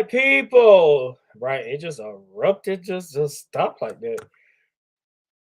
people. Right, it just erupted, just stopped like that.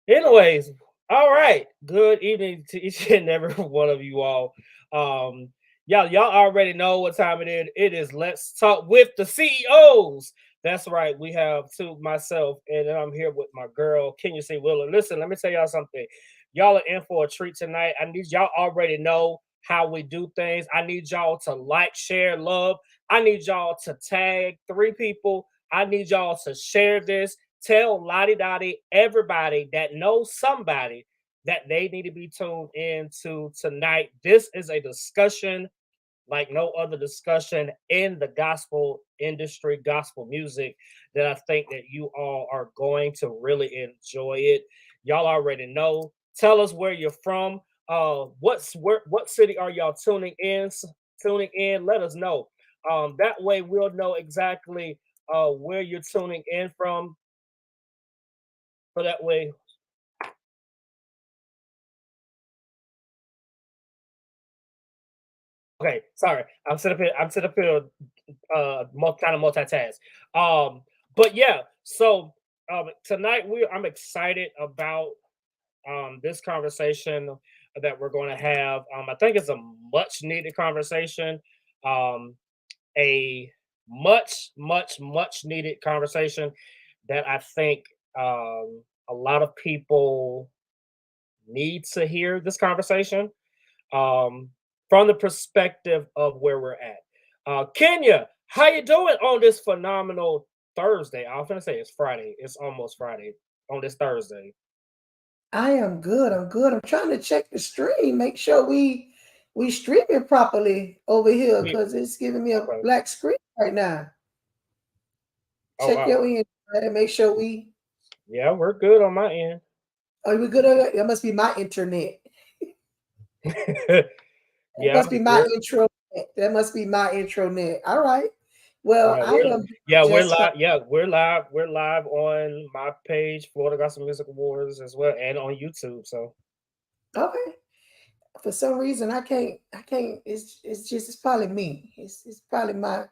Anyways, all right. Good evening to each and every one of you all. Um, y'all already know what time it is. It is Let's Talk with the CEOs. That's right. We have two myself, and then I'm here with my girl, Kenya C. Willer. Listen, let me tell y'all something. Y'all are in for a treat tonight. I need y'all already know how we do things. I need y'all to like, share, love. I need y'all to tag three people. I need y'all to share this. Tell Lottie Dottie everybody that knows somebody that they need to be tuned in to tonight. This is a discussion like no other discussion in the gospel industry, gospel music, that I think that you all are going to really enjoy it. Y'all already know. Tell us where you're from. What city are y'all tuning in? Tuning in. Let us know. That way we'll know exactly where you're tuning in from. So that way, okay. Sorry, I'm set up here. I'm set up here. Kind of multitask. Um, but yeah. So tonight I'm excited about this conversation that we're going to have. I think it's a much needed conversation. Um, a much needed conversation that I think a lot of people need to hear this conversation um, from the perspective of where we're at. Kenya, how you doing on this phenomenal Thursday? I was gonna say it's Friday. It's almost Friday on this Thursday. I am good. I'm good. I'm trying to check the stream, make sure we streaming properly over here We, because it's giving me a okay. black screen right now. Oh Check wow. your end and make sure we Yeah, we're good on my end. are we good on that? That must be my internet. That Yeah, must be my we're intro. That must be my intronet. All right. Well, yeah, I am we're just fine. live. Yeah, we're live. We're live on my page, Florida Gospel Music Awards, as well, and on YouTube. So Okay. For some reason I can't it's probably me. It's probably my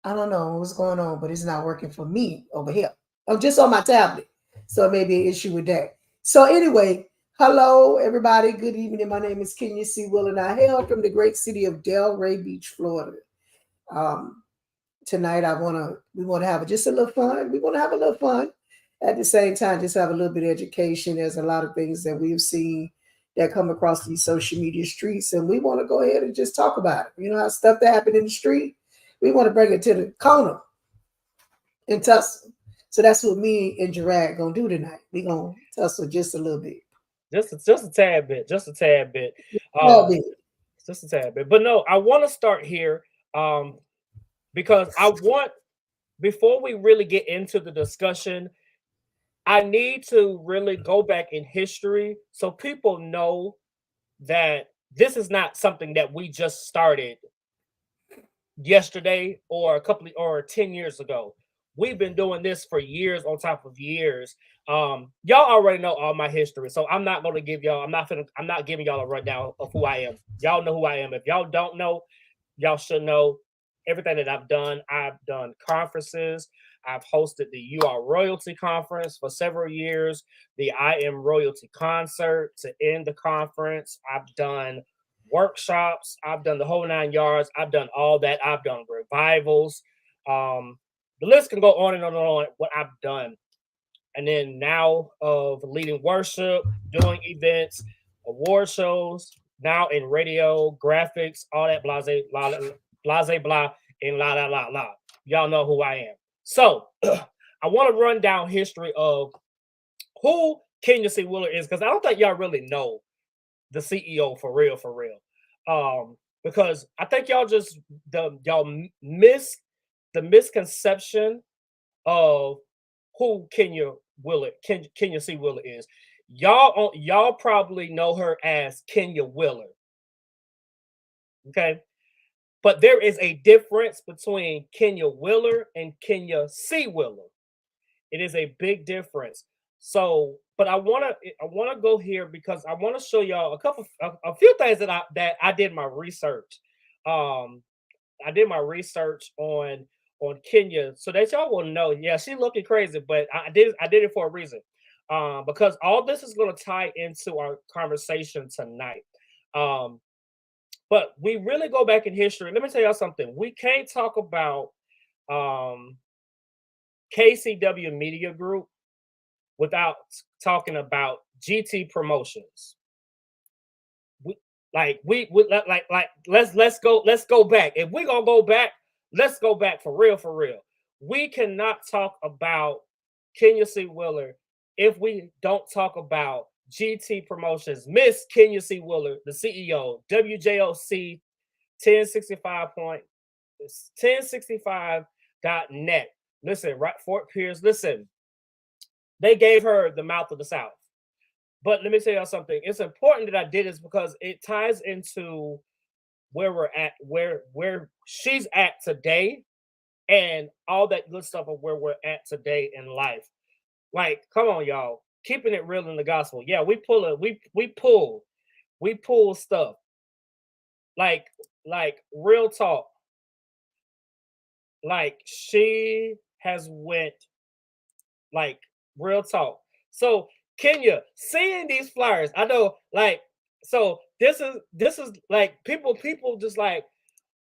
I don't know what's going on, but it's not working for me over here. I'm just on my tablet. So it may be an issue with that. So anyway, hello everybody. Good evening. My name is Kenya C. Will and I hail from the great city of Delray Beach, Florida. Um, Tonight we wanna have just a little fun. We want to have a little fun. At the same time, just have a little bit of education. There's a lot of things that we've seen that come across these social media streets, and we want to go ahead and just talk about it. You know how stuff that happened in the street, we want to bring it to the corner and tussle. So that's what me and Jorad gonna do tonight. We gonna tussle just a little bit. just a tad bit, just a tad bit, A little um, bit. just a tad bit. But no, I want to start here um, because I want before we really get into the discussion, I need to really go back in history so people know that this is not something that we just started yesterday or a couple or 10 years ago. We've been doing this for years on top of years. Y'all already know all my history, so I'm not going to give y'all. I'm not giving y'all a rundown of who I am. Y'all know who I am. If y'all don't know, y'all should know everything that I've done. I've done conferences. I've hosted the You Are Royalty conference for several years. The I Am Royalty concert to end the conference. I've done workshops. I've done the whole 9 yards. I've done all that. I've done revivals. Um, the list can go on and on and on. What I've done, and then now of leading worship, doing events, award shows, now in radio, graphics, all that blase blah, and la la la la. Y'all know who I am. So I want to run down history of who Kenya C. Willer is because I don't think y'all really know the CEO for real, for real. Because I think y'all just y'all miss the misconception of who Kenya C. Willer is. Y'all probably know her as Kenya Willer. Okay. But there is a difference between Kenya Willer and Kenya C. Willer. It is a big difference. So, but I wanna go here because I want to show y'all a few things that I did my research. Um, I did my research on Kenya so that y'all will know. Yeah, she looking crazy, but I did it for a reason. Because all this is going to tie into our conversation tonight. Um, but we really go back in history. Let me tell y'all something. We can't talk about um, KCW Media Group without talking about GT Promotions. Let's go back. If we're gonna go back, let's go back for real, for real. We cannot talk about Kenya C. Wheeler if we don't talk about GT Promotions. Miss Kenya C. Wheeler, the CEO, WJOC 1065.net. Listen, right, Fort Pierce. Listen, they gave her the mouth of the South. But let me tell y'all something. It's important that I did this because it ties into where we're at, where she's at today, and all that good stuff of where we're at today in life. Like, come on, y'all, keeping it real in the gospel. Yeah, we pull stuff. Like real talk. Like she has went like real talk. So Kenya, seeing these flyers, I know, like, so this is like people just like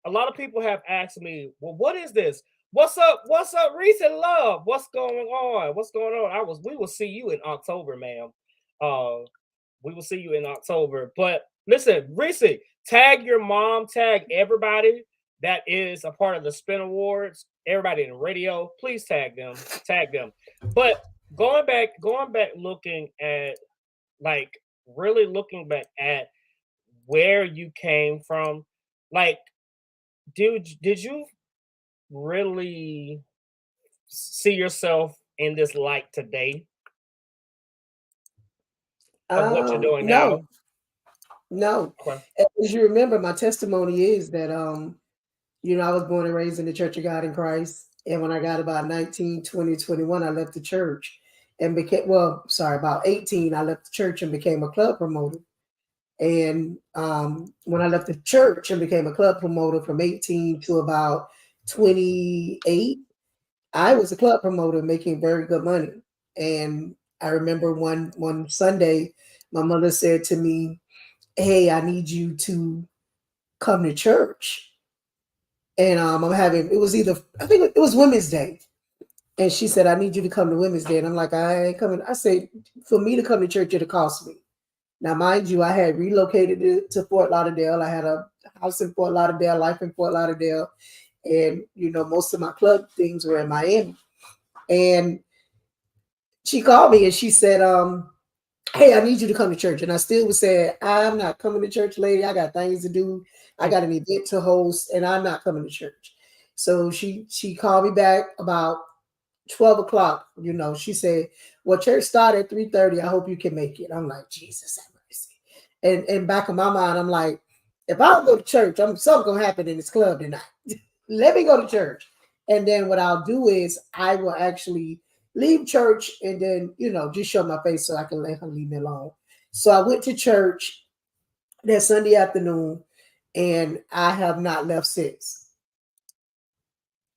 a lot of people have asked me, well, what is this? What's up? What's up, Reese and Love? What's going on? What's going on? We will see you in October, ma'am. We will see you in October. But listen, Reese, tag your mom, tag everybody that is a part of the Spin Awards, everybody in the radio. Please tag them. But going back, looking at like really looking back at where you came from, like, did you really see yourself in this light today of what you're doing No, now? no. Okay. As you remember, my testimony is that I was born and raised in the Church of God in Christ. And when I got about 19, 20, 21, I left the church and about 18, I left the church and became a club promoter. And when I left the church and became a club promoter from 18 to about 28, I was a club promoter making very good money. And I remember one Sunday, my mother said to me, "Hey, I need you to come to church." And I think it was Women's Day. And she said, "I need you to come to Women's Day." And I'm like, "I ain't coming." I said, "For me to come to church, it'll cost me." Now, mind you, I had relocated to Fort Lauderdale. I had a house in Fort Lauderdale, life in Fort Lauderdale. And, most of my club things were in Miami. And she called me and she said, "Hey, I need you to come to church." And I still was saying, "I'm not coming to church, lady. I got things to do. I got an event to host, and I'm not coming to church." So she called me back about 12 o'clock. She said, "Well, church started at 3:30. I hope you can make it." I'm like, Jesus have mercy. And back in my mind, I'm like, if I don't go to church, something gonna happen in this club tonight. Let me go to church. And then what I'll do is I will actually leave church and then, just show my face so I can let her leave me alone. So I went to church that Sunday afternoon and I have not left since.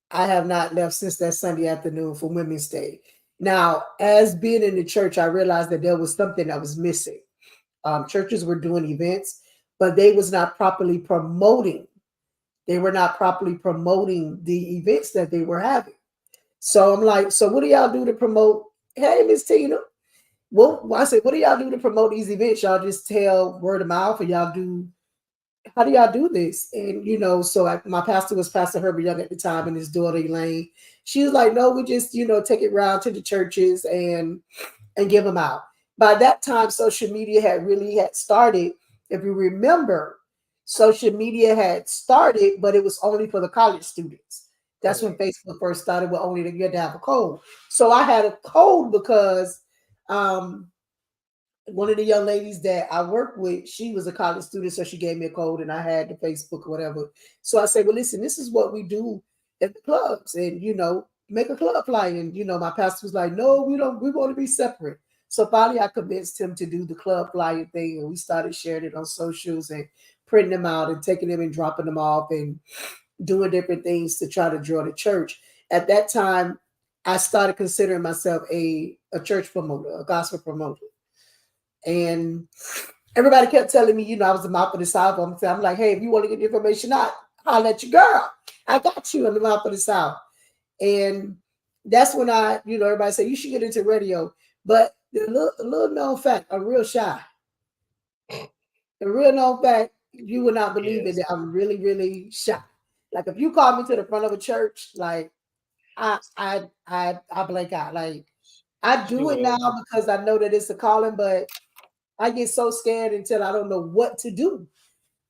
I have not left since that Sunday afternoon for Women's Day. Now, as being in the church, I realized that there was something that was missing. Churches were doing events, but they was not properly promoting. They were not properly promoting the events that they were having. So I'm like, so what do y'all do to promote? Hey, Miss Tina. Well, I said, what do y'all do to promote these events? Y'all just tell word of mouth, or how do y'all do this? And, so my pastor was Pastor Herbert Young at the time, and his daughter Elaine. She was like, "No, we just, take it round to the churches and give them out." By that time, social media had started. If you remember, social media had started, but it was only for the college students. That's when Facebook first started, with only you had to have a code. So I had a code because one of the young ladies that I work with, she was a college student, so she gave me a code and I had the Facebook or whatever. So I said, "Well, listen, this is what we do at the clubs, and make a club flyer." And my pastor was like, "No, we don't, we want to be separate." So finally I convinced him to do the club flyer thing, and we started sharing it on socials and printing them out and taking them and dropping them off. And doing different things to try to draw the church. At that time, I started considering myself a church promoter, a gospel promoter. And everybody kept telling me, I was the mouth of the South. I'm like, hey, if you want to get the information out, I'll let you, girl. I got you on the mouth of the South. And that's when everybody said, you should get into radio. But a little known fact, I'm real shy. The real known fact, you would not believe it, that I'm really, really shy. Like if you call me to the front of a church, like I blank out. Like I do it now because I know that it's a calling, but I get so scared until I don't know what to do.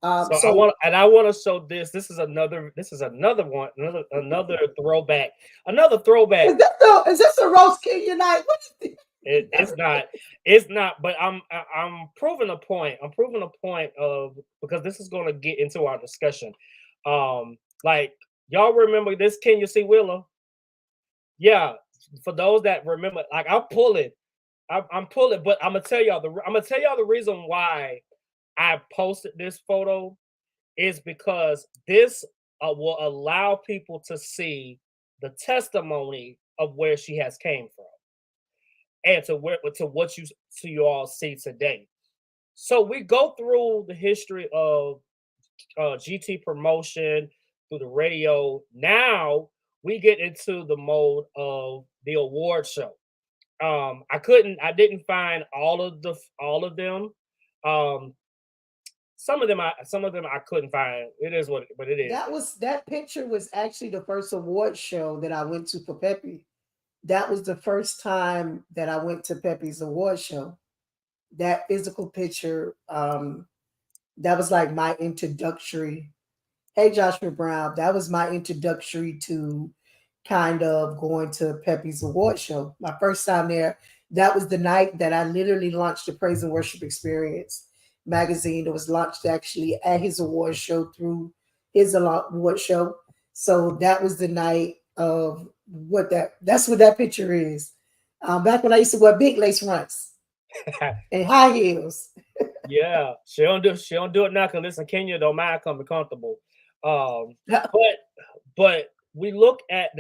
So I want to show this. This is another one, another throwback. Another throwback. Is this a roast Kenya night? What is this? It's not, but I'm proving a point. I'm proving a point of, because this is going to get into our discussion. Like y'all remember this Kenya C. Wheeler? Yeah, for those that remember, like I'm pulling, but I'm gonna tell y'all the reason why I posted this photo is because this will allow people to see the testimony of where she has came from, and to what you all see today. So we go through the history of GT promotion through the radio. Now we get into the mode of the award show. I didn't find all of them. Some of them I couldn't find. It is what it is. That picture was actually the first award show that I went to for Pepe. That was the first time that I went to Pepe's award show. That physical picture, that was like my introductory. Hey, Joshua Brown, that was my introductory to kind of going to Pepe's award show. My first time there, that was the night that I literally launched the Praise and Worship Experience magazine. It was launched actually at his award show through his award show. So that was the night of that's what that picture is. Back when I used to wear big lace fronts and high heels. Yeah, she don't do it now because listen, Kenya don't mind coming comfortable. But we look at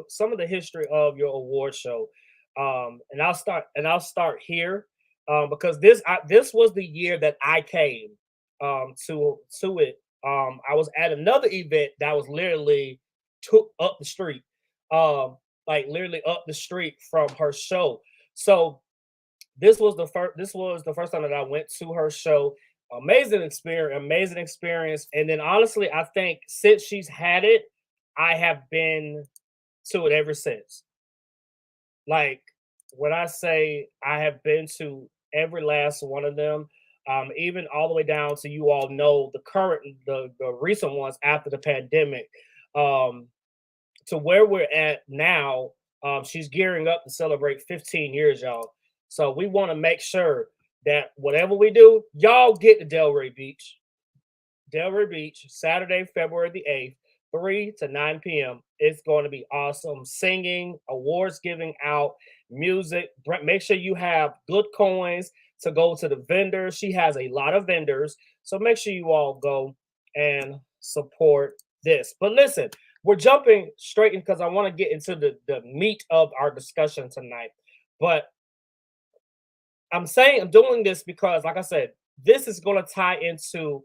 some of the history of your award show, and I'll start here, because this was the year that I came to it. I was at another event that was literally took up the street, like literally up the street from her show. So this was the first time that I went to her show. Amazing experience. And then honestly, I think since she's had it, I have been to it ever since. Like when I say I have been to every last one of them, even all the way down to, you all know, the recent ones after the pandemic, to where we're at now. She's gearing up to celebrate 15 years, y'all. So we want to make sure that whatever we do, y'all get to Delray Beach. Delray Beach, Saturday, February the 8th, 3 to 9 p.m. It's going to be awesome. Singing, awards giving out, music. Make sure you have good coins to go to the vendors. She has a lot of vendors. So make sure you all go and support this. But listen, we're jumping straight in because I want to get into the meat of our discussion tonight. But I'm doing this because, like I said, this is going to tie into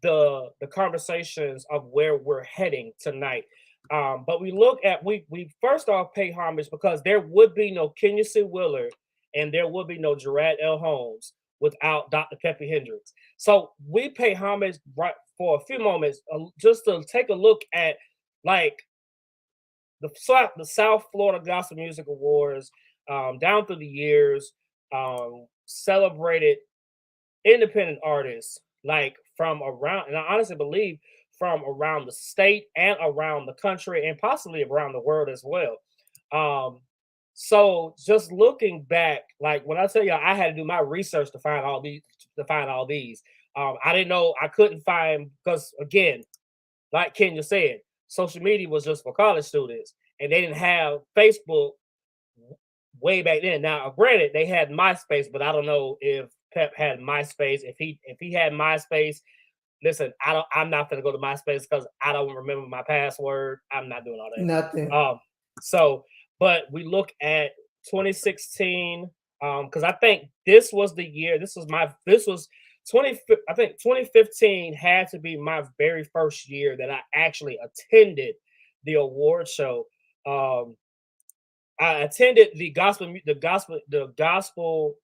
the conversations of where we're heading tonight. But we first off pay homage because there would be no Kenya C. Wheeler and there would be no Jorad L. Holmes without Dr. Pepe Hendricks. So we pay homage right for a few moments, just to take a look at like the South Florida Gospel Music Awards, down through the years. Celebrated independent artists like from around, and I honestly believe from around the state and around the country and possibly around the world as well. So just looking back, like when I tell you I had to do my research to find all these, I didn't know, I couldn't find, because again, like Kenya said, social media was just for college students and they didn't have Facebook way back then. Now, granted, they had MySpace, but I don't know if Pep had MySpace. If he had MySpace, listen, I'm not gonna go to MySpace because I don't remember my password. I'm not doing all that. Nothing. So, but we look at 2016, because I think this was the year. This was 20. I think 2015 had to be my very first year that I actually attended the award show. I attended the gospel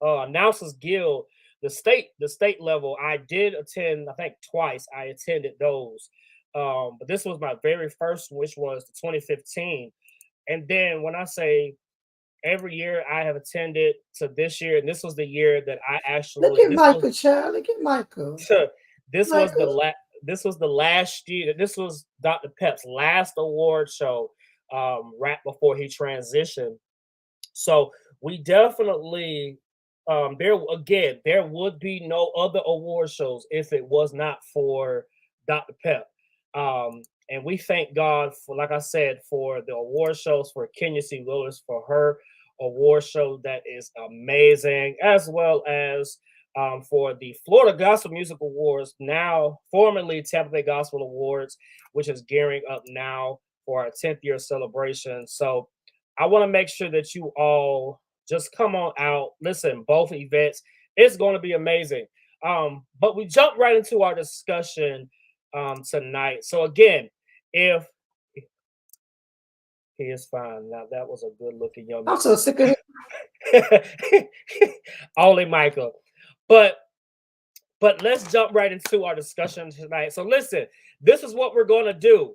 announcers guild, the state level. I did attend, I think twice. I attended those, but this was my very first, which was the 2015. And then when I say every year I have attended to this year, and this was the year that I actually look at Michael, child. Look at Michael. This was the last year. This was Dr. Pep's last award show, right before he transitioned. So we definitely, there would be no other award shows if it was not for Dr. Pep. And we thank God for, like I said, for the award shows, for Kenya C. Willis, for her award show that is amazing, as well as for the Florida Gospel Music Awards, now formerly Tampa Bay Gospel Awards, which is gearing up now for our 10th year celebration. So I want to make sure that you all just come on out. Listen, both events, it's going to be amazing. But we jump right into our discussion tonight. So again, if he is fine. Now that was a good looking young man. I'm so sick of him. Only Michael. But let's jump right into our discussion tonight. So listen, this is what we're going to do.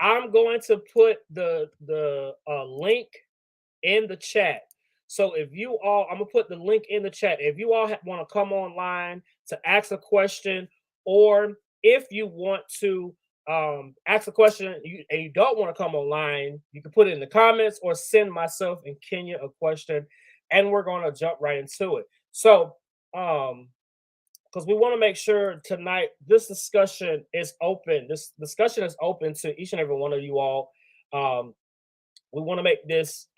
I'm going to put the link in the chat. So if you all, I'm gonna put the link in the chat. If you all want to come online to ask a question, or if you want to ask a question and you don't want to come online, you can put it in the comments or send myself and Kenya a question, and we're gonna jump right into it. So because we want to make sure tonight this discussion is open. This discussion is open to each and every one of you all. We want to make this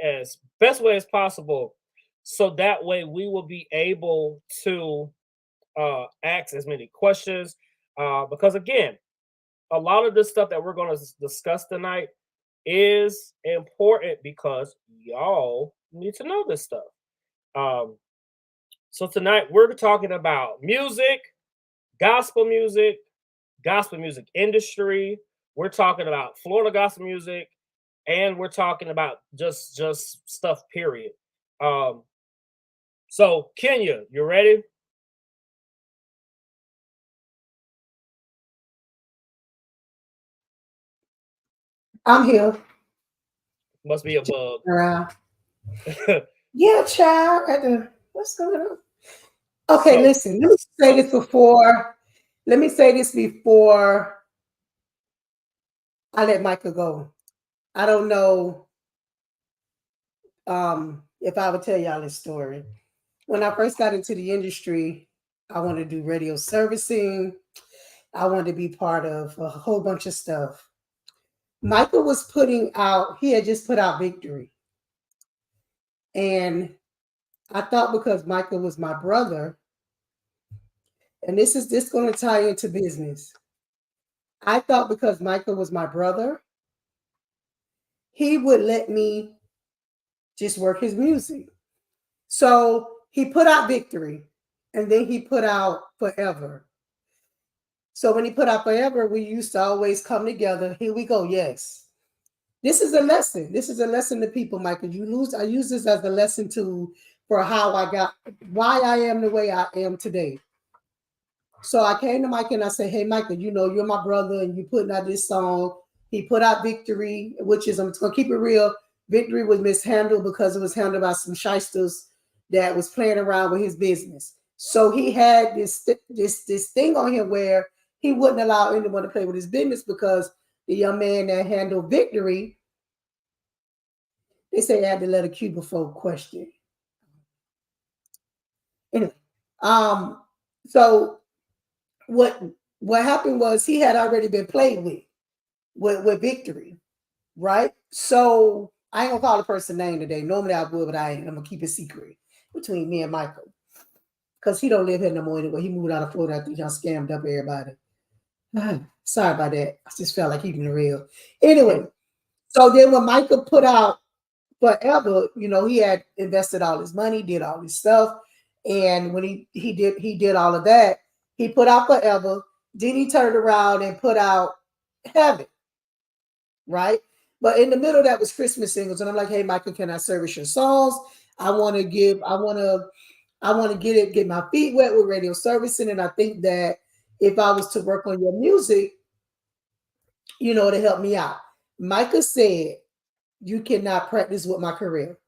as best way as possible, so that way we will be able to ask as many questions. Because again, a lot of this stuff that we're going to discuss tonight is important because y'all need to know this stuff. So tonight we're talking about music, gospel music industry. We're talking about Florida gospel music, and we're talking about just stuff, period. So Kenya, you ready? I'm here. Must be a bug. Yeah, child. What's going on? Okay, so, listen. Let me say this before I let Michael go. I don't know if I would tell y'all this story. When I first got into the industry, I wanted to do radio servicing. I wanted to be part of a whole bunch of stuff. Michael was he had just put out Victory. And I thought because Michael was my brother, and this going to tie into business. I thought because Michael was my brother, he would let me just work his music. So he put out Victory, and then he put out Forever. So when he put out Forever, we used to always come together. Here we go. Yes. This is a lesson. This is a lesson to people, Michael. I use this as a lesson for why I am the way I am today. So I came to Michael and I said, hey, Michael, you're my brother and you're putting out this song. He put out Victory, which is, I'm just going to keep it real. Victory was mishandled because it was handled by some shysters that was playing around with his business. So he had this thing on him where he wouldn't allow anyone to play with his business because the young man that handled Victory, they say they had to let a cue before question. Anyway, so what happened was he had already been played with Victory, right? So I ain't gonna call the person name today. Normally I would, but I'm gonna keep it secret between me and Michael. because he don't live here no more anyway. He moved out of Florida. I think y'all scammed up everybody. Sorry about that. I just felt like keeping it real. Anyway, so then when Michael put out Forever, you know, he had invested all his money, did all his stuff, and when he did all of that, he put out Forever. Then he turned around and put out Heaven, right? But in the middle, that was Christmas singles, and I'm like, hey, Michael, can I service your songs? I want to get my feet wet with radio servicing, and I think that if I was to work on your music, you know, to help me out. Micah said, you cannot practice with my career.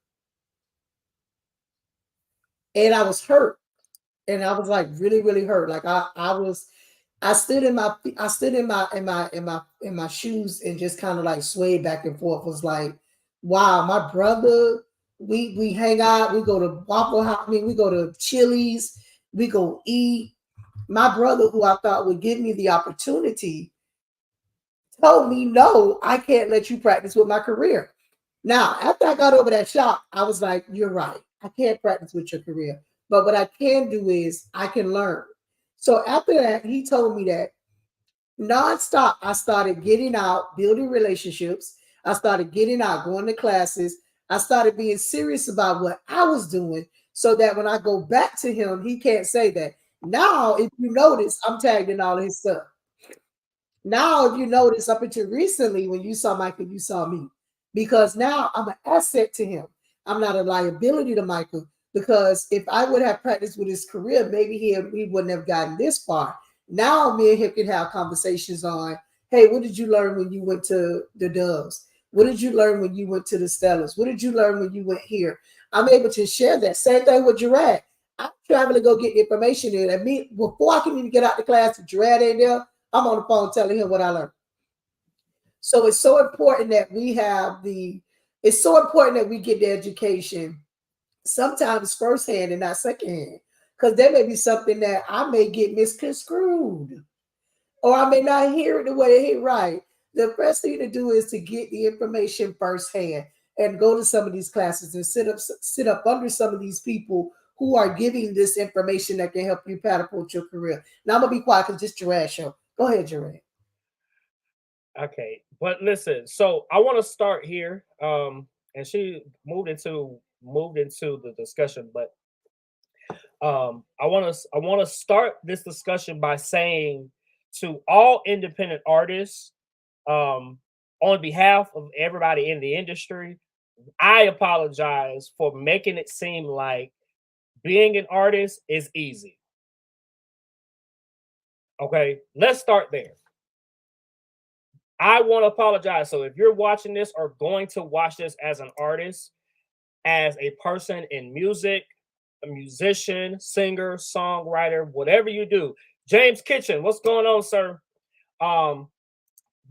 And I was hurt. And I was like really, really hurt. Like I stood in my shoes and just kind of like swayed back and forth. It was like, wow, my brother, we hang out, we go to Waffle House, we go to Chili's, we go eat. My brother, who I thought would give me the opportunity, told me, no, I can't let you practice with my career. Now, after I got over that shock, I was like, you're right. I can't practice with your career. But what I can do is I can learn. So after that, he told me that nonstop, I started getting out, building relationships. I started getting out, going to classes. I started being serious about what I was doing so that when I go back to him, he can't say that. Now, if you notice, I'm tagged in all of his stuff. Now, if you notice, up until recently, when you saw Michael, you saw me. Because now I'm an asset to him. I'm not a liability to Michael. Because if I would have practiced with his career, maybe he wouldn't have gotten this far. Now me and him can have conversations on, hey, what did you learn when you went to the Doves? What did you learn when you went to the Stellars? What did you learn when you went here? I'm able to share that. Same thing with Jorad. I'm traveling to go get the information in. And me, before I can even get out the class with Jorad in there, I'm on the phone telling him what I learned. So it's so important that we get the education sometimes firsthand and not secondhand, because there may be something that I may get misconstrued or I may not hear it the way it right. The best thing to do is to get the information firsthand and go to some of these classes and sit up under some of these people who are giving this information that can help you catapult your career. Now I'm gonna be quiet because it's Jorad show. Go ahead, Jorad. Okay, but listen. So I want to start here. And she moved into the discussion, but I want to start this discussion by saying to all independent artists, on behalf of everybody in the industry, I apologize for making it seem like being an artist is easy. Okay, let's start there. I want to apologize. So if you're watching this or going to watch this as an artist, as a person in music, a musician, singer, songwriter, whatever you do, James Kitchen, what's going on, sir?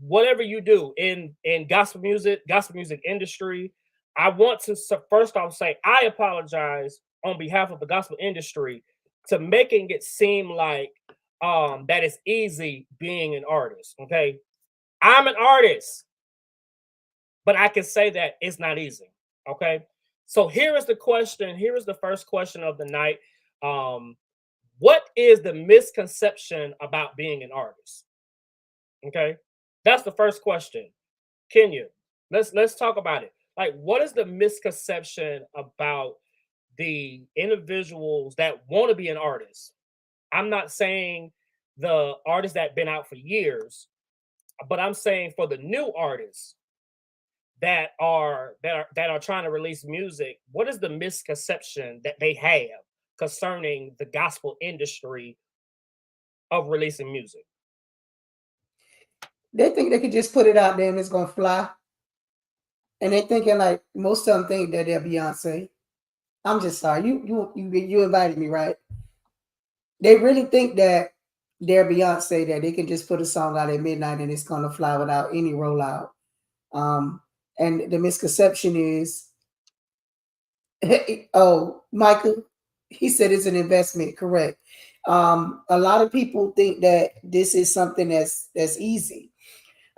Whatever you do in gospel music industry, I want to first off say I apologize on behalf of the gospel industry to making it seem like that it's easy being an artist. Okay, I'm an artist, but I can say that it's not easy. Okay, so here is the question. Here is the first question of the night. What is the misconception about being an artist? Okay, that's the first question. Kenya, let's talk about it. Like, what is the misconception about the individuals that want to be an artist? I'm not saying the artists that been out for years, but I'm saying for the new artists that are trying to release music, what is the misconception that they have concerning the gospel industry of releasing music? They think they could just put it out there and it's gonna fly. And they're thinking like most of them think that they're Beyonce. I'm just sorry. You invited me, right? They really think that they're Beyonce, that they can just put a song out at midnight and it's gonna fly without any rollout. And the misconception is, oh, Michael, he said it's an investment, correct. A lot of people think that this is something that's easy.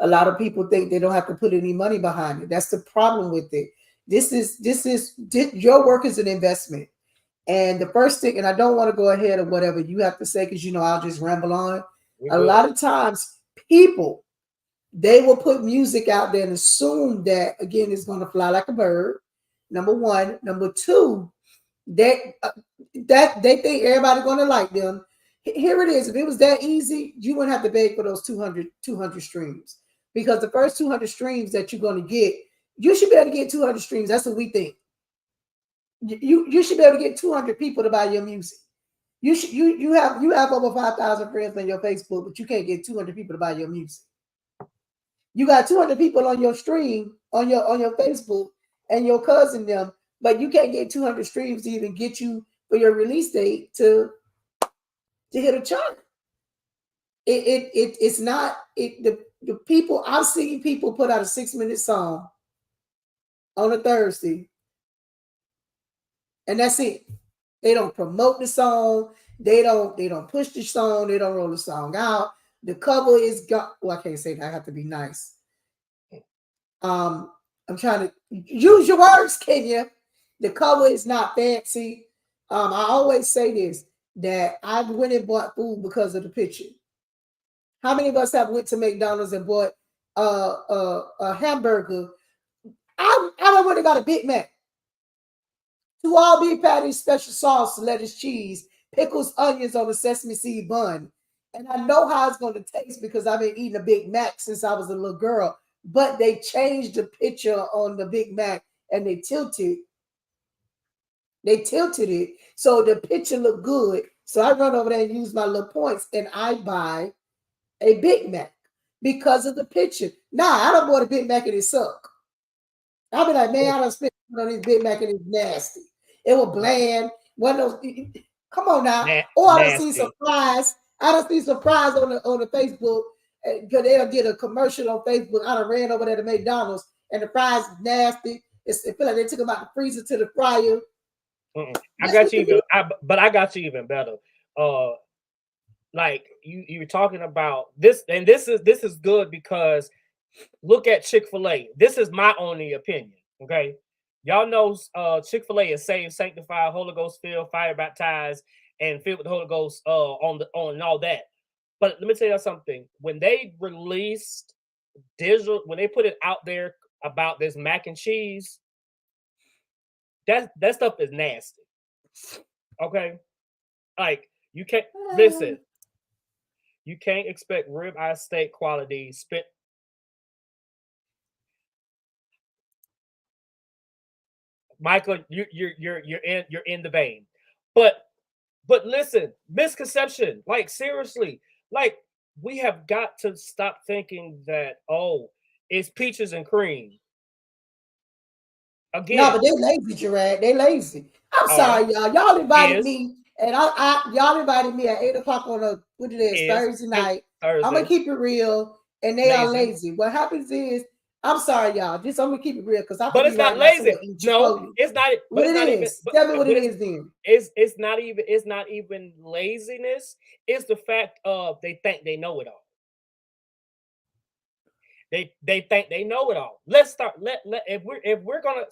A lot of people think they don't have to put any money behind it. That's the problem with it. Your work is an investment. And the first thing, and I don't want to go ahead of whatever you have to say because I'll just ramble on. A lot of times, people they will put music out there and assume that again it's going to fly like a bird. Number one, number two, that they think everybody's going to like them. Here it is. If it was that easy, you wouldn't have to beg for those 200 streams because the first 200 streams that you're going to get, you should be able to get 200 streams. That's what we think. You should be able to get 200 people to buy your music. You have over 5,000 friends on your Facebook, but you can't get 200 people to buy your music. You got 200 people on your stream on your Facebook and your cousin them, but you can't get 200 streams to even get you for your release date to hit a chart. It's not the people. I've seen people put out a 6-minute song on a Thursday, and that's it. They don't promote the song. They don't push the song. They don't roll the song out. The cover is got. Well, I can't say that. I have to be nice. I'm trying to use your words, Kenya. The cover is not fancy. I always say this, that I went and bought food because of the picture. How many of us have went to McDonald's and bought a hamburger? I went and got a Big Mac. 2 all beef patties, special sauce, lettuce, cheese, pickles, onions on a sesame seed bun. And I know how it's going to taste because I've been eating a Big Mac since I was a little girl. But they changed the picture on the Big Mac and they tilted it so the picture looked good. So I run over there and use my little points and I buy a Big Mac because of the picture. Nah, I don't bought a Big Mac and it sucked. I'll be like, man, I don't spend on this Big Mac and it's nasty. It was bland. One of those. Come on now. Or I don't see surprise. I don't see surprise on the Facebook because they'll get a commercial on Facebook. I done ran over there to McDonald's and the fries is nasty. It feel like they took them out the freezer to the fryer. I got you even, but I got you even better. Like you were talking about this, and this is good because look at Chick-fil-A. This is my only opinion. Okay, y'all know Chick-fil-A is saved, sanctified, Holy Ghost filled, fire baptized, and filled with the Holy Ghost on all that. But let me tell you something. When they released digital, when they put it out there about this mac and cheese, that stuff is nasty. Okay, like you can't listen. You can't expect ribeye steak quality spit. Michael, you're in the vein, but listen, misconception. Like seriously, like we have got to stop thinking that it's peaches and cream. Again, no, but they're lazy, Jorad. They lazy. I'm sorry, y'all. Y'all invited me, and y'all invited me at 8:00 on a Thursday night. I'm gonna keep it real, and they are lazy. What happens is, I'm sorry, y'all. I'm gonna keep it real because I. But it's not lazy. No, it's not. What it is? Tell me what it is. Then it's not even laziness. It's the fact of they think they know it all. They think they know it all. Let's start. If we're gonna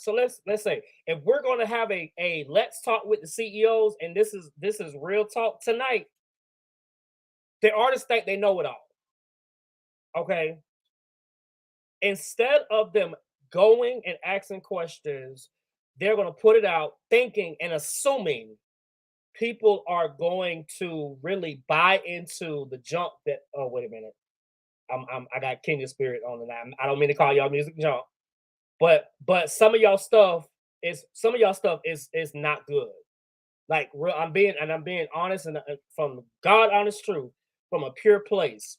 let's say if we're gonna have a let's talk with the CEOs, and this is real talk tonight. The artists think they know it all. Okay. Instead of them going and asking questions, they're gonna put it out thinking and assuming people are going to really buy into the junk that. Oh, wait a minute. I got Kenya Spirit on the line. I don't mean to call y'all music junk, but some of y'all stuff is not good. Like real, I'm being honest and from God honest truth, from a pure place.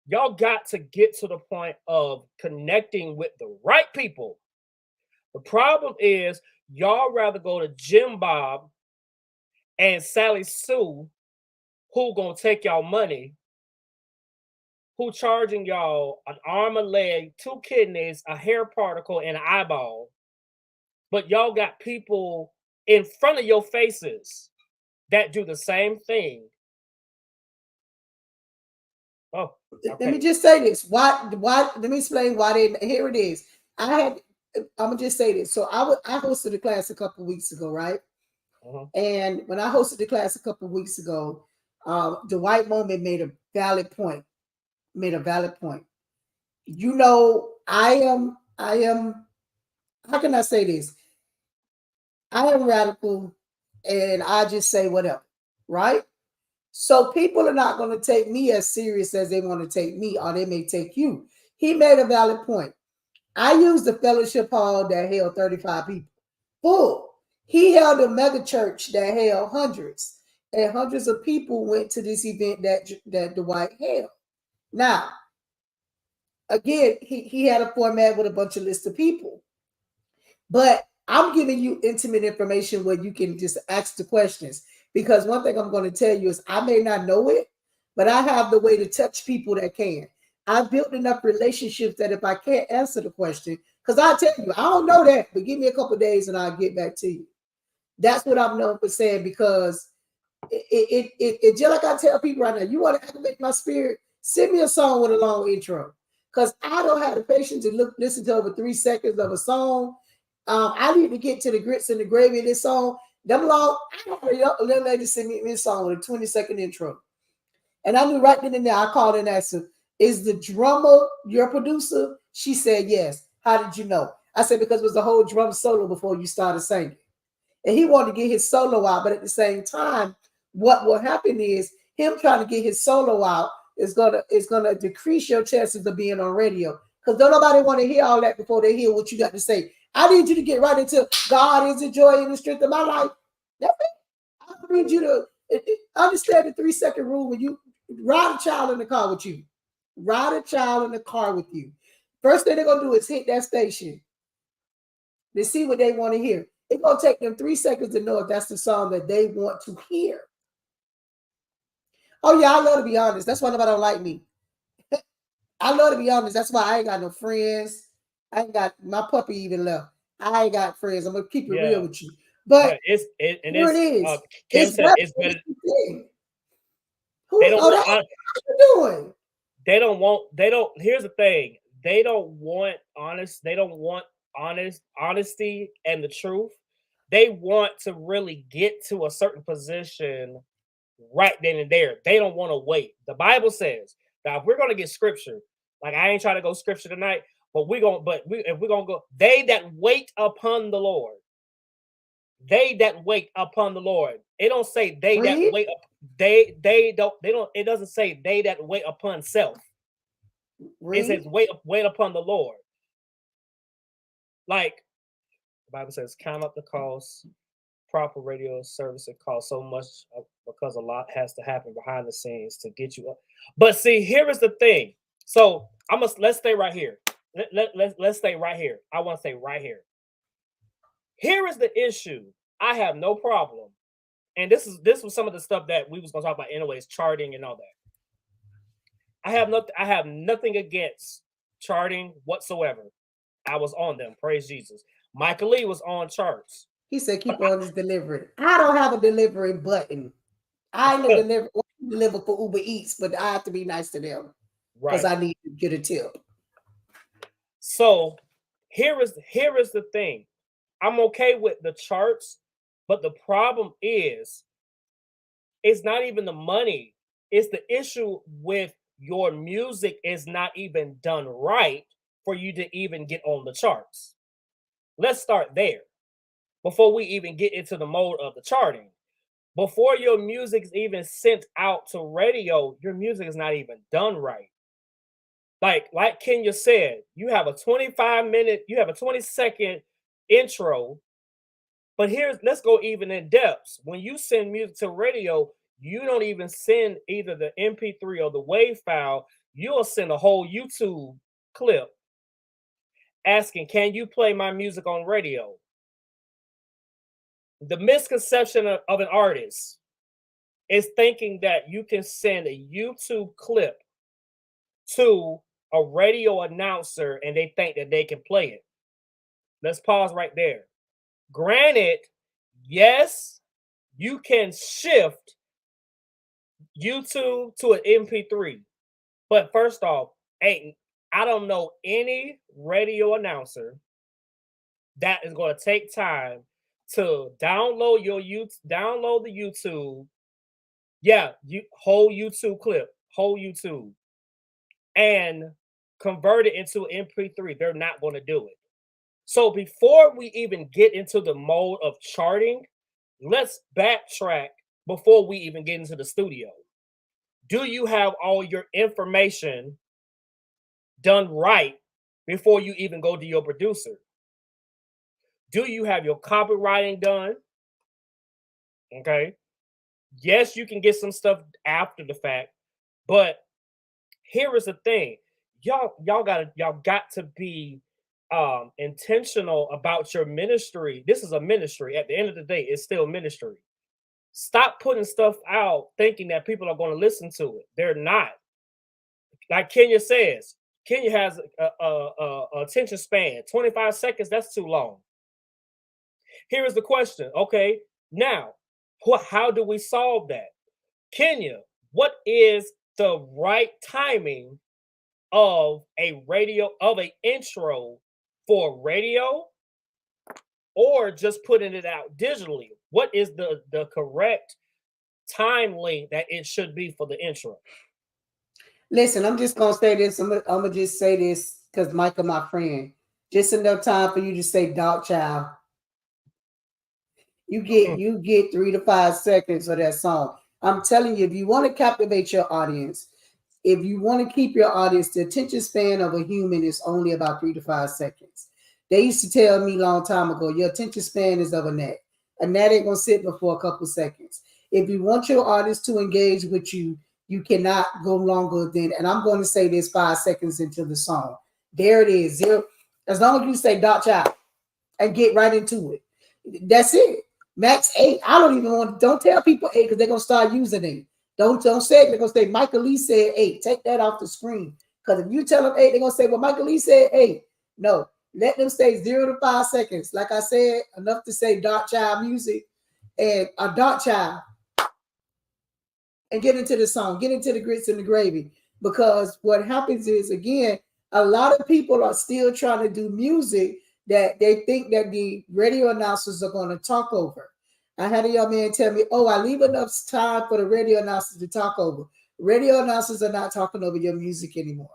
Y'all got to get to the point of connecting with the right people. The problem is y'all rather go to Jim Bob and Sally Sue, who gonna take y'all money, who charging y'all an arm, a leg, 2 kidneys, a hair particle, and an eyeball. But y'all got people in front of your faces that do the same thing. Oh, okay. Let me just say this. Why? Let me explain why they. Here it is. I'm gonna just say this. So I hosted a class a couple of weeks ago, right? And when I hosted the class a couple of weeks ago, the white moment made a valid point. You know, I am. How can I say this? I am radical, and I just say whatever, right? So people are not going to take me as serious as they want to take me, or they may take you. He made a valid point. I used the fellowship hall that held 35 people, full. He held a mega church that held hundreds, and hundreds of people went to this event that Dwight held. Now, again, he had a format with a bunch of list of people, but I'm giving you intimate information where you can just ask the questions. Because one thing I'm going to tell you is I may not know it, but I have the way to touch people that can. I've built enough relationships that if I can't answer the question, because I tell you, I don't know that, but give me a couple of days and I'll get back to you. That's what I'm known for saying, because it just like I tell people right now, you want to activate my spirit, send me a song with a long intro. Because I don't have the patience to listen to over 3 seconds of a song. I need to get to the grits and the gravy of this song. Them long, a little lady sent me a song with a 20-second intro. And I knew right then and there, I called and asked her, is the drummer your producer? She said, yes. How did you know? I said, because it was a whole drum solo before you started singing. And he wanted to get his solo out, but at the same time, what will happen is him trying to get his solo out is gonna decrease your chances of being on radio. Because don't nobody want to hear all that before they hear what you got to say. I need you to get right into God is the joy and the strength of my life. That's it. I need you to understand the 3-second rule. When you ride a child in the car with you, first thing they're gonna do is hit that station to see what they want to hear. It's gonna take them 3 seconds to know if that's the song that they want to hear. Oh yeah, I love to be honest. That's why nobody don't like me. I love to be honest. That's why I ain't got no friends. I ain't got my puppy even left. I ain't got friends. I'm gonna keep it real with you. But here it is. Kim said it's better. They don't want, what you doing? Here's the thing. They don't want honesty and the truth. They want to really get to a certain position right then and there. They don't want to wait. The Bible says that if we're going to get scripture, like I ain't trying to go scripture tonight, but if we're gonna go, they that wait upon the Lord. They that wait upon the Lord. It don't say they that wait up. They don't. It doesn't say they that wait upon self. It says wait upon the Lord. Like the Bible says, count up the cost. Proper radio service, it costs so much because a lot has to happen behind the scenes to get you up. But see, here is the thing. So let's stay right here. Let's stay right here. I want to stay right here. Here is the issue. I have no problem. And this was some of the stuff that we was going to talk about anyways, charting and all that. I have nothing against charting whatsoever. I was on them. Praise Jesus. Michael Lee was on charts. He said, keep on his delivery. I don't have a delivery button. I deliver for Uber Eats, but I have to be nice to them. Because I need to get a tip. So here is the thing. I'm okay with the charts, but the problem is it's not even the money. It's the issue with your music is not even done right for you to even get on the charts. Let's start there before we even get into the mode of the charting. Before your music is even sent out to radio, your music is not even done right. Like Kenya said, you have a 20-second intro. But let's go even in depth. When you send music to radio, you don't even send either the MP3 or the WAV file. You'll send a whole YouTube clip asking, can you play my music on radio? The misconception of an artist is thinking that you can send a YouTube clip to a radio announcer and they think that they can play it. Let's pause right there. Granted, yes, you can shift YouTube to an MP3. But first off, I don't know any radio announcer that is going to take time to download download the YouTube. Yeah, whole YouTube clip, whole YouTube, and convert it into MP3. They're not going to do it. So before we even get into the mode of charting, let's backtrack before we even get into the studio. Do you have all your information done right before you even go to your producer? Do you have your copywriting done? Okay. Yes, you can get some stuff after the fact, but here is the thing. Y'all got to be intentional about your ministry. This is a ministry. At the end of the day, it's still ministry. Stop putting stuff out thinking that people are going to listen to it. They're not. Like Kenya says, Kenya has a attention span. 25 seconds, that's too long. Here is the question. Okay, now, how do we solve that? Kenya, what is the right timing of an intro for radio, or just putting it out digitally? What is the correct time length that it should be for the intro? Listen, I'm just gonna say this. I'm gonna just say this because Micah, my friend, just enough time for you to say "Dog Child." You get 3 to 5 seconds of that song. I'm telling you, if you want to captivate your audience, if you want to keep your audience, the attention span of a human is only about 3 to 5 seconds. They used to tell me a long time ago, your attention span is of a gnat. A gnat ain't gonna sit before a couple seconds. If you want your audience to engage with you, you cannot go longer than, and I'm going to say this 5 seconds into the song. There it is. Zero. As long as you say "Dot Child" and get right into it. That's it. Max 8. I don't tell people 8 because they're gonna start using it. Don't say it. They're gonna say Michael Lee said 8. Take that off the screen. Because if you tell them 8, they're gonna say, well, Michael Lee said 8. No, let them say 0 to 5 seconds. Like I said, enough to say "Dark Child" music and a "Dark Child" and get into the song, get into the grits and the gravy. Because what happens is, again, a lot of people are still trying to do music that they think that the radio announcers are going to talk over. I had a young man tell me, oh, I leave enough time for the radio announcers to talk over. Radio announcers are not talking over your music anymore.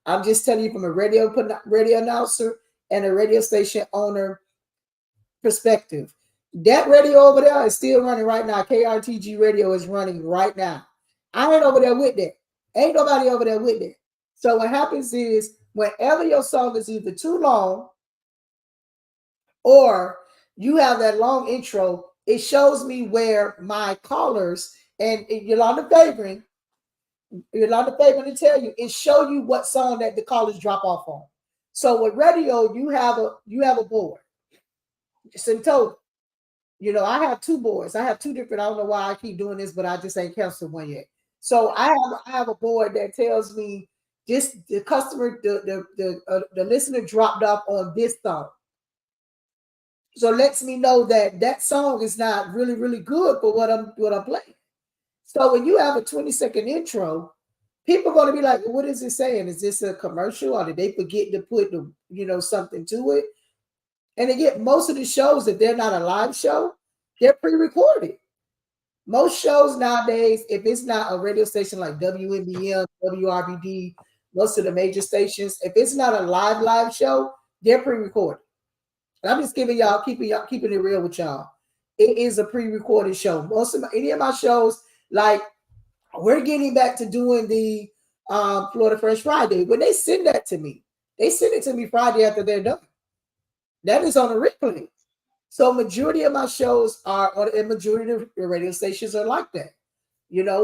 I'm just telling you from a radio announcer and a radio station owner perspective. That radio over there is still running right now. K.R.T.G Radio is running right now. I ain't over there with that. Ain't nobody over there with that. So what happens is, whenever your song is either too long or you have that long intro, it shows me where my callers and Yolanda favoring to tell you, it show you what song that the callers drop off on. So with radio, you have a board. It's in total. I have 2 boards. I have 2 different. I don't know why I keep doing this, but I just ain't canceled one yet. So I have a board that tells me just the customer, the listener dropped off on this song. So it lets me know that song is not really, really good for what I'm playing. So when you have a 20-second intro, people are going to be like, well, what is it saying? Is this a commercial, or did they forget to put something to it? And again, most of the shows, if they're not a live show, they're pre-recorded. Most shows nowadays, if it's not a radio station like WNBM, WRBD, most of the major stations, if it's not a live show, they're pre-recorded. And I'm just keeping it real with y'all. It is a pre-recorded show. Any of my shows, like we're getting back to doing the Florida Fresh Friday. When they send that to me, they send it to me Friday after they're done. That is on the replay. So majority of my shows and majority of the radio stations are like that.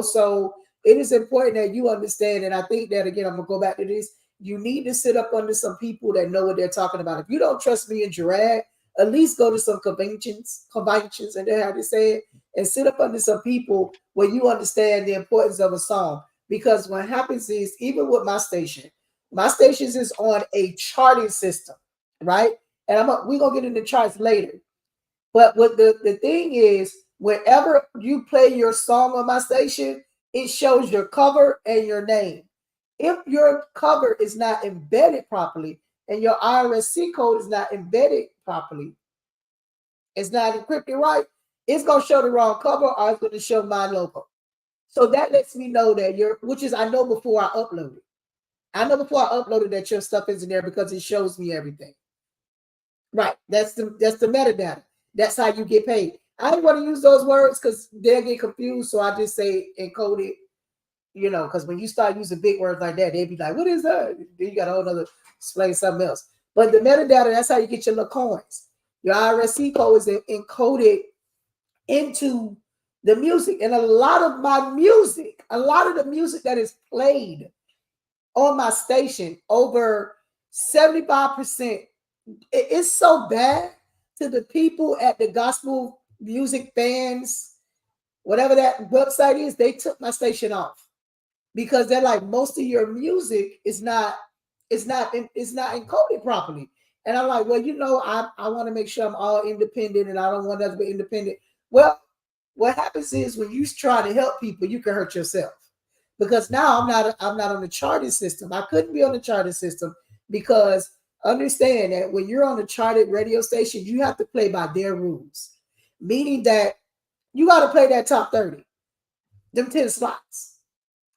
So it is important that you understand. And I think that, again, I'm going to go back to this. You need to sit up under some people that know what they're talking about. If you don't trust me and Jorad, at least go to some conventions, and they have to say it, and sit up under some people where you understand the importance of a song. Because what happens is, even with my station is on a charting system, right? And we're going to get into charts later. But what the thing is, whenever you play your song on my station, it shows your cover and your name. If your cover is not embedded properly and your IRSC code is not embedded properly, it's not encrypted right, it's gonna show the wrong cover or it's gonna show my logo. So that lets me know that which is I know before I upload it. I know before I uploaded that your stuff isn't there because it shows me everything. Right. That's the metadata. That's how you get paid. I don't want to use those words because they'll get confused. So I just say encoded, because when you start using big words like that, they'd be like, what is that? Then you got a whole other explain something else. But the metadata, that's how you get your little coins. Your IRC code is encoded into the music. And a lot of the music that is played on my station, over 75%, it's so bad to the people at the gospel music fans, whatever that website is, they took my station off because they're like, most of your music is not encoded properly. And I'm like, well, I want to make sure I'm all independent and I don't want us to be independent. Well, what happens is when you try to help people, you can hurt yourself. Because now I'm not on the charting system. I couldn't be on the charting system because understand that when you're on a charted radio station, you have to play by their rules, meaning that you got to play that top 30, them 10 slots.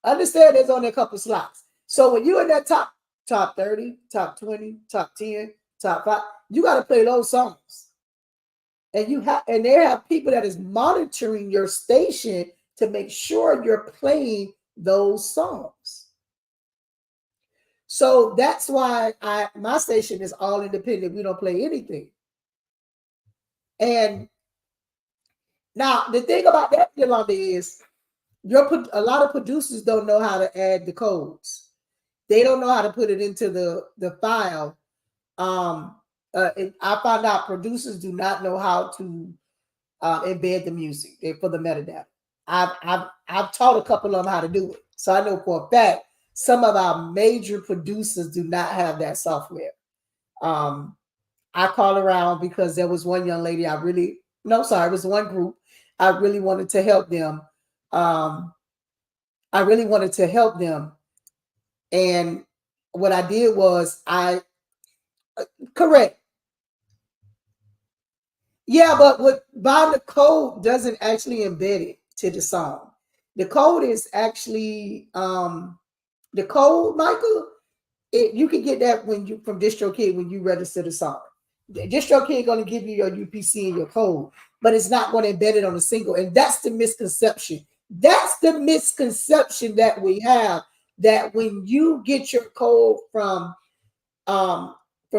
Understand there's only a couple slots. So when you're in that top 30, top 20, top 10, top 5, you got to play those songs. And they have people that is monitoring your station to make sure you're playing those songs. So that's why my station is all independent. We don't play anything. And now the thing about that, Yolanda, is a lot of producers don't know how to add the codes. They don't know how to put it into the file. I found out producers do not know how to embed the music for the metadata. I've taught a couple of them how to do it. So I know for a fact some of our major producers do not have that software. I called around because there was one young lady it was one group. I really wanted to help them. And what I did was correct. Yeah, but buying the code doesn't actually embed it to the song. The code is actually the code, Michael. You can get that from DistroKid when you register the song. DistroKid going to give you your UPC and your code, but it's not going to embed it on a single. And that's the misconception. That's the misconception that we have, that when you get your code from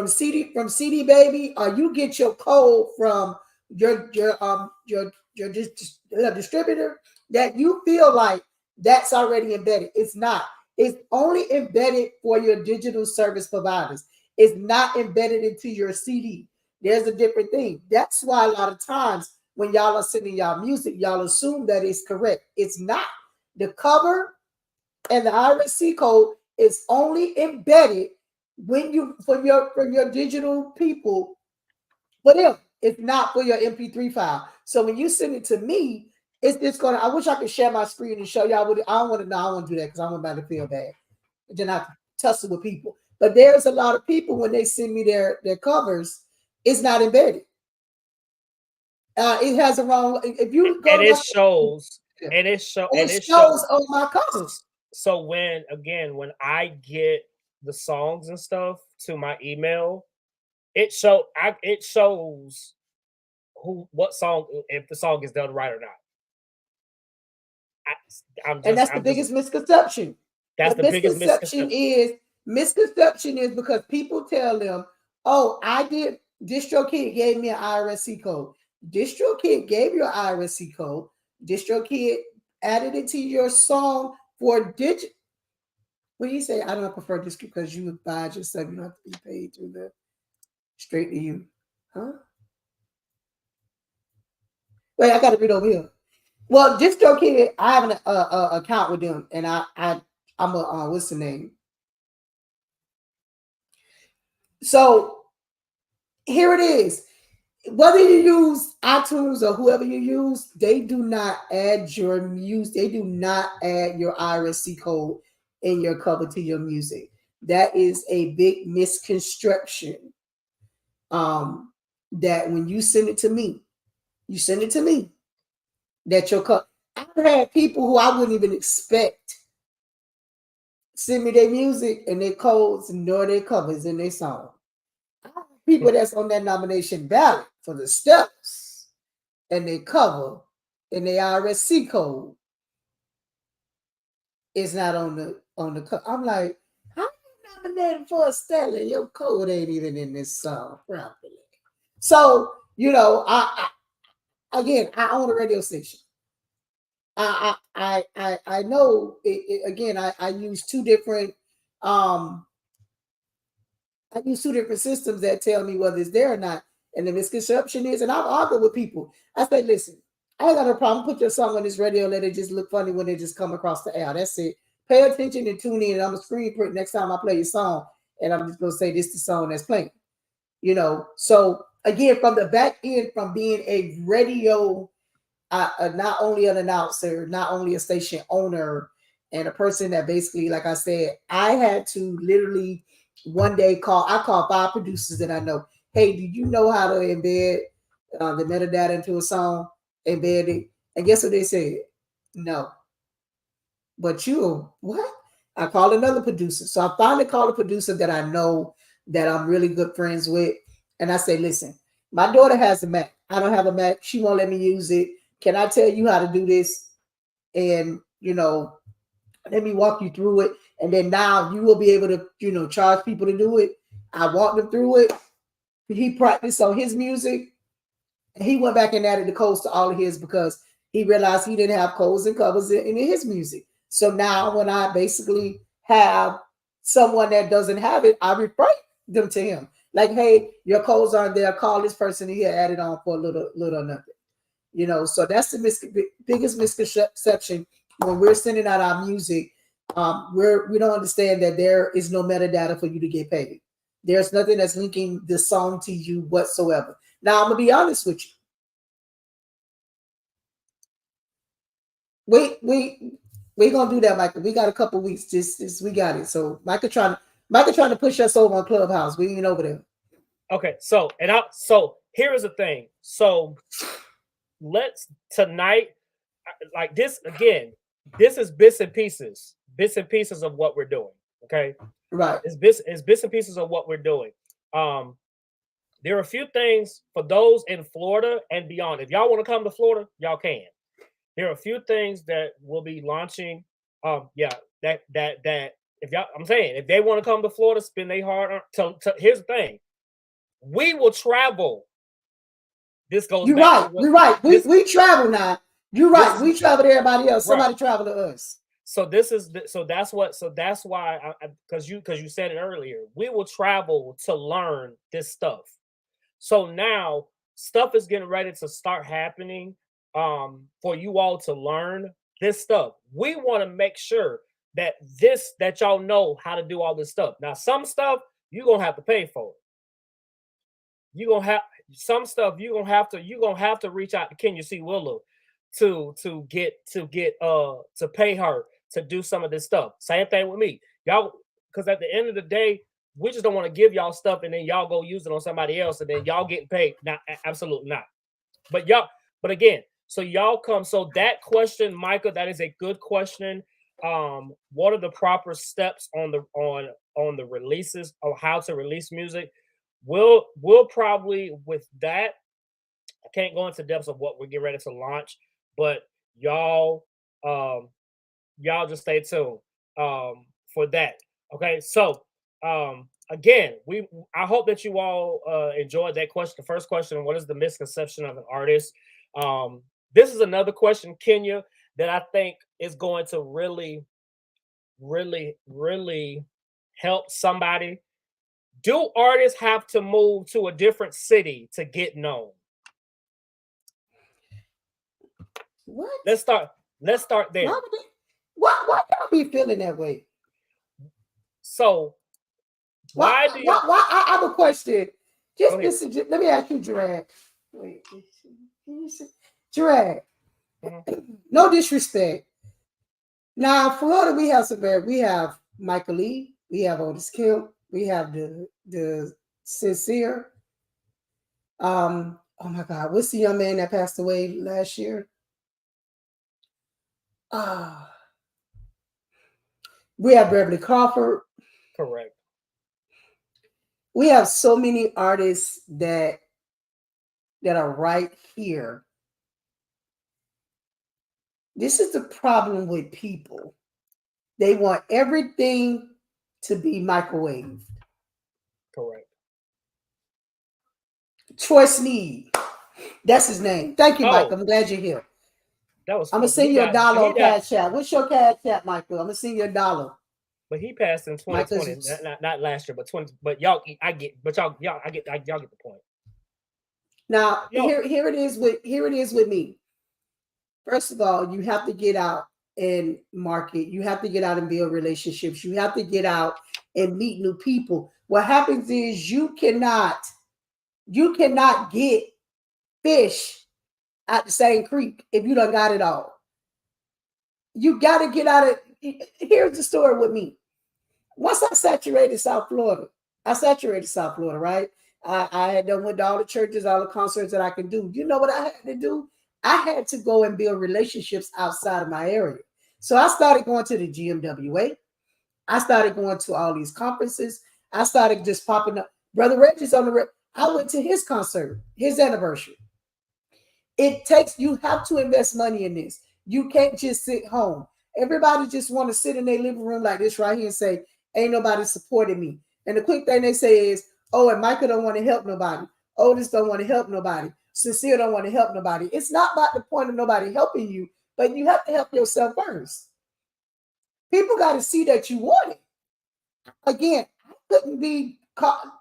CD Baby, or you get your code from your distributor, that you feel like that's already embedded. It's not. It's only embedded for your digital service providers. It's not embedded into your CD. There's a different thing. That's why a lot of times when y'all are sending y'all music, y'all assume that it's correct. It's not. The cover and the IRC code is only embedded when you from your digital people, but it's not for your MP3 file. So when you send it to me, it's just gonna. I wish I could share my screen and show y'all what I don't want to know. I don't want to do that because I don't want to feel bad. Then I have to tussle with people. But there's a lot of people when they send me their covers, it's not embedded. It has a wrong. If you go, and it shows on my covers. So when I get the songs and stuff to my email, it shows what song, if the song is done right or not. And that's the biggest misconception. That's the biggest misconception is because people tell them, "Oh, DistroKid gave me an IRC code. DistroKid gave you an IRC code. DistroKid added it to your song for digit." When you say, "I don't prefer this because you buy yourself, you don't have to be paid through the straight to you," huh? Wait, I got to read over here. Well, DistroKid, I have an account with them, and I'm a what's the name? So here it is. Whether you use iTunes or whoever you use, they do not add your music. They do not add your IRC code in your cover to your music. That is a big misconception. That when you send it to me, You send it to me. That your cut. I've had people who I wouldn't even expect send me their music and their codes nor their covers in their song. People that's on that nomination ballot for the steps and they cover and their RSC code is not on the cover. I'm like, how you nominated for a step and your code ain't even in this song properly? So, you know, I own a radio station. I know again, I use two different systems that tell me whether it's there or not. And the misconception is, and I've argued with people. I say, listen, I ain't got no problem. Put your song on this radio, let it just look funny when they just come across the air. That's it. Pay attention and tune in. And I'm a screen print next time I play your song, and I'm just gonna say this is the song that's playing. You know, so again, from the back end, from being a radio, not only an announcer, not only a station owner, and a person that basically, like I said, I had to literally one day I called 5 producers that I know. Hey, do you know how to embed the metadata into a song? Embed it. And guess what they said? No. But you, what? I called another producer. So I finally called a producer that I know that I'm really good friends with. And I say, listen, my daughter has a Mac. I don't have a Mac. She won't let me use it. Can I tell you how to do this? And, you know, let me walk you through it. And then now you will be able to, you know, charge people to do it. I walked him through it. He practiced on his music. And he went back and added the codes to all of his because he realized he didn't have codes and covers in his music. So now when I basically have someone that doesn't have it, I refer them to him. Like, hey, your codes aren't there. Call this person here, add it on for a little or nothing. You know, so that's the biggest misconception when we're sending out our music. We don't understand that there is no metadata for you to get paid. There's nothing that's linking the song to you whatsoever. Now, I'm gonna be honest with you. We're gonna do that, Michael. We got a couple weeks. Just we got it. So Michael trying to push us over on Clubhouse. We ain't over there. Okay, so here is the thing. So let's tonight, like this again. This is bits and pieces of what we're doing. Okay, right? It's bits and pieces of what we're doing. There are a few things for those in Florida and beyond. If y'all want to come to Florida, y'all can. There are a few things that will be launching. That if y'all, I'm saying, if they want to come to Florida, spend their hard. Here's the thing, we will travel. This goes. You're right. You're right. We travel now. You're right. We travel to everybody else. Somebody travel to us. So that's why because you said it earlier. We will travel to learn this stuff. So now stuff is getting ready to start happening for you all to learn this stuff. We want to make sure that y'all know how to do all this stuff. Now, some stuff you're gonna have to pay for it. You're gonna have some stuff you're gonna have to reach out to Kenya C. Willow to pay her to do some of this stuff. Same thing with me. Y'all, because at the end of the day, we just don't want to give y'all stuff and then y'all go use it on somebody else and then y'all getting paid. Not absolutely not. But again, so y'all come. So that question, Micah, that is a good question. What are the proper steps on the releases or how to release music? We'll probably with that. I can't go into depths of what we're getting ready to launch, but y'all just stay tuned for that. Okay, so again, I hope that you all enjoyed that question. The first question: what is the misconception of an artist? This is another question, Kenya, that I think is going to really, really, really help somebody. Do artists have to move to a different city to get known? What? Let's start there. Why y'all be feeling that way? So why do you? I have a question. Just listen. Let me ask you, Jorad. Wait, Jorad. No disrespect. Now, Florida, we have Michael Lee, we have Otis Kemp, we have the Sincere. oh my God, what's the young man that passed away last year? We have Beverly Crawford. Correct. We have so many artists that are right here. This is the problem with people. They want everything to be microwaved. Correct. Troy Sneed. That's his name. Thank you, Mike. Oh. I'm glad you're here. That was I'm gonna send you a dollar on Cash App. What's your Cash App, Michael? I'm gonna send you $1. But he passed in 2020, not last year, but 20. But y'all get the point. Now here it is with me. First of all, you have to get out and market. You have to get out and build relationships. You have to get out and meet new people. What happens is you cannot get fish at the same creek if you done got it all. You got to get out of. Here's the story with me. Once I saturated South Florida, right? I had done with all the churches, all the concerts that I can do. You know what I had to do? I had to go and build relationships outside of my area. So I started going to the GMWA. I started going to all these conferences. I started just popping up. Brother Reggie's on the rep. I went to his concert, his anniversary. You have to invest money in this. You can't just sit home. Everybody just want to sit in their living room like this right here and say, ain't nobody supporting me. And the quick thing they say is, oh, and Michael don't want to help nobody. Otis don't want to help nobody. Sincere don't want to help nobody. It's not about the point of nobody helping you, but you have to help yourself first. People got to see that you want it. Again, I couldn't be caught.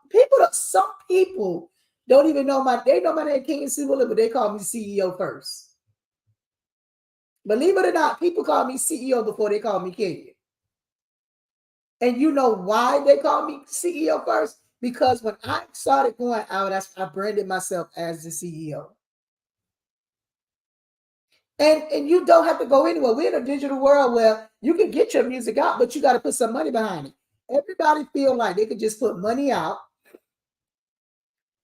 Some people don't even know they know my name, King and Civil, but they call me CEO first. Believe it or not, people call me CEO before they call me King. And you know why they call me CEO first? Because when I started going out, I branded myself as the CEO. And you don't have to go anywhere. We're in a digital world where you can get your music out, but you got to put some money behind it. Everybody feel like they could just put money out.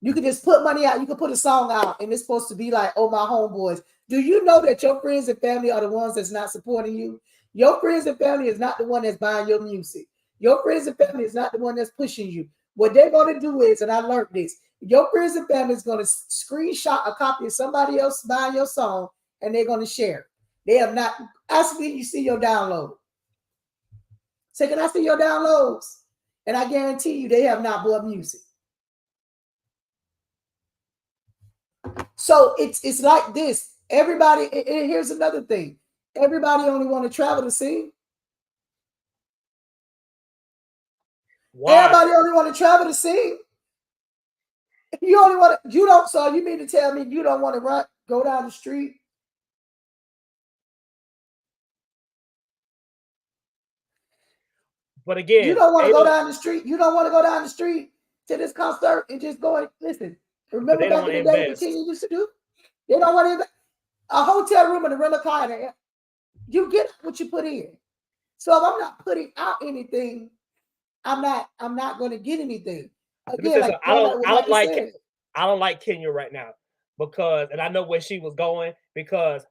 You can just put money out. You can put a song out, and it's supposed to be like, oh, my homeboys. Do you know that your friends and family are the ones that's not supporting you? Your friends and family is not the one that's buying your music. Your friends and family is not the one that's pushing you. What they're going to do is, and I learned this, your friends and family is going to screenshot a copy of somebody else buying your song, and they're going to share. They have not. Ask me, you see your download. Say, can I see your downloads? And I guarantee you, they have not bought music. So it's like this. Everybody, and here's another thing. Everybody only want to travel to sing. Why? Everybody only want to travel to sing. You only want to, you don't, so you mean to tell me you don't want to go down the street? But again, you don't want to go down the street. You don't want to go down the street to this concert and just go and listen. Remember back in the day what King used to do? They don't want to a hotel room and a rental car. You get what you put in. So if I'm not putting out anything, I'm not going to get anything. Again, like, I don't like Kenya right now because, and I know where she was going because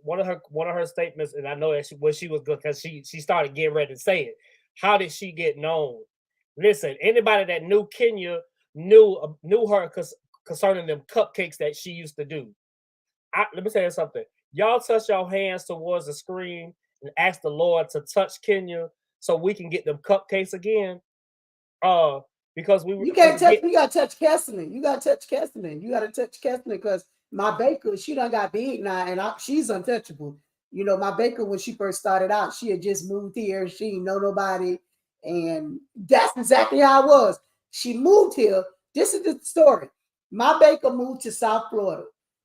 one of her statements, and I know that where she was good because she started getting ready to say it. How did she get known? Listen, anybody that knew Kenya knew her concerning them cupcakes that she used to do. Let me say something. Y'all touch your hands towards the screen and ask the Lord to touch Kenya so we can get them cupcakes again. Because you gotta touch Kesselman. You gotta touch Kesselman because my baker, she done got big now, and she's untouchable. You know, my baker, when she first started out, she had just moved here. She didn't know nobody, and that's exactly how it was. She moved here. This is the story. My baker moved to South Florida.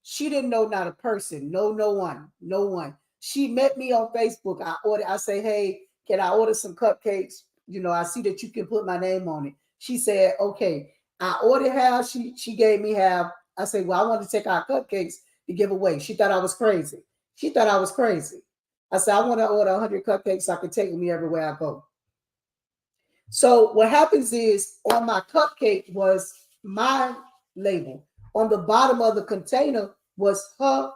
She didn't know not a person, no one. She met me on Facebook. I say, hey, can I order some cupcakes? You know, I see that you can put my name on it. She said, okay. I ordered half. She gave me half. I said, well, I want to take our cupcakes to give away. She thought I was crazy. I said, I want to order 100 cupcakes so I can take with me everywhere I go. So what happens is on my cupcake was my label. on the bottom of the container was her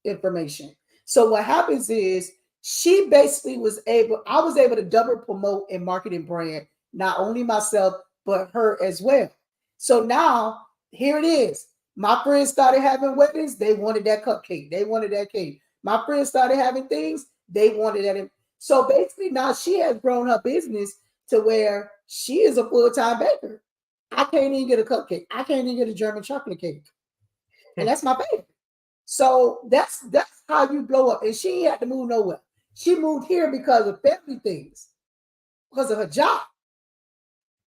information. So what happens is she basically I was able to double promote and market and brand, not only myself, but her as well. So now here it is. My friends started having weddings. They wanted that cupcake. They wanted that cake. My friends started having things. They wanted that. So basically now she has grown her business to where she is a full-time baker. I can't even get a cupcake. I can't even get a German chocolate cake. And that's my favorite. So that's how you blow up. And she had to move nowhere. She moved here because of family things, because of her job.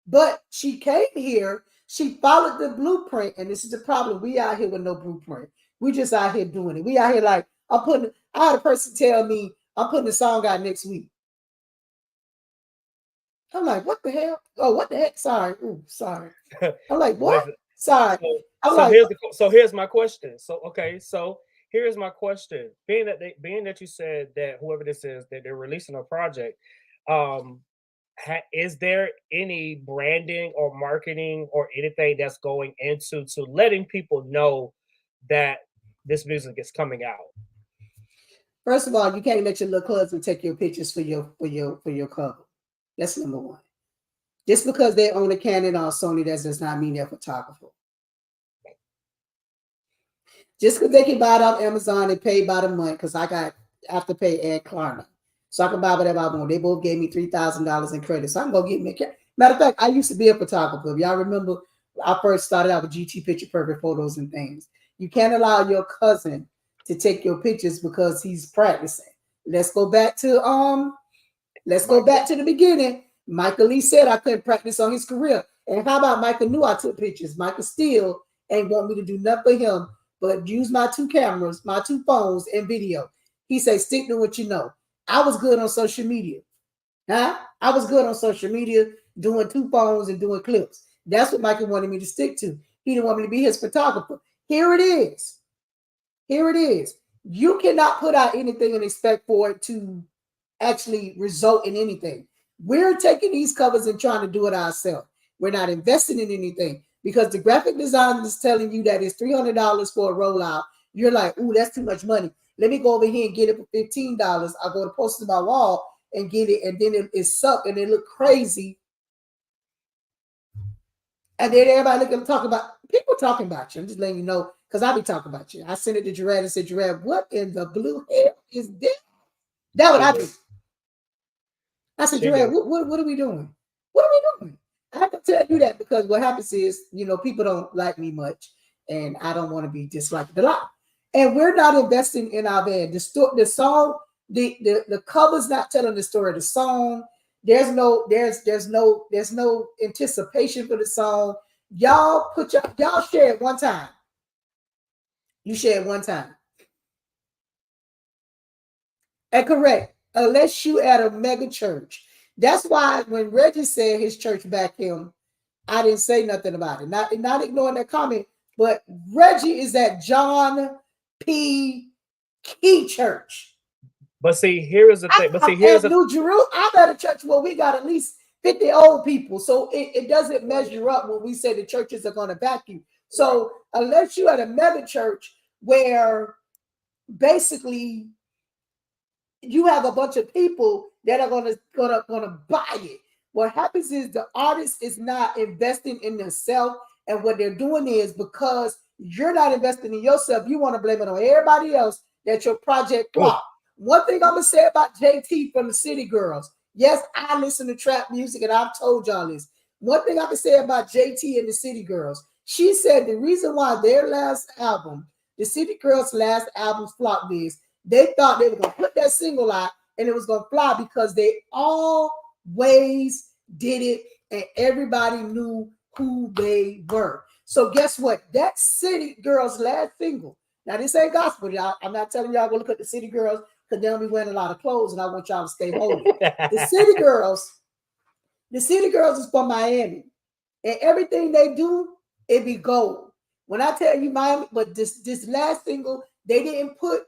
But she came here, she followed the blueprint, and this is the problem. We out here with no blueprint. We just out here doing it. We out here like, I had a person tell me I'm putting a song out next week. I'm like, what the hell? Oh, what the heck? Sorry. Ooh, sorry. I'm like, what? Sorry. Here's my question. So here's my question. Being that you said that whoever this is that they're releasing a project, is there any branding or marketing or anything that's going into letting people know that this music is coming out? First of all, you can't let your little cousin take your pictures for your cover. That's number one. Just because they own a Canon or a Sony, that does not mean they're a photographer. Just because they can buy it off Amazon and pay by the month, because I have to pay Ed Klarna. So I can buy whatever I want. They both gave me $3,000 in credit. So I'm going to get me a camera. Matter of fact, I used to be a photographer. If y'all remember, I first started out with GT Picture Perfect photos and things. You can't allow your cousin to take your pictures because he's practicing. Let's go back to the beginning. Michael Lee said I couldn't practice on his career. And how about Michael knew I took pictures? Michael still ain't want me to do nothing for him but use my 2 cameras, my 2 phones, and video. He said, stick to what you know. I was good on social media. I was good on social media, doing 2 phones and doing clips. That's what Michael wanted me to stick to. He didn't want me to be his photographer. Here it is. You cannot put out anything and expect for it to actually result in anything. We're taking these covers and trying to do it ourselves. We're not investing in anything because the graphic designer is telling you that it's $300 for a rollout. You're like, ooh, that's too much money. Let me go over here and get it for $15. I'll go to post it on my wall and get it, and then it suck and it look crazy. And then everybody looking talking about you. I'm just letting you know because I be talking about you. I sent it to Jorad and said, Jorad, what in the blue hell is this? That's what I do. I said, Jorad, what are we doing? What are we doing? I have to tell you that because what happens is, people don't like me much, and I don't want to be disliked a lot. And we're not investing in our band. The song, the cover's not telling the story of the song. There's no anticipation for the song. Y'all share it one time. You share it one time. And correct. Unless you at a mega church. That's why when Reggie said his church backed him, I didn't say nothing about it. Not ignoring that comment, but Reggie is at John P. Key Church. But see, here is the thing. New Jerusalem. I'm at a church where we got at least 50 old people. So it doesn't measure up when we say the churches are going to back you. So unless you at a mega church where basically you have a bunch of people that are gonna buy it. What happens is the artist is not investing in themselves, and what they're doing is because you're not investing in yourself, you want to blame it on everybody else that your project flopped. One thing I'm gonna say about JT from the City Girls. Yes, I listen to trap music, and I've told y'all this. One thing I can say about JT and the City Girls, she said the reason why their last album, the City Girls' last album, flopped is they thought they were going to put that single out and it was going to fly because they always did it and everybody knew who they were. So guess what? That City Girls' last single. Now, this ain't gospel. I'm not telling y'all go look at the City Girls because they'll be wearing a lot of clothes and I want y'all to stay holy. The City Girls is from Miami. And everything they do, it be gold. When I tell you Miami, but this last single, they didn't put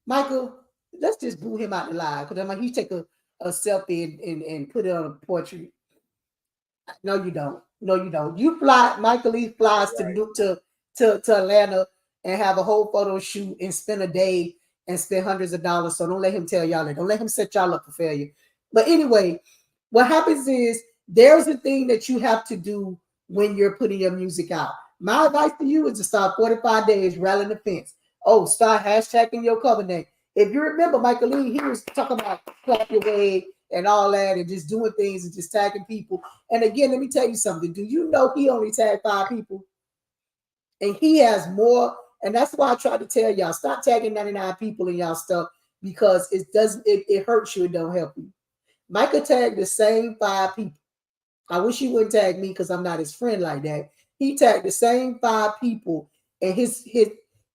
Michael, let's just boo him out the live because I'm like, he take a selfie and put it on a portrait. No, you don't. No, you don't. You fly. Michael Lee flies Right. to Atlanta and have a whole photo shoot and spend a day and spend hundreds of dollars. So don't let him tell y'all that. Don't let him set y'all up for failure. But anyway, what happens is there's a thing that you have to do when you're putting your music out. My advice to you is to start 45 days rallying the fence. Oh, start hashtagging your cover name. If you remember Michael Lee, he was talking about clap your way and all that and just doing things and just tagging people. And again, let me tell you something. Do you know he only tagged 5 people? And he has more. And that's why I try to tell y'all, stop tagging 99 people in y'all stuff because it hurts you, it don't help you. Michael tagged the same 5 people. I wish he wouldn't tag me because I'm not his friend like that. He tagged the same 5 people, and his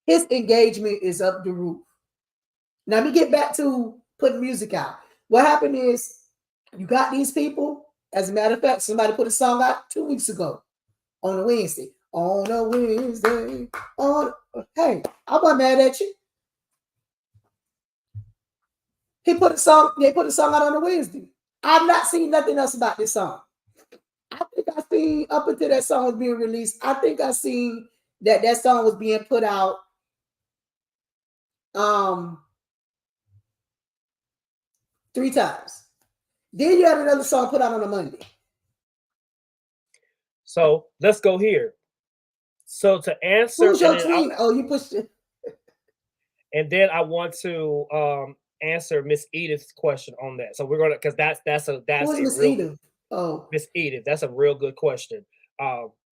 engagement is up the roof. Now let me get back to putting music out. What happened is you got these people. As a matter of fact, somebody put a song out 2 weeks ago on a Wednesday. On a Wednesday. Hey, I wasn't mad at you. They put a song out on a Wednesday. I've not seen nothing else about this song. I think I seen up until that song was being released. I think I seen that song was being put out 3 times. Then you had another song put out on a Monday. So let's go here. So to answer, Who's your tweet? Oh, you pushed it. And then I want to answer Miss Edith's question on that. So we're gonna because that's a Miss real Edith? Oh, Miss Edith. That's a real good question.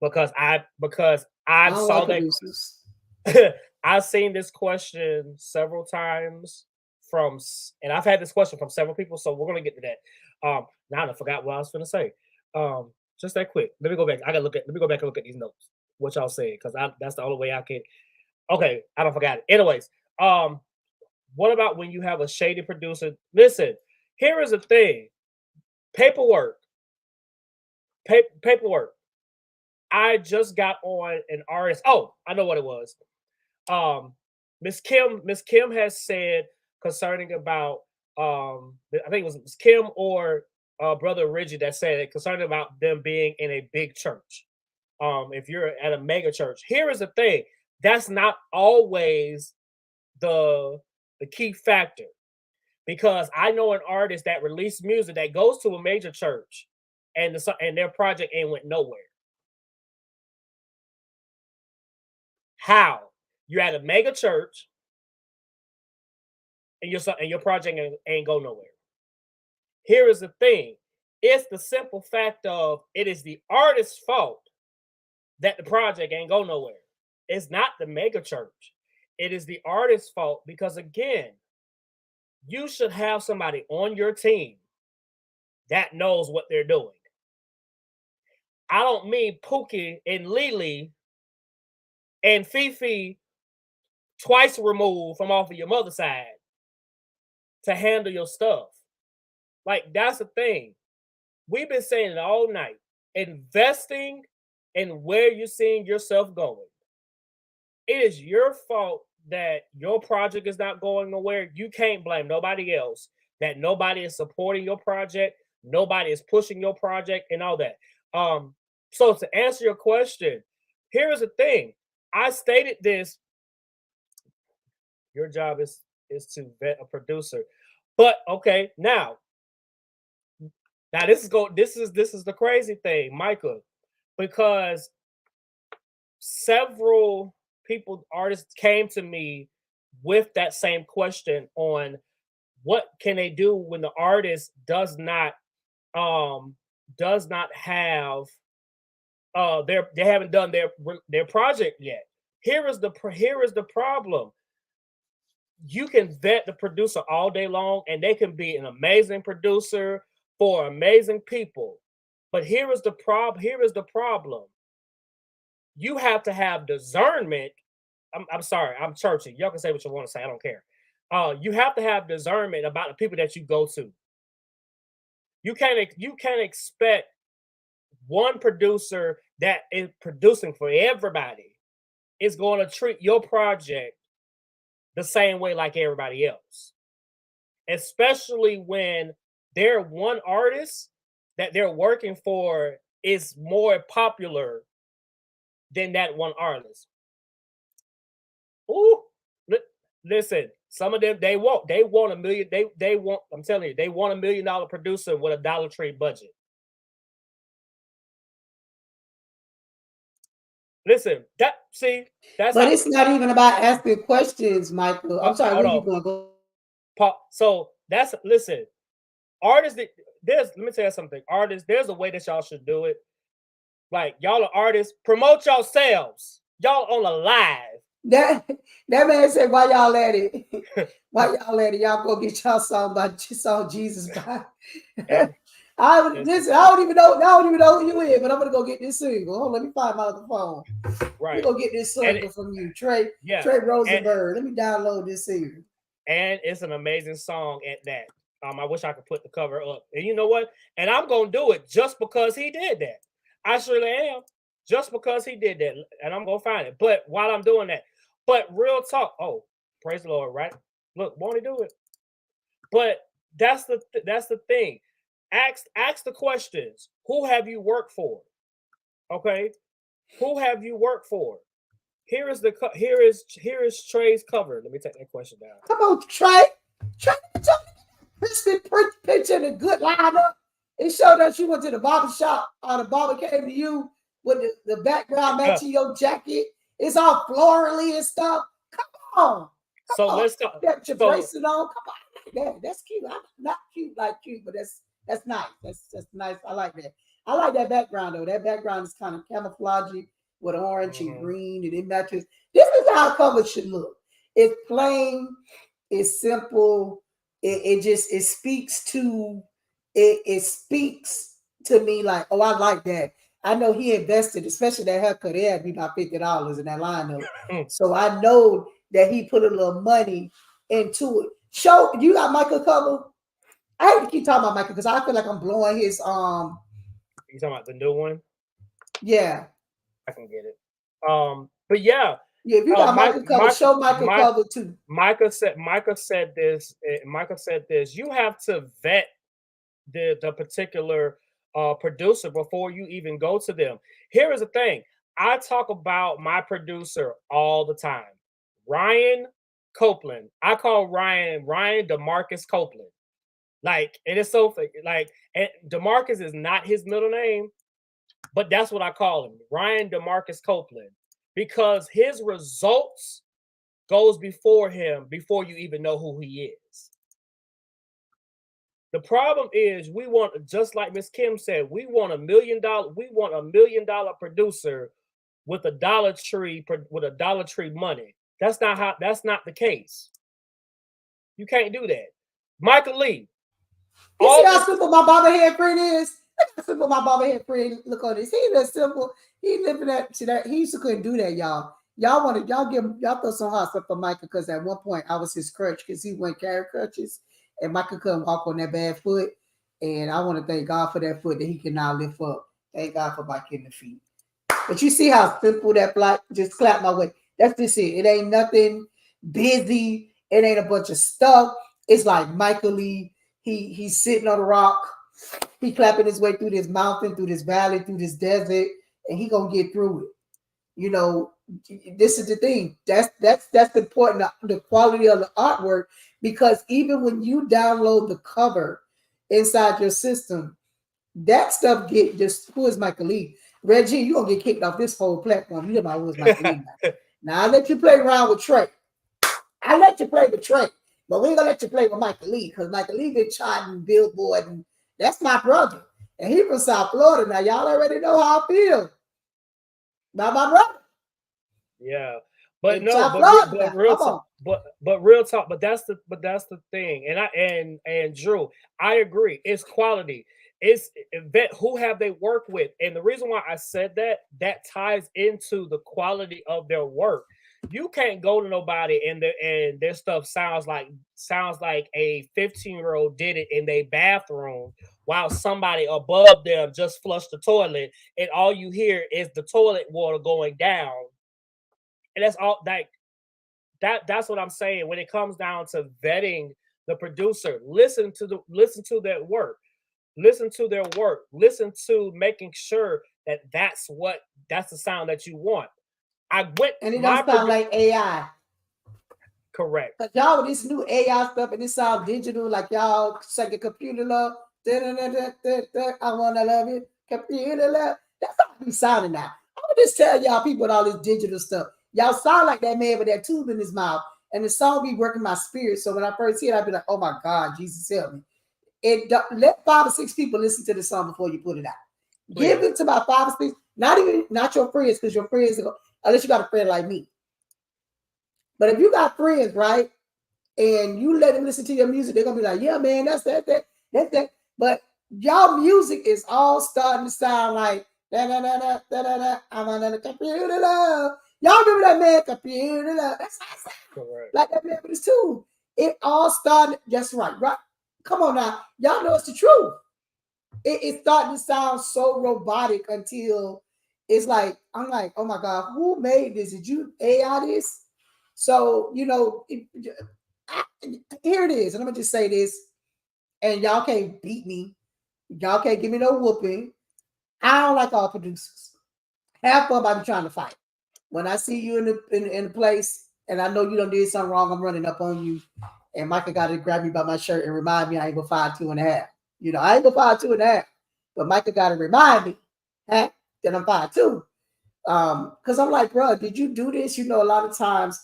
Because I don't saw like that producers. I've seen this question several times and I've had this question from several people. So we're gonna get to that. Now I forgot what I was gonna say. Just that quick. Let me go back. Let me go back and look at these notes. What y'all saying? Because that's the only way I can. Okay, I don't forgot it. Anyways, what about when you have a shady producer? Listen, here is the thing. Paperwork. Paperwork. I just got on an artist. Oh, I know what it was. Miss Kim has said concerning about I think it was Miss Kim or Brother Rigid that said it concerning about them being in a big church. If you're at a mega church, here is the thing. That's not always the key factor, because I know an artist that released music that goes to a major church and their project ain't went nowhere. How? You're at a mega church and your project ain't go nowhere. Here is the thing. It's the simple fact of it is the artist's fault that the project ain't go nowhere. It's not the mega church. It is the artist's fault because, again, you should have somebody on your team that knows what they're doing. I don't mean Pookie and Lily and Fifi twice removed from off of your mother's side to handle your stuff. Like, that's the thing. We've been saying it all night. Investing in where you're seeing yourself going. It is your fault that your project is not going nowhere. You can't blame nobody else. That nobody is supporting your project. Nobody is pushing your project and all that. So to answer your question, here's the thing. I stated this. Your job is to vet a producer. But okay, now this is the crazy thing, Micah, because several artists came to me with that same question on what can they do when the artist does not have they haven't done their project yet. Here is the problem. You can vet the producer all day long and they can be an amazing producer for amazing people. But here is the problem. You have to have discernment. I'm sorry, I'm churchy. Y'all can say what you want to say. I don't care. You have to have discernment about the people that you go to. You can't expect one producer that is producing for everybody is going to treat your project the same way like everybody else. Especially when they're one artist that they're working for is more popular than that one artist. Ooh, listen, some of them they want $1 million. They want. I'm telling you, they want $1 million producer with a Dollar Tree budget. Listen, that's But how. it's not even about asking questions, Michael. I'm sorry, where you going? Go. So listen, artists. Let me tell you something. Artists, there's a way that y'all should do it. Like y'all are artists, promote yourselves. Y'all on a live. That man said, "Why y'all at it? Why y'all at it? Y'all go get y'all song Jesus by." I don't even know who you is, but I'm gonna go get this single. Hold on, let me find my other phone. Right. Let me go get this single from you, Trey Rosenberg. Let me download this single. And it's an amazing song at that. I wish I could put the cover up. And you know what? And I'm gonna do it just because he did that. I surely am. Just because he did that, and I'm gonna find it. But while I'm doing that, but real talk. Oh, praise the Lord, right? Look, won't he do it? But that's the thing. Ask the questions. Who have you worked for? Okay, who have you worked for? Here is Trey's cover. Let me take that question down. Come on, Trey. Picture the good lineup. It showed that you went to the barber shop or the barber came to you with the background matching your jacket. It's all florally and stuff. Come on. Let's talk. That your bracelet on. Come on. That's cute. I'm not cute like cute, but that's nice. That's nice. I like that. I like that background though. That background is kind of camouflagey with orange and green, and it matches. This is how a cover should look. It's plain. It's simple. It speaks to me like, oh, I like that. I know he invested, especially that haircut. It had to be about $50 in that lineup. So I know that he put a little money into it. You got Michael cover? I hate to keep talking about Michael because I feel like I'm blowing his You talking about the new one? Yeah. I can get it. But yeah. Yeah, if you got Michael cover, show Michael cover too. Michael said this. You have to vet the particular producer before you even go to them. Here is the thing. I talk about my producer all the time. Ryan Copeland. I call Ryan DeMarcus Copeland. Like, it is so like, and DeMarcus is not his middle name, but that's what I call him, Ryan DeMarcus Copeland, because his results goes before him before you even know who he is. The problem is we want, just like Miss Kim said, we want $1 million. We want $1 million producer with a Dollar Tree money. That's not the case. You can't do that. Michael Lee. You see how simple my bobblehead friend is? How simple my bobblehead friend look on this. He's that simple. He living that. He used to couldn't do that, y'all. Y'all throw some hot stuff for Michael because at one point I was his crutch because he went carry crutches and Michael couldn't walk on that bad foot. And I want to thank God for that foot that he can now lift up. Thank God for my kidney feet. But you see how simple that flight just clap my way. That's just it. It ain't nothing busy. It ain't a bunch of stuff. It's like Michael Lee. He's sitting on a rock. He clapping his way through this mountain, through this valley, through this desert, and he gonna get through it. You know, this is the thing. That's important. The quality of the artwork, because even when you download the cover inside your system, that stuff get just. Who is Michael Lee? Reggie, you gonna get kicked off this whole platform. You know about who is Michael Lee. Now I let you play around with Trey. I let you play with Trey. But we ain't gonna let you play with Michael Lee because Michael Lee been charting Billboard, and that's my brother. And he from South Florida. Now y'all already know how I feel about my brother. Yeah, but and no, but real talk. But real talk. But that's the thing. And Drew, I agree. It's quality. It's who have they worked with, and the reason why I said that ties into the quality of their work. You can't go to nobody and their stuff sounds like a 15-year-old did it in their bathroom while somebody above them just flushed the toilet, and all you hear is the toilet water going down. And that's all that's what I'm saying when it comes down to vetting the producer. Listen to that work. Listen to their work. Listen to making sure that that's the sound that you want. I went and it don't sound like AI. Correct. Cause y'all with this new AI stuff and it sound digital, like y'all second computer love. I wanna love it, computer love. That's how we sounding now. I'm gonna just tell y'all people with all this digital stuff. Y'all sound like that man with that tube in his mouth, and the song be working my spirit. So when I first hear it, I'd be like, "Oh my God, Jesus help me!" Let 5 or 6 people listen to the song before you put it out. Please. Give it to about 5 or 6, not your friends, because your friends, unless you got a friend like me. But if you got friends, right, and you let them listen to your music, they're gonna be like, "Yeah, man, that's that." But y'all music is all starting to sound like da da da da da da da. I'm on the computer love. Y'all remember that man, computer love? That's how it sounds. Like that man with his tune. It all started just right. Come on now, y'all know it's the truth. It's starting to sound so robotic until it's like, I'm like, oh my God, who made this? Did you AI this? So, here it is. And I'm going to just say this, and y'all can't beat me. Y'all can't give me no whooping. I don't like all producers. Half of them I be trying to fight. When I see you in the place and I know you done did something wrong, I'm running up on you. And Micah got to grab me by my shirt and remind me I ain't gonna fire 2.5. I ain't gonna fire 2.5. But Micah got to remind me that I'm 5'2". Because I'm like, bro, did you do this? A lot of times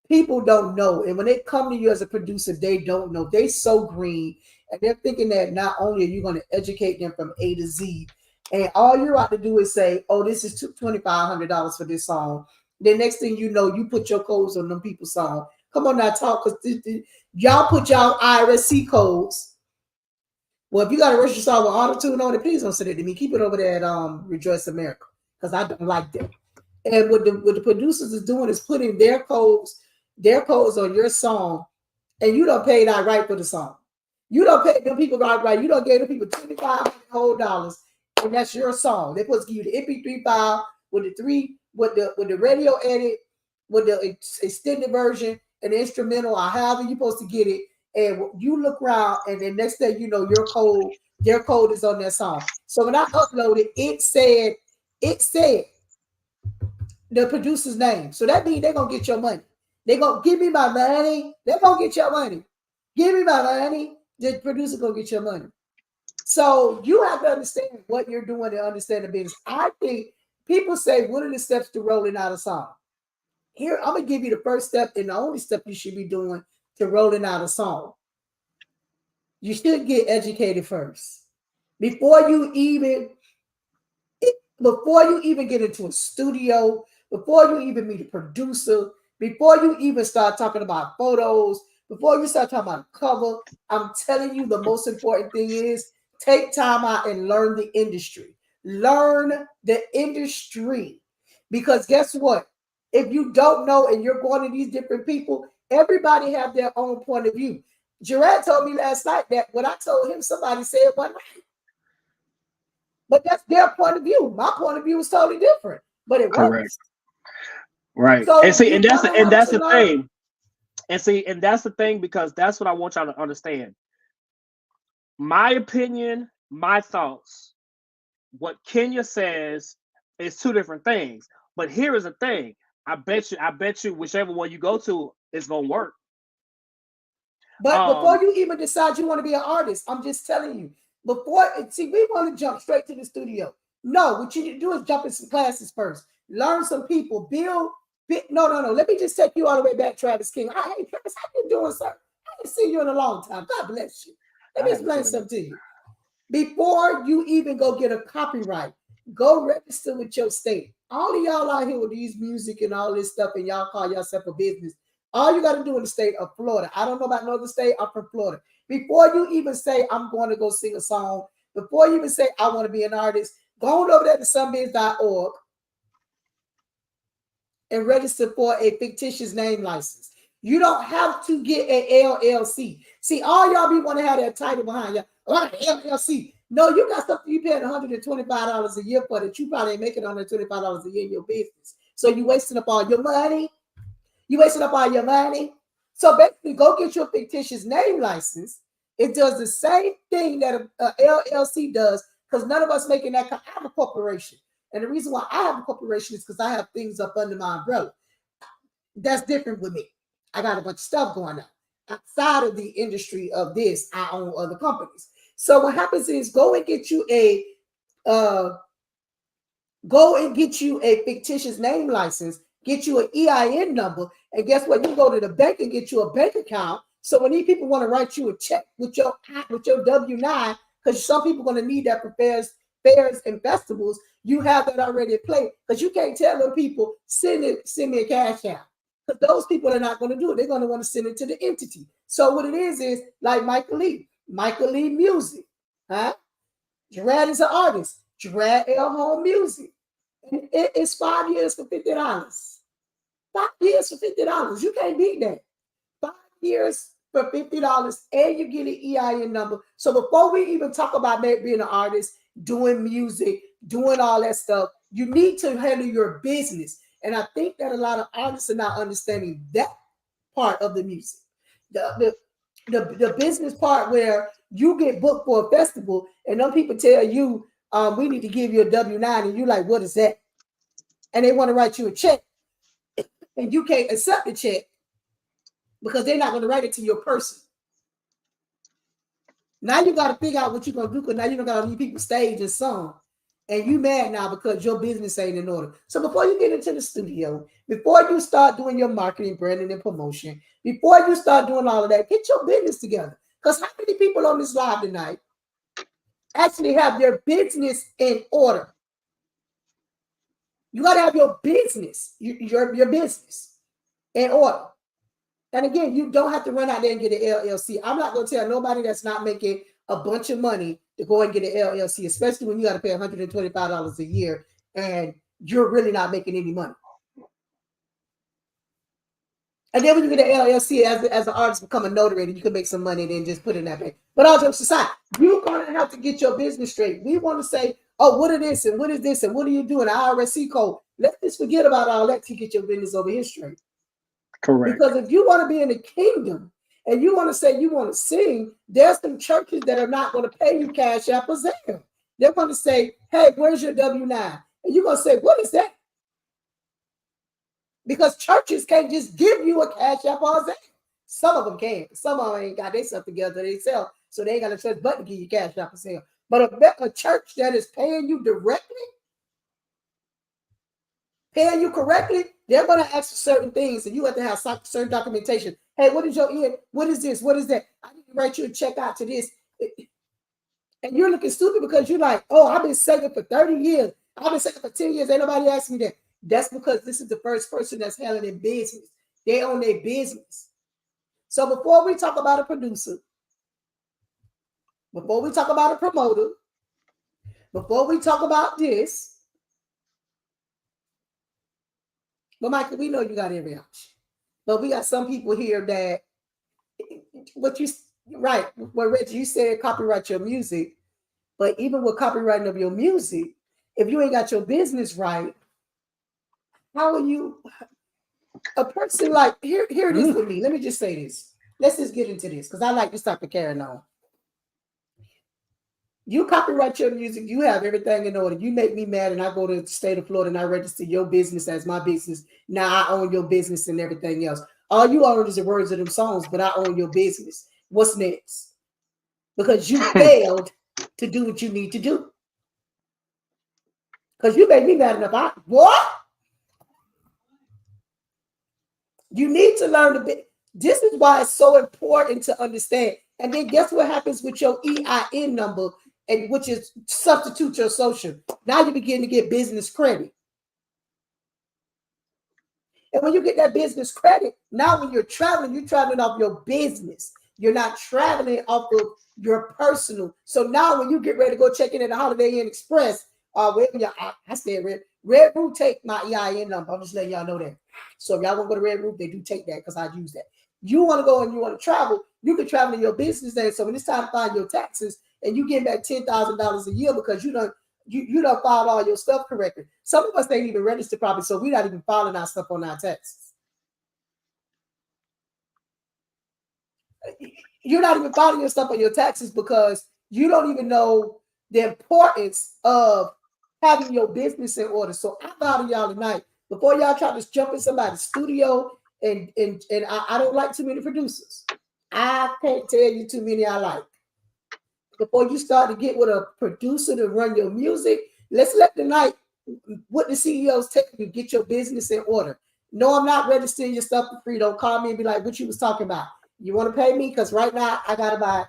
people don't know. And when they come to you as a producer, they don't know. They so green. And they're thinking that not only are you going to educate them from A to Z, and all you're about to do is say, oh, this is $2,500 for this song. The next thing you know, you put your codes on them people's song. Come on now, talk, because y'all put y'all IRSC codes. Well, if you got a register song with auto-tune on it, please don't send it to me. Keep it over there at Rejoice America, because I don't like that. And what the producers is doing is putting their codes on your song, and you don't pay that right for the song. You don't pay them people right. You don't give them people $2,500 whole dollars, and that's your song. They're supposed to give you the MP3 file with the radio edit, with the extended version, and the instrumental, or however you're supposed to get it. And you look around, and the next thing you know, their code is on their song. So when I uploaded, it said the producer's name. So that means they're going to get your money. They're going to give me my money. They're going to get your money. Give me my money. The producer going to get your money. So you have to understand what you're doing to understand the business. I think people say, what are the steps to rolling out a song? Here, I'm going to give you the first step and the only step you should be doing to rolling out a song. You should get educated first. Before you even get into a studio, before you even meet a producer, before you even start talking about photos, before you start talking about a cover, I'm telling you the most important thing is take time out and learn the industry. Learn the industry. Because guess what? If you don't know and you're going to these different people, everybody have their own point of view. Jorad told me last night that what I told him, somebody said one night. But that's their point of view. My point of view is totally different, but it works. Right. So and see, and that's the thing. And see, and that's the thing, because that's what I want y'all to understand. My opinion, my thoughts, what Kenya says is two different things. But here is the thing. I bet you whichever one you go to is gonna work. But before you even decide you want to be an artist, I'm just telling you. We want to jump straight to the studio. No, what you need to do is jump in some classes first. Learn some people. No. Let me just take you all the way back, Travis King. Hey, Travis, how you doing, sir? I haven't seen you in a long time. God bless you. Let me explain something to you. Before you even go get a copyright, go register with your state. All of y'all out here with these music and all this stuff, and y'all call yourself a business. All you got to do in the state of Florida. I don't know about another state. I'm from Florida. Before you even say, I'm going to go sing a song, before you even say, I want to be an artist, go on over there to sunbiz.org and register for a fictitious name license. You don't have to get an LLC. See, all y'all be want to have that title behind you. LLC. No, you got something you paying $125 a year for that you probably ain't making $125 a year in your business. So you wasting up all your money. So basically, go get your fictitious name license. It does the same thing that a LLC does, because none of us making that. I have a corporation, and the reason why I have a corporation is because I have things up under my umbrella. That's different with me. I got a bunch of stuff going on outside of the industry of this. I own other companies. So what happens is go and get you a fictitious name license, get you an EIN number, and guess what? You go to the bank and get you a bank account. So when these people want to write you a check with your W-9, because some people are going to need that for fairs and festivals, you have that already in play. Because you can't tell them people send me a cash out. Because those people are not going to do it. They're going to want to send it to the entity. So what it is like Michael Lee Music, huh? Jorad is an artist. Jorad L Home Music. And it's 5 years for $50. 5 years for $50. You can't beat that. 5 years for $50, and you get an EIN number. So before we even talk about being an artist, doing music, doing all that stuff, you need to handle your business. And I think that a lot of artists are not understanding that part of the music. The business part where you get booked for a festival and them people tell you, we need to give you a W-9, and you're like, what is that? And they want to write you a check, and you can't accept the check because they're not going to write it to your person. Now you got to figure out what you're going to do, because now you don't got to leave people stage and song. And you mad now because your business ain't in order. So before you get into the studio, before you start doing your marketing, branding, and promotion, before you start doing all of that, get your business together. Because how many people on this live tonight actually have their business in order? You got to have your business, your business in order. And again, you don't have to run out there and get an LLC. I'm not going to tell nobody that's not making a bunch of money to go and get an LLC, especially when you got to pay $125 a year and you're really not making any money. And then when you get an LLC as an artist, become a notary, and you can make some money and then just put it in that bank. But all jokes aside, you're going to have to get your business straight. We want to say, oh, what is this and what is this and what are you doing? An IRC code. Let's just forget about all that to get your business over here straight. Correct. Because if you want to be in the kingdom and you want to say you want to sing, there's some churches that are not going to pay you cash app or Zelle. They're going to say, hey, where's your W-9? And you're going to say, what is that? Because churches can't just give you a cash app or Zelle. Some of them can. Some of them ain't got their stuff together themselves, so they ain't got a church but to give you cash app or Zelle. But a church that is paying you directly, paying you correctly, they're going to ask for certain things, and you have to have certain documentation. Hey, what is your EIN? What is this? What is that? I need to write you a check out to this. And you're looking stupid because you're like, oh, I've been saving for 30 years. I've been saving for 10 years. Ain't nobody asked me that. That's because this is the first person that's handling their business. They own their business. So before we talk about a producer, before we talk about a promoter, before we talk about this, but Michael, we know you got every option. But we got some people here that well, Reggie, you said copyright your music, but even with copywriting of your music, if you ain't got your business right, how are you a person like here it is with me? Let me just say this. Let's just get into this because I like this type of carrying on. You copyright your music, you have everything in order. You make me mad, and I go to the state of Florida and I register your business as my business. Now I own your business and everything else. All you own is the words of them songs, but I own your business. What's next? Because you failed to do what you need to do. Because you made me mad enough. What? You need to learn a bit. This is why it's so important to understand. And then guess what happens with your EIN number, and which is substitute your social. Now you begin to get business credit. And when you get that business credit, now when you're traveling off your business. You're not traveling off of your personal. So now when you get ready to go check in at the Holiday Inn Express, I said Red Roof take my EIN number. I'm just letting y'all know that. So if y'all want to go to Red Roof, they do take that because I use that. You want to go and you want to travel, you can travel in your business day. So when it's time to file your taxes and you get back $10,000 a year because you don't file all your stuff correctly. Some of us ain't even registered properly, so we're not even filing our stuff on our taxes. you're not even filing your stuff on your taxes because you don't even know the importance of having your business in order. So I vow to y'all tonight, before y'all try to jump in somebody's studio, and I don't like too many producers. I can't tell you too many I like. Before you start to get with a producer to run your music, let's let the night, what the CEOs tell you, get your business in order. No, I'm not registering your stuff for free. Don't call me and be like, what you was talking about. You want to pay me? Because right now I got to buy,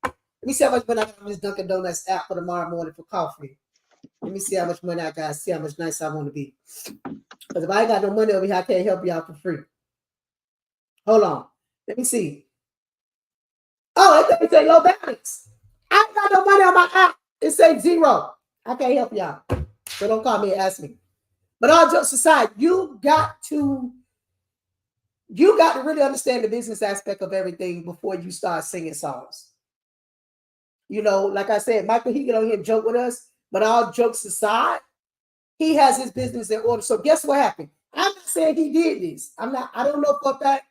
let me see how much money I got on this Dunkin' Donuts app for tomorrow morning for coffee. Let me see how much money I got, see how much nice I want to be. Because if I ain't got no money over here, I can't help you out for free. Hold on. Let me see. Oh, it say low balance. I ain't got no money on my app. It says 0. I can't help y'all. So don't call me and ask me. But all jokes aside, you got to really understand the business aspect of everything before you start singing songs. You know, like I said, Michael, he get on here and joke with us, but all jokes aside, he has his business in order. So guess what happened? I'm not saying he did this. I don't know about that.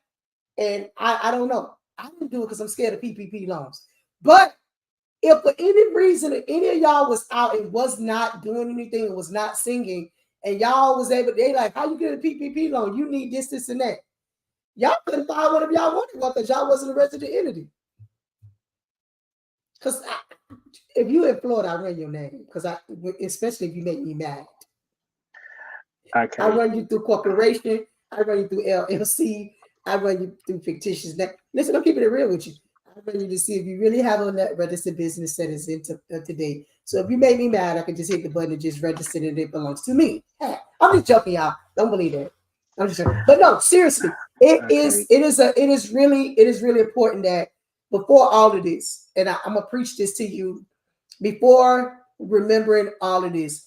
And I don't know. I didn't do it because I'm scared of PPP loans. But if for any reason any of y'all was out and was not doing anything and was not singing, and y'all was able, they like, how you get a PPP loan? You need this, this, and that. Y'all couldn't find whatever y'all wanted because y'all wasn't a resident entity. Because if you in Florida, I run your name. Because especially if you make me mad. Okay. I run you through corporation. I run you through LLC. I run you through fictitious. Now, listen, I'm keeping it real with you. I run you to see if you really have a net registered business that is into today. So if you make me mad, I can just hit the button and just register it and it belongs to me. Hey, I'm just joking, y'all. Don't believe that. I'm just joking. But no, seriously, it is really important that before all of this, and I'm gonna preach this to you, before remembering all of this,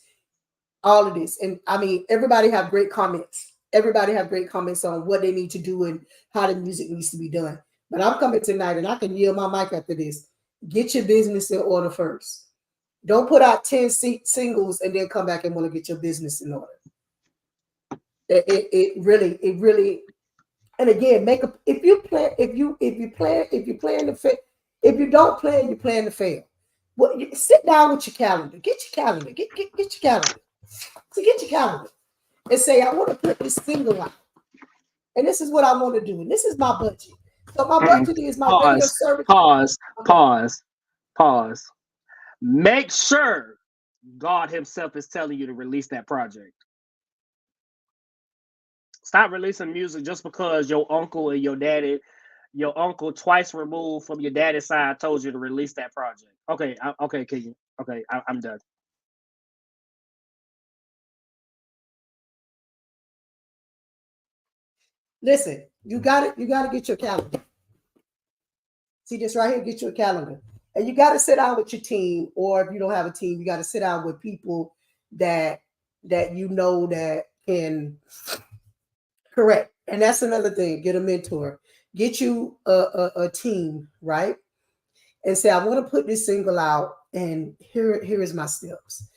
and I mean, everybody have great comments. Everybody have great comments on what they need to do and how the music needs to be done. But I'm coming tonight, and I can yield my mic after this. Get your business in order first. Don't put out 10 singles and then come back and want to get your business in order. It really. And again, if you don't plan, you plan to fail. Well, sit down with your calendar. Get your calendar. Get your calendar. So get your calendar and say, I want to put this single out. And this is what I want to do. And this is my budget. So my budget is my radio service. Pause. Make sure God himself is telling you to release that project. Stop releasing music just because your uncle and your daddy, your uncle twice removed from your daddy's side told you to release that project. Okay, Keegan. Okay, I'm done. Listen, you got to get your calendar. See this right here, get your calendar. And you got to sit down with your team, or if you don't have a team, you got to sit down with people that you know that can correct. And that's another thing. Get a mentor. Get you a team, right? And say, I want to put this single out, and here is my steps.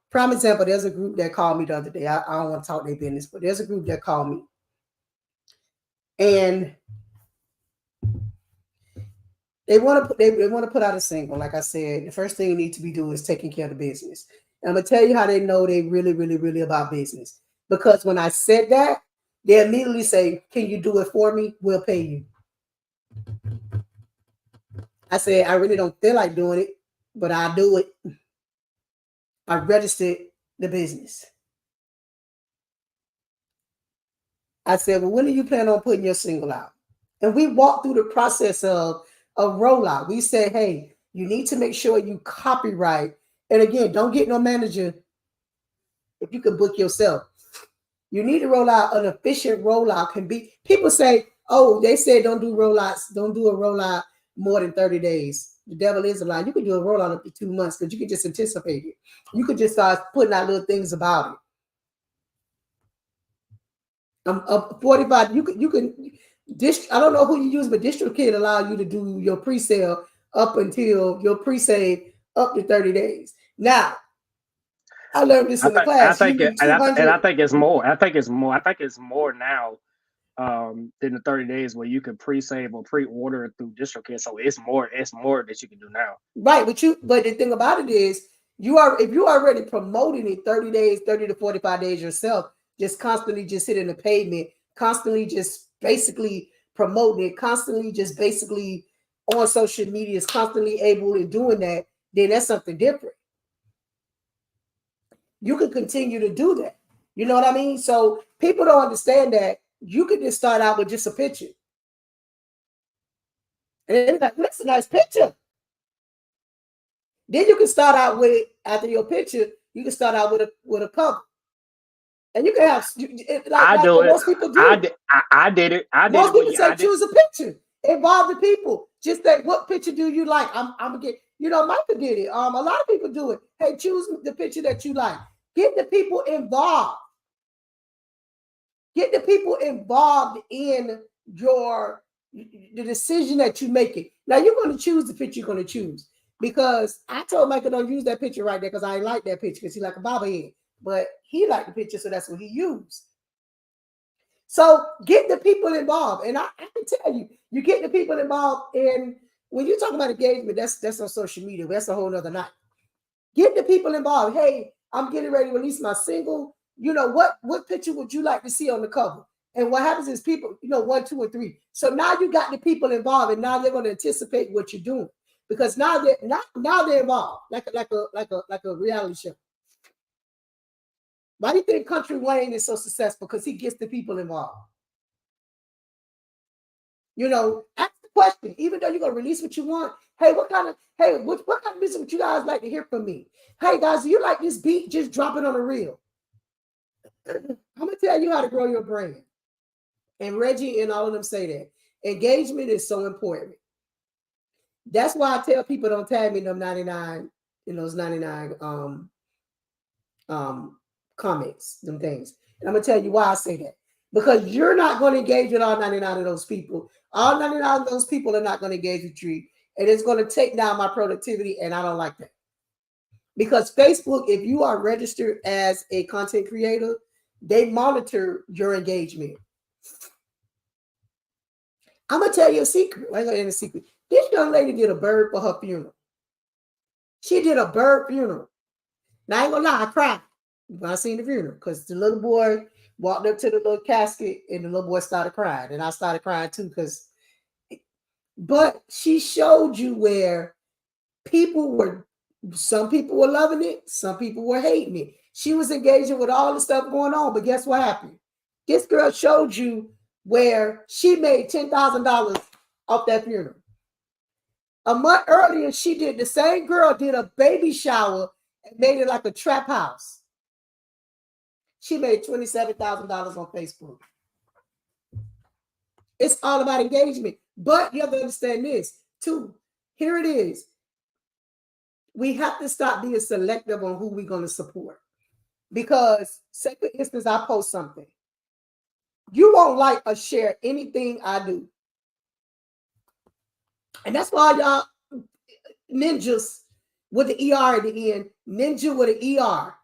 Prime example, there's a group that called me the other day. I don't want to talk their business, but there's a group that called me. And they want to put out a single. Like I said, the first thing you need to be doing is taking care of the business. And I'm gonna tell you how they know they really, really, really about business. Because when I said that, they immediately say, "Can you do it for me? We'll pay you." I said, "I really don't feel like doing it, but I'll do it." I registered the business. I said, "Well, when do you plan on putting your single out?" And we walked through the process of a rollout. We said, "Hey, you need to make sure you copyright. And again, don't get no manager if you can book yourself. You need to roll out an efficient rollout. Can be people say, oh, they said don't do rollouts, don't do a rollout more than 30 days. The devil is a lie. You can do a rollout up to 2 months because you can just anticipate it. You could just start putting out little things about it. 45. You can. I don't know who you use, but DistroKid allow you to do your pre-sale up until your pre-save up to 30 days. Now, I learned this in the class. I think it's more. I think it's more now than the 30 days where you can pre-save or pre-order through DistroKid. So it's more that you can do now. Right, but the thing about it is if you are already promoting it 30 days, 30 to 45 days yourself, just constantly just hitting the pavement, constantly just basically promoting it, constantly just basically on social media, is constantly able to doing that, then that's something different. You can continue to do that. You know what I mean? So people don't understand that you can just start out with just a picture. And then like, that's a nice picture. Then you can start out with, after your picture, you can start out with a cover. And you can have, like most people do. I did it. Most people say choose a picture. Involve the people. Just say, what picture do you like? I'm gonna get, Michael did it. A lot of people do it. Hey, choose the picture that you like. Get the people involved. Get the people involved in the decision that you make it. Now you're going to choose the picture you're going to choose. Because I told Michael don't use that picture right there because I ain't like that picture because he like a bobblehead. But he liked the picture, so that's what he used. So get the people involved. And I can tell you, you get the people involved. And when you talk about engagement, that's on social media. That's a whole nother night. Get the people involved. Hey, I'm getting ready to release my single. What picture would you like to see on the cover? And what happens is people, 1, 2, and 3. So now you got the people involved, and now they're going to anticipate what you're doing. Because now they're involved, like a reality show. Why do you think Country Wayne is so successful? Because he gets the people involved. Ask the question. Even though you're gonna release what you want, hey, what kind of music would you guys like to hear from me? Hey guys, do you like this beat? Just drop it on a reel. I'm gonna tell you how to grow your brand. And Reggie and all of them say that engagement is so important. That's why I tell people don't tag me in them 99, in those 99 comments, them things. And I'm gonna tell you why I say that. Because you're not going to engage with all 99 of those people. All 99 of those people are not going to engage with you. And it's going to take down my productivity. And I don't like that. Because Facebook, if you are registered as a content creator, they monitor your engagement. I'm going to tell you a secret. I ain't going to end a secret. This young lady did a bird for her funeral. She did a bird funeral. Now, I ain't going to lie, I cried when I seen the funeral. Because the little boy walked up to the little casket and the little boy started crying. And I started crying too. But she showed you where some people were loving it. Some people were hating it. She was engaging with all the stuff going on. But guess what happened? This girl showed you where she made $10,000 off that funeral. A month earlier, the same girl did a baby shower and made it like a trap house. She made $27,000 on Facebook. It's all about engagement. But you have to understand this too. Here it is. We have to stop being selective on who we're going to support. Because, say for instance, I post something. You won't like or share anything I do. And that's why y'all ninjas with the ER at the end, ninja with an ER.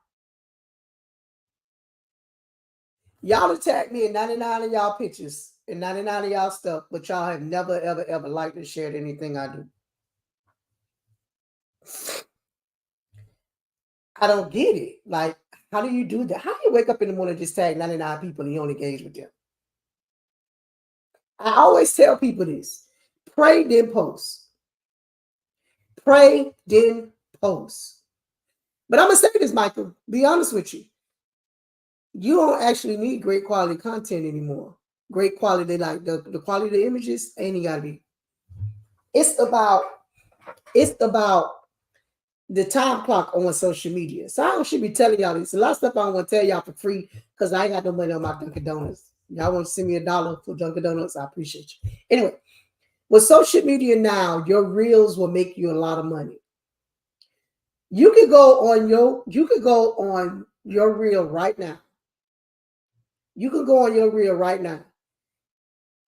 Y'all attack me in 99 of y'all pictures and 99 of y'all stuff, but y'all have never, ever, ever liked or shared anything I do. I don't get it. Like, how do you do that? How do you wake up in the morning and just tag 99 people and you don't engage with them? I always tell people this. Pray, then post. Pray, then post. But I'm going to say this, Michael. Be honest with you. You don't actually need great quality content anymore. Great quality, like the quality of the images ain't even gotta be. It's about the time clock on social media. So I should be telling y'all this. A lot of stuff I don't want to tell y'all for free because I ain't got no money on my Dunkin' Donuts. Y'all want to send me $1 for Dunkin' Donuts? I appreciate you. Anyway, with social media now, your reels will make you a lot of money. You could go on your reel right now. You can go on your reel right now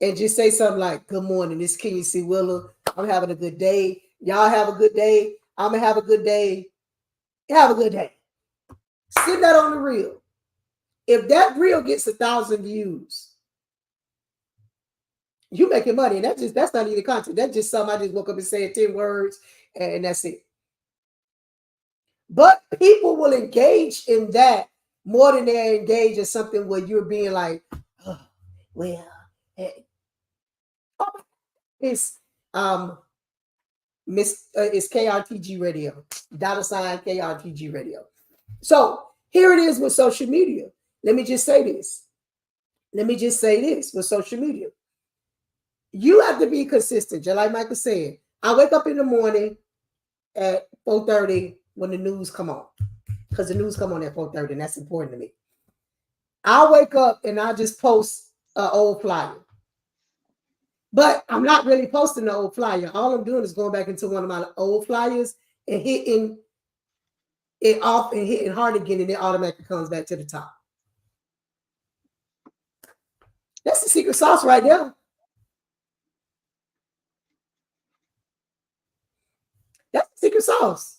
and just say something like, good morning, this is Kenny C. Willer. I'm having a good day. Y'all have a good day. I'm going to have a good day. Have a good day. Send that on the reel. If that reel gets 1,000 views, You making money, and that's not even content. That's just something I just woke up and said 10 words, and that's it. But people will engage in that more than they engage in something where you're being like, oh, well, it's it's K.R.T.G Radio, $ K.R.T.G Radio. So here it is with social media. Let me just say this with social media. You have to be consistent, just like Michael said. I wake up in the morning at 4:30 when the news come on, because the news come on at 4:30, and that's important to me. I wake up and I just post an old flyer. But I'm not really posting the old flyer. All I'm doing is going back into one of my old flyers and hitting it off and hitting hard again, and it automatically comes back to the top. That's the secret sauce right there. That's the secret sauce.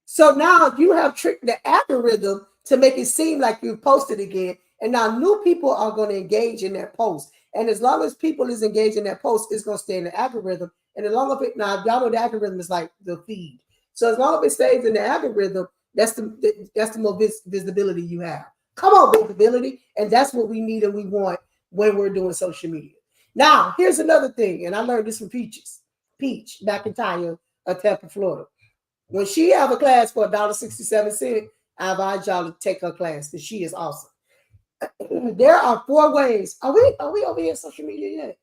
So now you have tricked the algorithm to make it seem like you've posted again. And now new people are going to engage in that post. And as long as people is engaged in that post, it's going to stay in the algorithm. And as long as it, now y'all know the algorithm is like the feed. So as long as it stays in the algorithm, that's the more visibility you have. Come on, visibility. And that's what we need and we want when we're doing social media. Now, here's another thing. And I learned this from Peach back in Tampa, Florida. When she have a class for $1.67, I advise y'all to take her class because she is awesome. There are 4 ways. Are we over here on social media yet?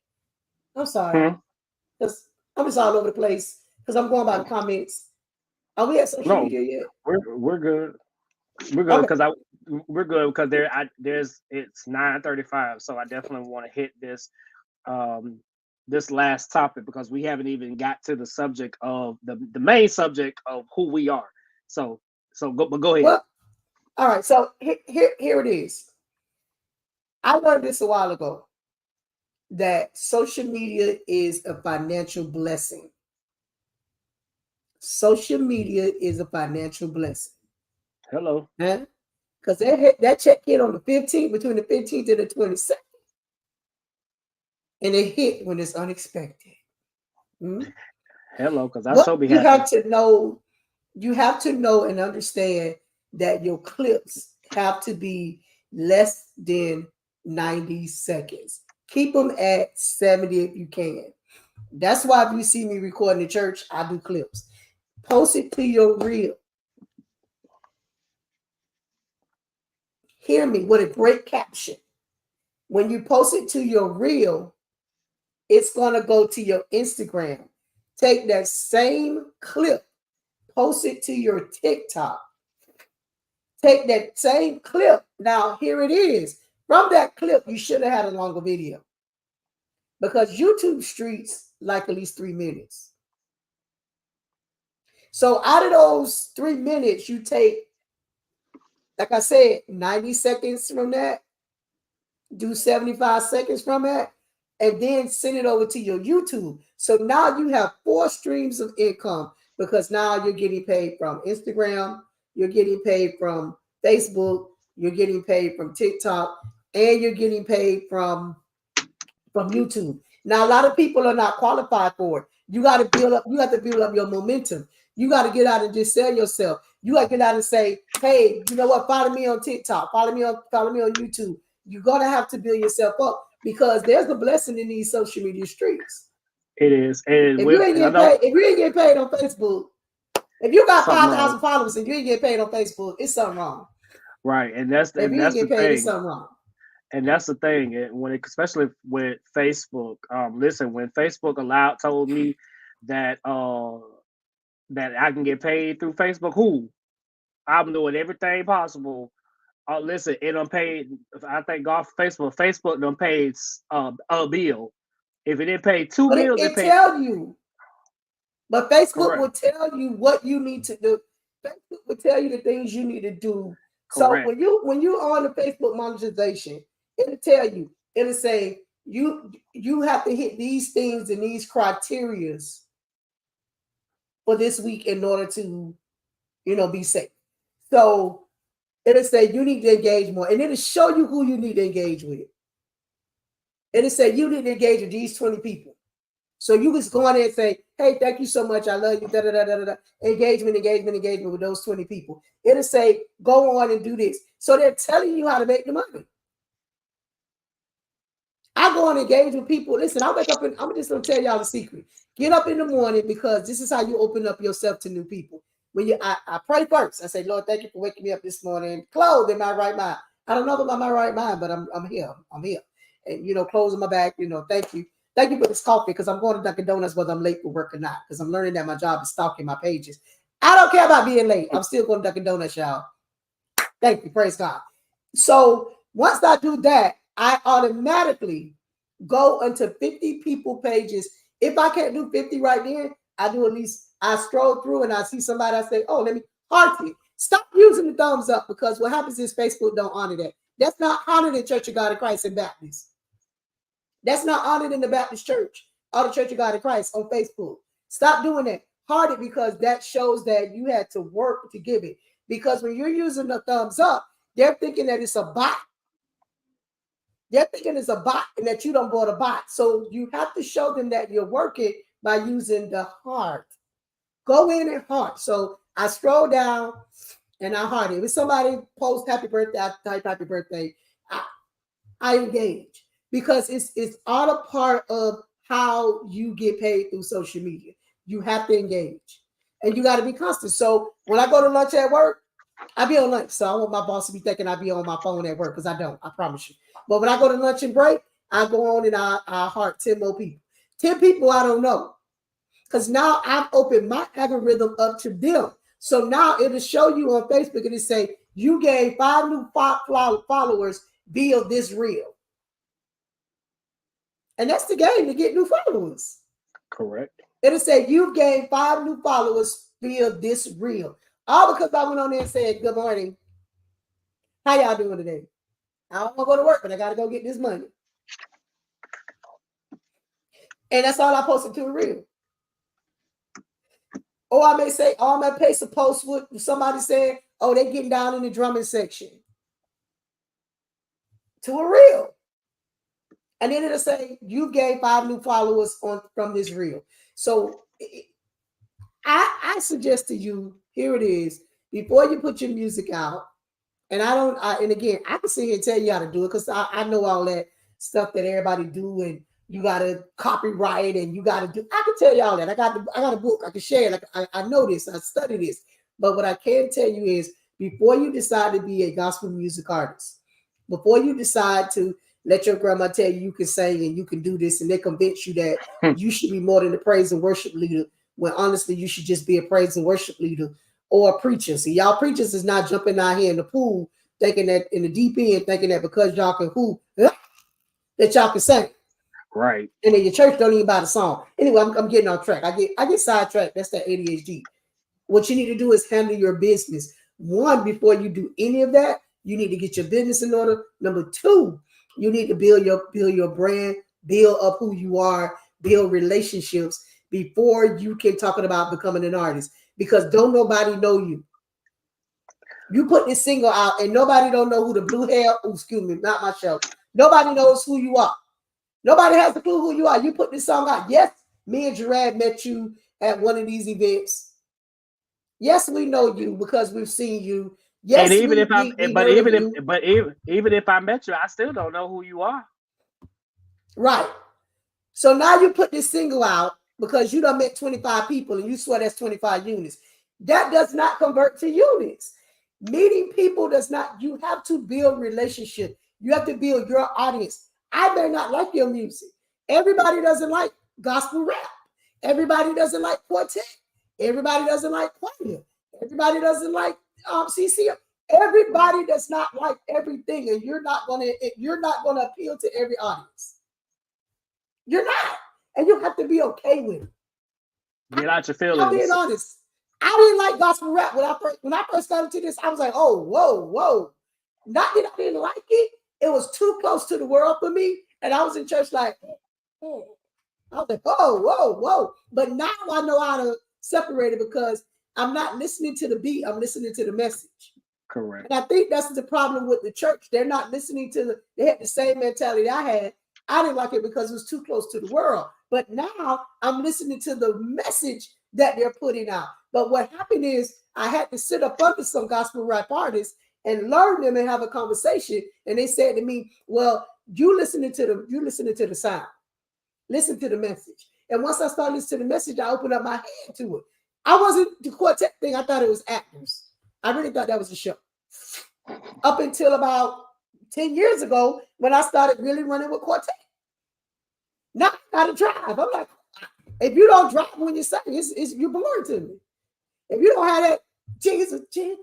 I'm sorry. Because I'm just all over the place because I'm going by the comments. Are we at social media yet? We're good. We're good because we're good because it's 9:35, so I definitely want to hit this this last topic because we haven't even got to the subject of the main subject of who we are. So go ahead. Well, all right. So here it is. I learned this a while ago that social media is a financial blessing. Social media is a financial blessing. Hello. Because that check hit on the 15th, between the 15th and the 22nd. And it hit when it's unexpected. Hello, because I so be happy. You have to know and understand that your clips have to be less than 90 seconds. Keep them at 70 if you can. That's why if you see me recording in church, I do clips. Post it to your reel. Hear me with a great caption. When you post it to your reel, it's going to go to your Instagram. Take that same clip, post it to your TikTok. Take that same clip. Now, here it is. From that clip, you should have had a longer video because YouTube streets like at least 3 minutes. So out of those 3 minutes, you take, like I said, 90 seconds from that, do 75 seconds from that, and then send it over to your YouTube. So now you have 4 streams of income because now you're getting paid from Instagram, you're getting paid from Facebook, you're getting paid from TikTok, and you're getting paid from YouTube. Now, a lot of people are not qualified for it. You have to build up your momentum. You got to get out and just sell yourself. You got to get out and say, hey, you know what? Follow me on TikTok. Follow me on YouTube. You're going to have to build yourself up because there's a blessing in these social media streets. It is. And if you ain't getting paid on Facebook, if you got 5,000 followers and you ain't getting paid on Facebook, it's something wrong. Right. And that's the thing. It's something wrong. And that's the thing. Especially with Facebook, listen, when Facebook told me that that I can get paid through Facebook, I'm doing everything possible. Listen, it done paid. I thank God for Facebook. Facebook done paid a bill. If it didn't pay 2 bills, it tell you. But Facebook Correct. will tell you what you need to do. Facebook will tell you the things you need to do. Correct. So when you on the Facebook monetization, it'll tell you. It'll say you have to hit these things and these criterias for this week in order to, be safe. So it'll say you need to engage more, and it'll show you who you need to engage with. It'll say you need to engage with these 20 people. So you just go on there and say, hey, thank you so much. I love you. Da, da, da, da, da. Engagement with those 20 people. It'll say, go on and do this. So they're telling you how to make the money. I go and engage with people. Listen, I wake up and I'm just going to tell y'all the secret. Get up in the morning because this is how you open up yourself to new people. When I pray first. I say, Lord, thank you for waking me up this morning. Clothed in my right mind. I don't know about my right mind, but I'm here. I'm here. And, clothes in my back, thank you. Thank you for this coffee because I'm going to Dunkin' Donuts whether I'm late for work or not because I'm learning that my job is stalking my pages. I don't care about being late. I'm still going to Dunkin' Donuts, y'all. Thank you. Praise God. So once I do that, I automatically go into 50 people pages. If I can't do 50 right then, I do at least, I scroll through and I see somebody, I say, oh, let me heart it. Stop using the thumbs up because what happens is Facebook don't honor that. That's not honored in Church of God in Christ and Baptist. That's not honored in the Baptist church or the Church of God in Christ on Facebook. Stop doing that. Heart it because that shows that you had to work to give it. Because when you're using the thumbs up, they're thinking that it's a bot. They're thinking it's a bot and that you don't bought a bot. So you have to show them that you're working by using the heart. Go in and heart. So I scroll down and I heart it. If somebody posts happy birthday, I type happy birthday. I engage because it's all a part of how you get paid through social media. You have to engage and you got to be constant. So when I go to lunch at work, I be on lunch. So I want my boss to be thinking I be on my phone at work because I don't. I promise you. But when I go to lunch and break, I go on and I heart 10 more people. 10 people I don't know. Because now I've opened my algorithm up to them. So now it'll show you on Facebook and it say, you gave 5 new followers via this reel. And that's the game to get new followers. Correct. It'll say, you gained 5 new followers via this reel. All because I went on there and said, good morning. How y'all doing today? I don't want to go to work, but I got to go get this money. And that's all I posted to a reel. Or I may say, I may paste a post with somebody saying, oh, they getting down in the drumming section. To a reel. And then it'll say, you gained 5 new followers from this reel. So I suggest to you, here it is, before you put your music out, and again, I can sit here and tell you how to do it because I know all that stuff that everybody do and you got to copyright and you got to do. I can tell you all that. I got a book. I can share it. I know this. I study this. But what I can tell you is before you decide to be a gospel music artist, before you decide to let your grandma tell you can sing and you can do this and they convince you that you should be more than a praise and worship leader, when honestly you should just be a praise and worship leader or a preacher. See, y'all preachers is not jumping out here in the pool thinking that in the deep end, thinking that because y'all can that y'all can sing. Right. And then your church don't even buy the song. Anyway, I'm getting off track. I get sidetracked. That's that ADHD. What you need to do is handle your business. One, before you do any of that, you need to get your business in order. Number 2, you need to build your brand, build up who you are, build relationships before you can talk about becoming an artist. Because don't nobody know you. You put this single out and nobody don't know who the blue hair, excuse me, not my show. Nobody knows who you are. Nobody has a clue who you are. You put this song out. Yes, me and Jorad met you at one of these events. Yes, we know you because we've seen you. Yes, and even if I met you, I still don't know who you are. Right. So now you put this single out because you done met 25 people and you swear that's 25 units. That does not convert to units. Meeting people does not. You have to build relationship. You have to build your audience. I may not like your music. Everybody doesn't like gospel rap. Everybody doesn't like quartet. Everybody doesn't like choir. Everybody doesn't like CCM. Everybody does not like everything, and you're not gonna appeal to every audience. You're not, and you have to be okay with it. Get out your feelings. I'm being honest. I didn't like gospel rap when I first got into this. I was like, oh, whoa. Not that I didn't like it. It was too close to the world for me, and I was in church like, I was like, whoa. But now I know how to separate it because I'm not listening to the beat. I'm listening to the message. Correct. And I think that's the problem with the church. They're not listening to they had the same mentality I had. I didn't like it because it was too close to the world. But now I'm listening to the message that they're putting out. But what happened is I had to sit up under some gospel rap artists and learn them and have a conversation. And they said to me, well, you listening to the sound. Listen to the message. And once I started listening to the message, I opened up my hand to it. I wasn't the quartet thing. I thought it was actors. I really thought that was a show. Up until about 10 years ago, when I started really running with quartet. Now I gotta drive. I'm like, if you don't drive when you sing, you belong to me. If you don't have that Jesus,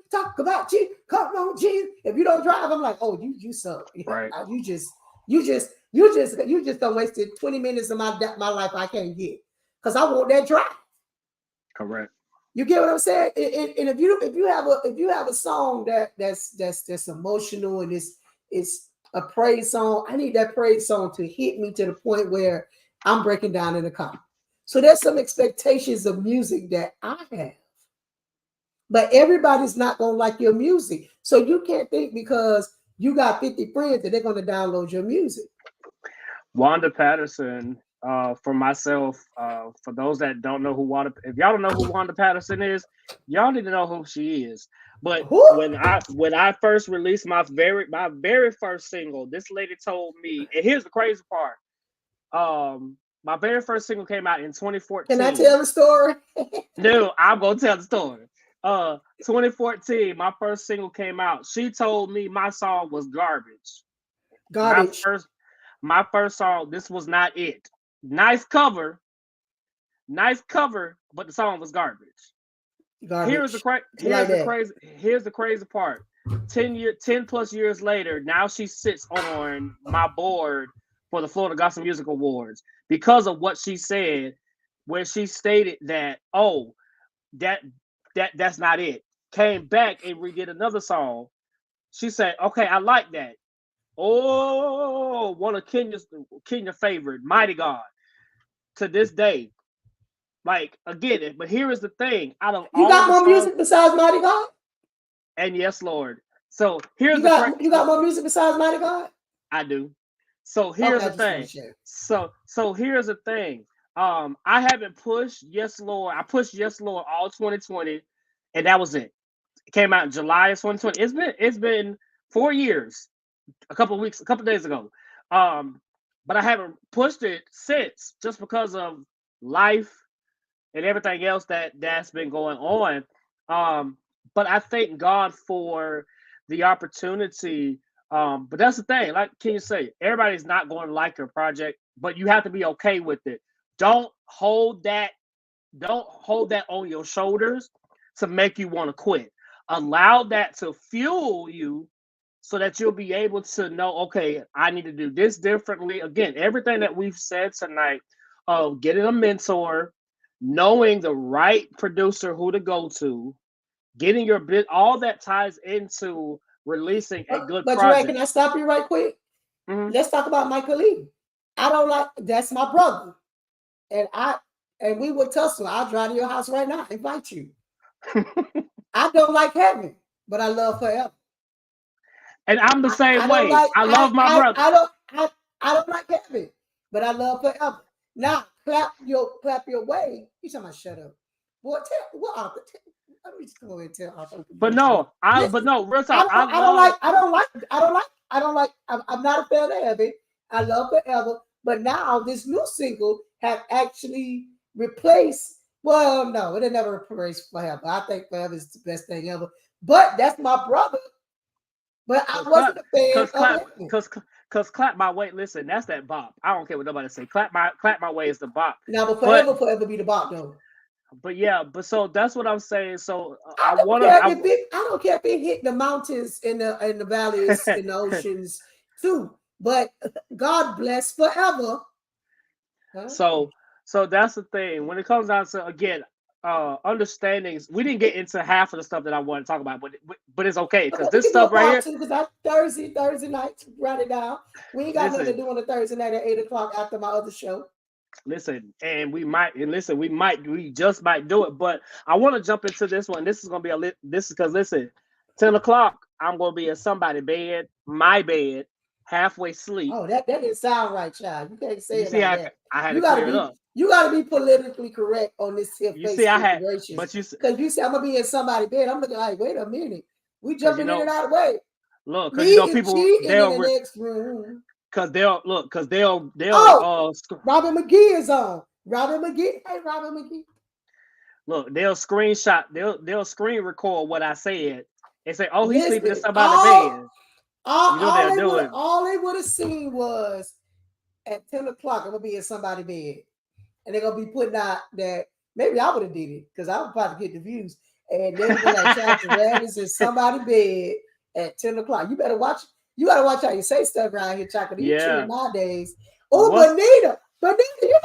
talk about Jesus, come on, Jesus. If you don't drive, I'm like, oh, you suck. Right. You just done wasted 20 minutes of my life I can't get. Because I want that drive. Correct. You get what I'm saying? And if you have a song that's emotional and it's a praise song, I need that praise song to hit me to the point where I'm breaking down in the car. So there's some expectations of music that I have. But everybody's not going to like your music. So you can't think because you got 50 friends that they're going to download your music. Wanda Patterson, for myself, for those that don't know if y'all don't know who Wanda Patterson is, y'all need to know who she is. But when I first released my very first single, this lady told me, and here's the crazy part. My very first single came out in 2014. Can I tell the story? No, I'm gonna tell the story. 2014, my first single came out. She told me my song was garbage. Garbage. My first song, this was not it. Nice cover, but the song was garbage. Here's the crazy part. 10 plus years later, now she sits on my board for the Florida Gospel Music Awards because of what she said, where she stated that, oh, that's not it. Came back and redid another song. She said, okay, I like that. Oh, one of Kenya's favorite, Mighty God. To this day, like again, but here is the thing: out of you all got the more songs, music besides Mighty God, and yes, Lord. So here's you got more music besides Mighty God. I do. So here's the thing. So here's the thing. I haven't pushed Yes Lord. I pushed Yes Lord all 2020, and that was it. It came out in July of 2020. It's been 4 years. A couple days ago. But I haven't pushed it since, just because of life and everything else that's been going on. But I thank God for the opportunity. But that's the thing, like can you say, everybody's not going to like your project, but you have to be okay with it. Don't hold that on your shoulders to make you want to quit. Allow that to fuel you so that you'll be able to know, okay, I need to do this differently. Again, everything that we've said tonight of getting a mentor, knowing the right producer who to go to, getting your bit, all that ties into releasing a good project. But can I stop you right quick? Mm-hmm. Let's talk about Michael Lee. That's my brother. And we would tussle. I'll drive to your house right now, invite you. I don't like heaven, but I love forever. And I'm the same way. I love my brother. I don't like heaven, but I love forever. Now clap your way. You talking about shut up? Boy, let me just go and tell Arthur. But no, real talk. I'm not a fan of heaven. I love forever. But now this new single have actually replaced. Well, no, it never replaced forever. I think forever is the best thing ever. But that's my brother. But I wasn't a fan because clap my way. Listen, that's that bop. I don't care what nobody say. Clap my way is the bop. Now, but forever be the bop though. But yeah, so that's what I'm saying. So I don't care if it hit the mountains and the valleys and the oceans too. But God bless forever. Huh? So that's the thing. When it comes down to, again, understandings, we didn't get into half of the stuff that I want to talk about, but it's okay because this stuff right here. Because Thursday night, write it down. We ain't got nothing to do on a Thursday night at 8:00 after my other show. Listen, we just might do it, but I want to jump into this one. This is gonna be 10 o'clock. I'm gonna be in somebody's bed, my bed, halfway asleep. Oh, that didn't sound right, child. You can't say You it see, like that. I had You to clear it gotta up. you gotta be politically correct on this here You see, situation. but you because you say I'm gonna be in somebody's bed. I'm looking like, wait a minute, we 'cause jumping in and out of the way. look, because Me and people she in they'll the next room. because they'll Robin McGee is on. Robin McGee. Hey, Robin McGee. look, they'll screenshot, they'll screen record what I said and say, oh, he's sleeping in Listen, somebody's bed. all they would have seen was at 10 o'clock, I'm gonna be in somebody's bed. And they're gonna be putting out that maybe I would have did it because I was about to get the views. And they'll be like, Jorad is in somebody's bed at 10 o'clock. You better watch. You gotta watch how you say stuff around here, Chocolate. Yeah. Nowadays. Oh, Bonita, you know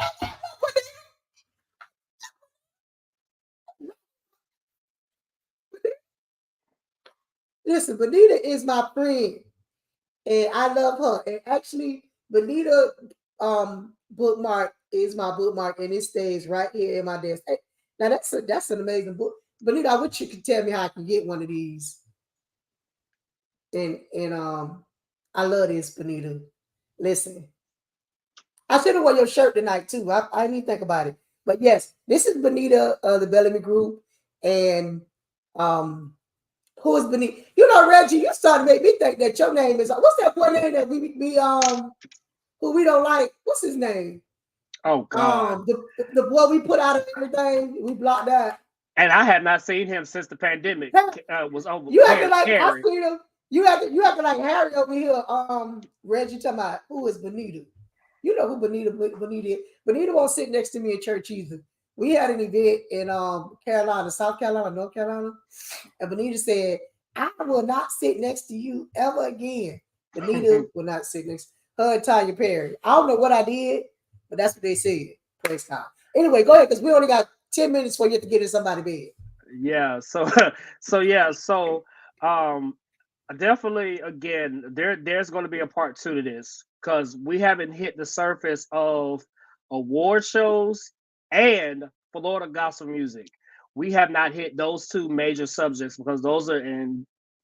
Listen, Bonita is my friend, and I love her. And actually, Bonita bookmark is my bookmark, and it stays right here in my desk. Hey, now that's an amazing book. Bonita, I wish you could tell me how I can get one of these. And I love this, Bonita. Listen, I should have worn your shirt tonight too. I didn't even think about it, but yes, this is Bonita of the Bellamy Group, and who is Bonita? You know, Reggie, you started to make me think that your name is what's that boy name that we who we don't like? What's his name? Oh God, the boy we put out of everything, we blocked out. And I had not seen him since the pandemic was over. You acting like I seen him. You acting like Harry over here. Reggie talking about who is Bonita. You know who Bonita is. Bonita won't sit next to me in church either. We had an event in Carolina, South Carolina, North Carolina, and Bonita said, I will not sit next to you ever again. Bonita will not sit next to her and Tanya Perry. I don't know what I did, but that's what they said. Praise God. Anyway, go ahead, because we only got 10 minutes for you to get in somebody's bed. Yeah, so definitely again there's going to be a part 2 to this because we haven't hit the surface of award shows and Florida gospel music. We have not hit those two major subjects because those are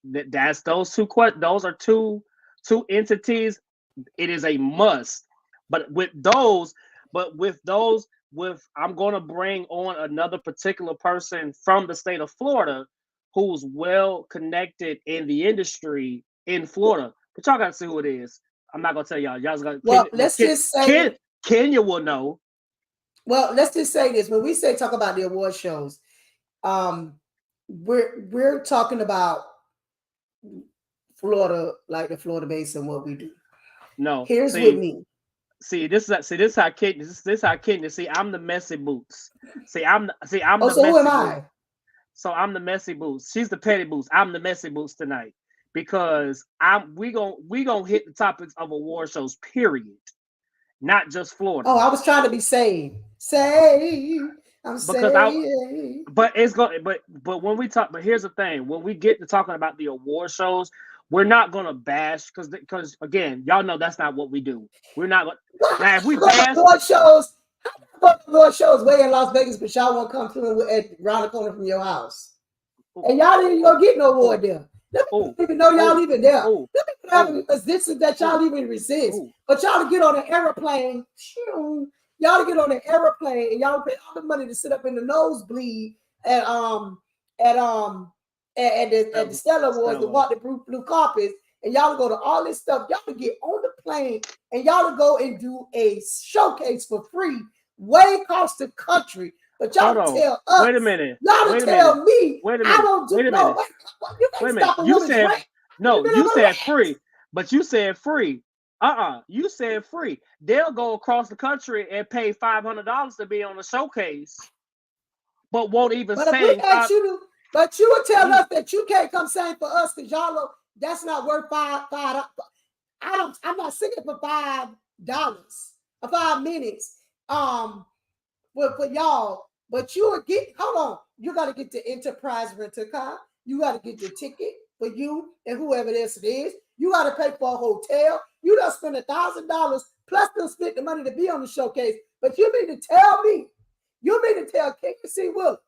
those are two entities. It is a must. But I'm going to bring on another particular person from the state of Florida who's well connected in the industry in Florida. But y'all got to see who it is. I'm not going to tell y'all. Y'all's got. Well, let's just say Kenya will know. Well, let's just say this: when we say talk about the award shows, we're talking about Florida, like the Florida Basin, what we do. No, here's with me. This is how Kenya. This is how Kenya. See, I'm the messy boots. I'm the so messy who am I? Boots. So I'm the messy boots. She's the petty boots. I'm the messy boots tonight because we gonna hit the topics of award shows. Period. Not just Florida. Oh, I was trying to be saved. I'm saved. But it's going. But when we talk. But here's the thing: when we get to talking about the award shows, we're not gonna bash because again, y'all know that's not what we do. We're not going. Now, if we bash award shows way in Las Vegas, but y'all won't come through around the corner from your house, and y'all didn't go get no award there. Let me even know y'all even there. Let me because this is that y'all even resist. But y'all to get on an airplane, y'all to get on an airplane and y'all pay all the money to sit up in the nosebleed at the Stella Awards to walk the blue carpets, and y'all to go to all this stuff. Y'all to get on the plane and y'all to go and do a showcase for free, way across the country. But y'all tell us. Wait a minute. Y'all tell me. I don't do no. You can't stop a woman's drink. You said free, but you said free. You said free. They'll go across the country and pay $500 to be on the showcase, but won't even sing. But you would tell us that you can't come sing for us because y'all that's not worth $5. I'm not singing for $5 or 5 minutes. For y'all. But you will get, hold on, you got to get the enterprise rental car. You got to get the ticket for you and whoever else it is. You got to pay for a hotel. You done spend $1,000 plus they'll split the money to be on the showcase. But you mean to tell KC Will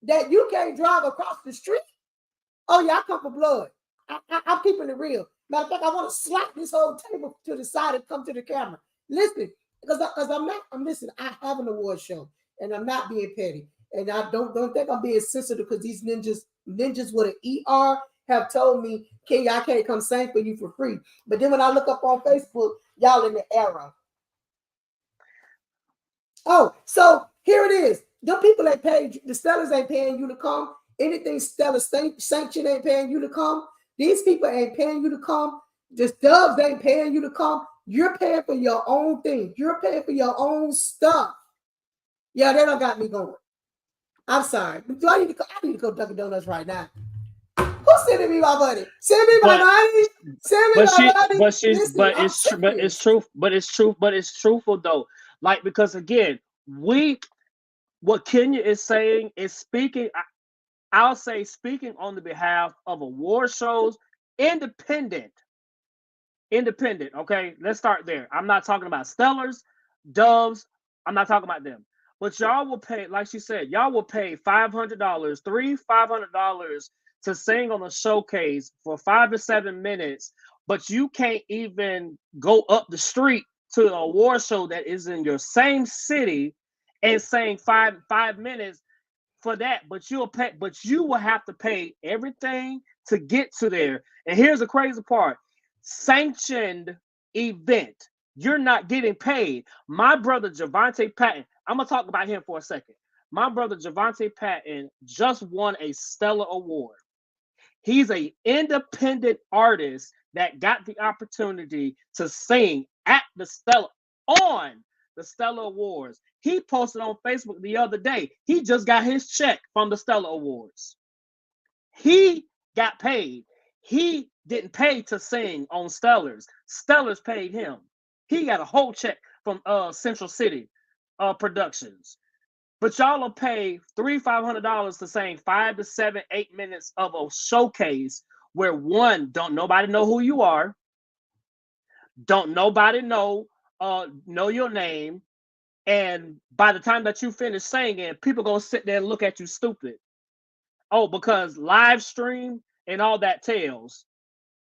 that you can't drive across the street? Oh yeah, I come for blood. I'm keeping it real. Matter of fact, I want to slap this whole table to the side and come to the camera. Listen, because listen, I have an award show and I'm not being petty. And I don't think I'm being sensitive because these ninjas with an ER have told me, King, I can't come sing for you for free. But then when I look up on Facebook, y'all in the era. Oh, so here it is. The people ain't paid, the Stellars ain't paying you to come. Anything Stellar sanction ain't paying you to come. These people ain't paying you to come. The Dubs ain't paying you to come. You're paying for your own thing. You're paying for your own stuff. Yeah, they don't got me going. I'm sorry. I need to go Dunkin' Donuts right now. Who's sending me my money? Send me my money. Send me my money. But it's truthful though. Like, because again, what Kenya is saying is speaking. I'll say speaking on the behalf of award shows, independent. Okay, let's start there. I'm not talking about Stellars, Doves. I'm not talking about them. But y'all will pay, like she said, y'all will pay $500, $500 to sing on a showcase for 5 to 7 minutes, but you can't even go up the street to an award show that is in your same city and sing five minutes for that. But you will have to pay everything to get to there. And here's the crazy part: sanctioned event. You're not getting paid. My brother Javante Patton, I'm gonna talk about him for a second. My brother Javante Patton just won a Stellar Award. He's an independent artist that got the opportunity to sing at the Stellar on the Stellar Awards. He posted on Facebook the other day. He just got his check from the Stellar Awards. He got paid. He didn't pay to sing on Stellars. Stellars paid him. He got a whole check from Central City Productions. But y'all will pay $500 to sing 5 to 7, 8 minutes of a showcase where one, don't nobody know who you are. Don't nobody know your name. And by the time that you finish singing, people gonna sit there and look at you stupid. Oh, because live stream and all that tells.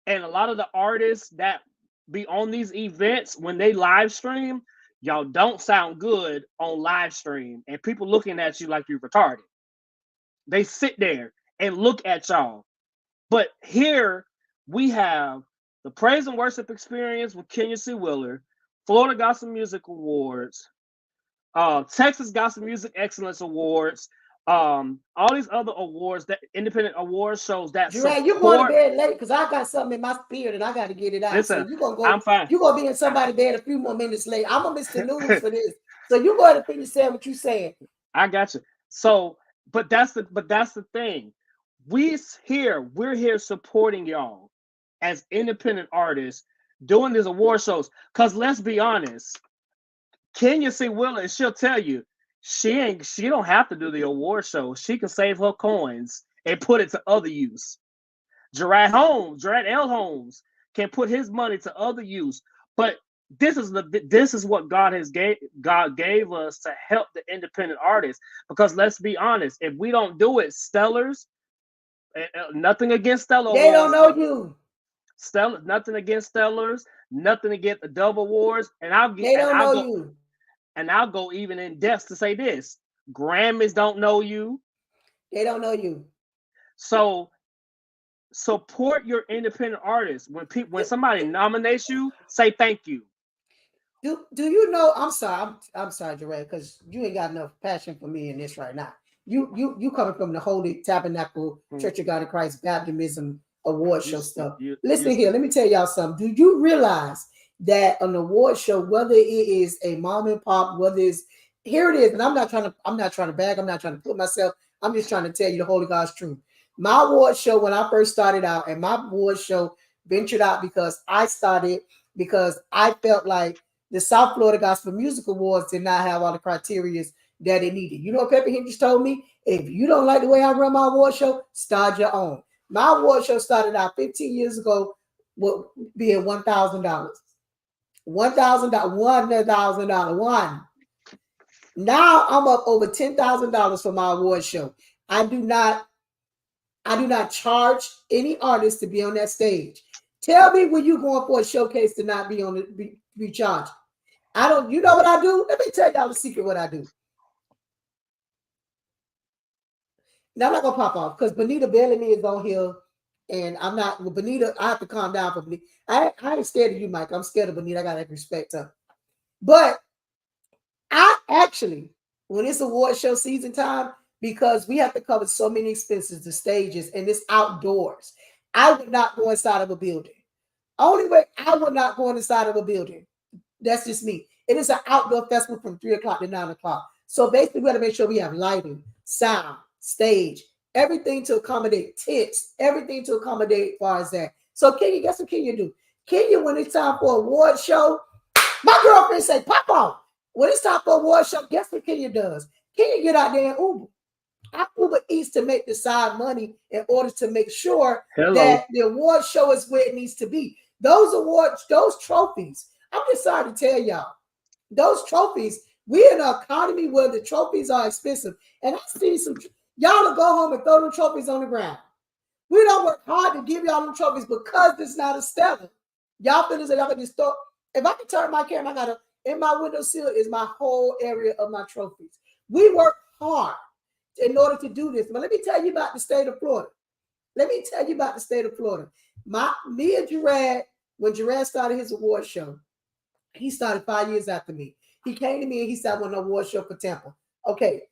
And a lot of the artists that be on these events, when they live stream, y'all don't sound good on live stream. And people looking at you like you're retarded. They sit there and look at y'all. But here we have the Praise and Worship Experience with Kenya C. Wheeler, Florida Gospel Music Awards, Texas Gospel Music Excellence Awards, all these other awards, that independent award shows that Jorad, you're going to bed late because I got something in my spirit and I got to get it out. Listen, so you're gonna go. I'm fine. You're gonna be in somebody's bed a few more minutes late. I'm gonna miss the news for this. So you go ahead and finish saying what you're saying. I got you. So, but that's the thing. We're here supporting y'all as independent artists doing these award shows. Cause let's be honest, Kenya C. Wheeler, she'll tell you, she don't have to do the award show. She can save her coins and put it to other use. Jorad L. Holmes can put his money to other use. But this is what God gave us to help the independent artists. Because let's be honest, if we don't do it, Stellars, nothing against Stellar. They don't know you. Stellar, nothing against Stellars, nothing against the Dove Awards, and I'll go even in depth to say this: Grammys don't know you. They don't know you. So support your independent artists. When somebody nominates you, say thank you. Do you know? I'm sorry, Jorad, because you ain't got enough passion for me in this right now. You coming from the Holy Tabernacle Church of God in Christ Baptism award show stuff. Listen here, let me tell y'all something. Do you realize that an award show, whether it is a mom and pop, whether it's here it is, and I'm not trying to bag, I'm not trying to put myself, I'm just trying to tell you the Holy God's truth. My award show, when I first started out, and my award show ventured out because I felt like the South Florida Gospel Music Awards did not have all the criteria that it needed. You know what Pepper Hendricks told me? If you don't like the way I run my award show, start your own. My award show started out 15 years ago with being $1,000. $1,000. Now I'm up over $10,000 for my award show. I do not charge any artist to be on that stage. Tell me when you going for a showcase to not be on the be charged. I don't. You know what I do? Let me tell y'all the secret. What I do. Now I'm not gonna pop off because Benita Bellamy is on here, and I'm not. Well, Benita, I have to calm down for Benita. I ain't scared of you, Mike. I'm scared of Benita. I gotta respect her. But I actually, when it's award show season time, because we have to cover so many expenses, the stages, and it's outdoors. I would not go inside of a building. Only way I would not go inside of a building. That's just me. It is an outdoor festival from 3 o'clock to 9 o'clock. So basically, we got to make sure we have lighting, sound, stage, everything to accommodate tents, everything to accommodate as far as that. So Kenya, guess what Kenya do? Kenya, when it's time for award show, my girlfriend say, pop on. When it's time for award show, guess what Kenya does? Kenya get out there and Uber. I Uber Eats to make the side money in order to make sure that the award show is where it needs to be. Those awards, those trophies, I'm just sorry to tell y'all, those trophies, we're in an economy where the trophies are expensive. And I see some, y'all to go home and throw them trophies on the ground. We don't work hard to give y'all them trophies because it's not a stellar. Y'all feel as if y'all can just throw, if I can turn my camera, I got in my windowsill is my whole area of my trophies. We work hard in order to do this. But let me tell you about the state of Florida. Me and Jorad, when Jorad started his award show, he started 5 years after me. He came to me and he said, I want an award show for Tampa. Okay.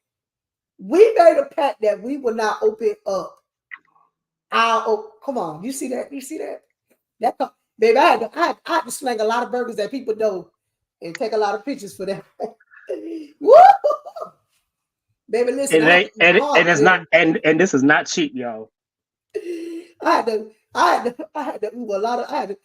We made a pact that we will not open up come on. You see that? Baby, I had to slang a lot of burgers that people know and take a lot of pictures for them. Woo! Baby, listen. And this is not cheap, y'all. I had to Uber a lot of. I had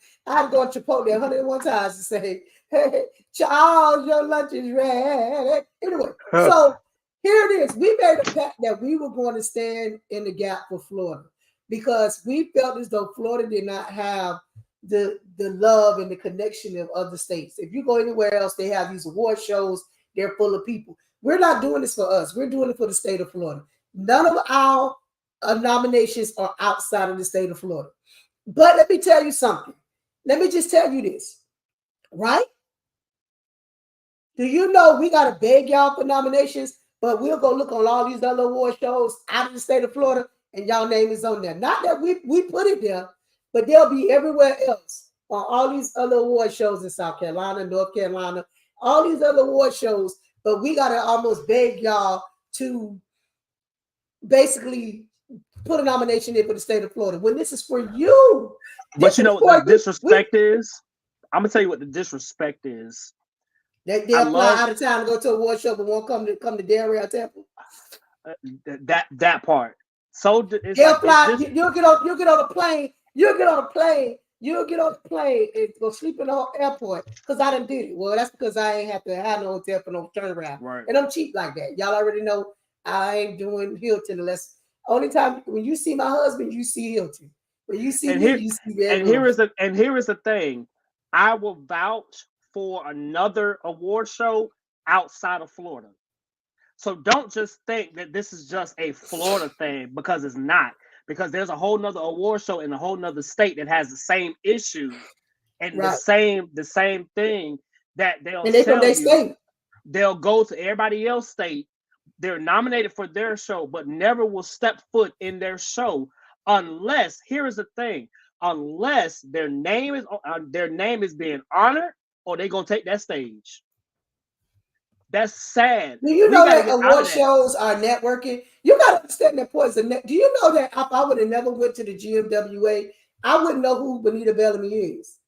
to go to Chipotle 101 times to say, "Hey, Charles, your lunch is ready." Anyway, so here it is. We made a pact that we were going to stand in the gap for Florida because we felt as though Florida did not have the love and the connection of other states. If you go anywhere else, they have these award shows. They're full of people. We're not doing this for us. We're doing it for the state of Florida. None of our nominations are outside of the state of Florida. But let me tell you something. Let me just tell you this, right? Do you know we got to beg y'all for nominations, but we'll go look on all these other award shows out of the state of Florida and y'all name is on there. Not that we put it there, but they'll be everywhere else on all these other award shows in South Carolina, North Carolina, all these other award shows. But we got to almost beg y'all to basically put a nomination in for the state of Florida when this is for you. But you know what the disrespect is? I'm going to tell you what the disrespect is. They fly out of town to go to a award show but won't come to Delray or Temple. That part. So they'll fly. You'll get on a plane. You'll get on a plane and go sleep in the airport because I done did it. Well, that's because I ain't have to have no hotel for no turnaround. Right. And I'm cheap like that. Y'all already know I ain't doing Hilton unless only time when you see my husband, you see Hilton. When you see me, you see Red Rose. Here is the thing. I will vouch for another award show outside of Florida. So don't just think that this is just a Florida thing because it's not. Because there's a whole nother award show in a whole nother state that has the same issues and the same thing that they'll go to everybody else's state. They're nominated for their show, but never will step foot in their show unless here is the thing: unless their name is being honored, or they're gonna take that stage. That's sad. Do you know that award shows are networking? You got to understand that point. Do you know that if I would have never went to the GMWA, I wouldn't know who Benita Bellamy is.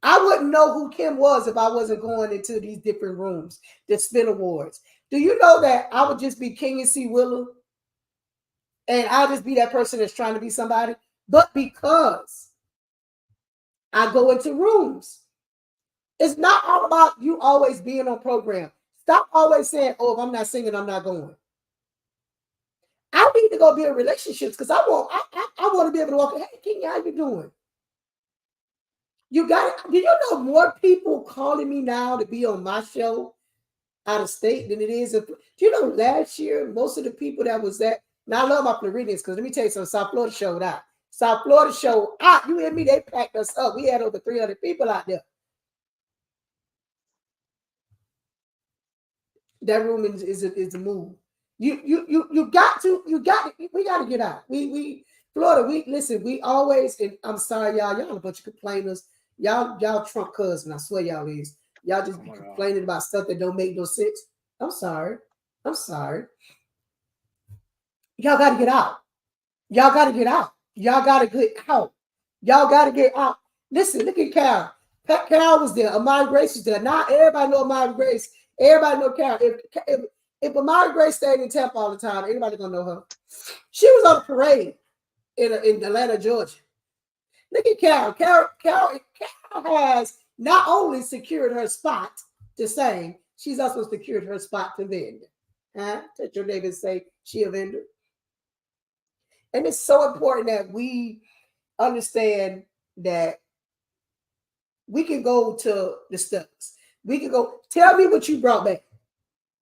I wouldn't know who Kim was if I wasn't going into these different rooms that spin awards. Do you know that I would just be King and C. Willow? And I'll just be that person that's trying to be somebody. But because I go into rooms, it's not all about you always being on program. Stop always saying, oh, if I'm not singing, I'm not going. I need to go build relationships because I want to be able to walk in. Hey, Kenya, how you doing? You got it. Do you know more people calling me now to be on my show out of state than it is? Do you know last year, most of the people that was that, now I love my Floridians because let me tell you something, South Florida showed out. South Florida show. You hear me? They packed us up. We had over 300 people out there. That room is a move. You got to we got to get out. Florida, we always, and I'm sorry, y'all a bunch of complainers. Y'all Trump cousin, I swear y'all is. Y'all just complaining about stuff that don't make no sense. I'm sorry. Y'all got to get out. Y'all got to get out. Listen, look at Carol. Carol was there. Amari Grace was there. Now everybody know Amari Grace. Everybody know Carol. If Amari Grace stayed in Tampa all the time, anybody gonna know her? She was on a parade in Atlanta, Georgia. Look at Carol. Carol has not only secured her spot to sing, she's also secured her spot to vend. Touch your neighbor and say she a vendor. And it's so important that we understand that we can go to the Stellas. We can go, tell me what you brought back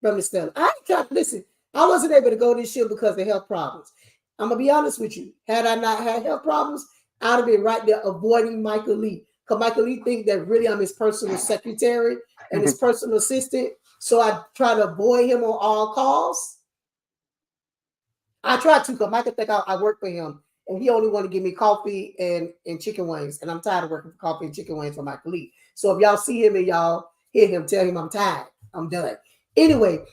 from the Stella. I ain't trying to listen. I wasn't able to go this year because of health problems. I'm going to be honest with you. Had I not had health problems, I'd have been right there avoiding Michael Lee. Because Michael Lee thinks that really I'm his personal secretary and his personal assistant. So I try to avoid him on all calls. I try to, because Michael think I work for him. And he only want to give me coffee and chicken wings. And I'm tired of working for coffee and chicken wings for Michael Lee. So if y'all see him and y'all hear him, tell him I'm tired. I'm done. Anyway,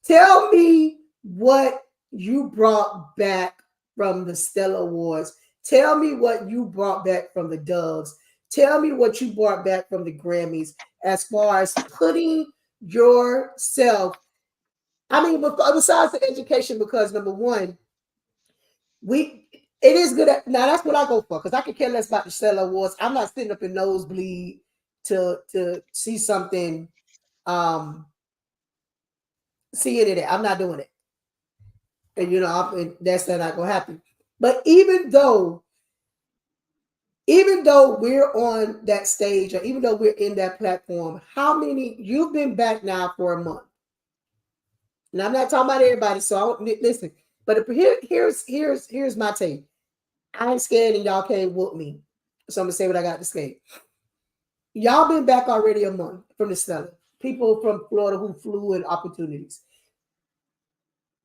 tell me what you brought back from the Stella Awards. Tell me what you brought back from the Doves. Tell me what you brought back from the Grammys as far as putting yourself. I mean, besides the education, because number one, it is good. Now that's what I go for, because I could care less about the Stella Awards. I'm not sitting up in nosebleed to see something. See it in it. I'm not doing it. And that's not gonna happen. But even though we're on that stage, or even though we're in that platform, how many you've been back now for a month? And I'm not talking about everybody, so I don't listen. But here's my take. I ain't scared, and y'all can't whoop me. So I'm gonna say what I got to say. Y'all been back already a month from the Stella. People from Florida who flew in opportunities.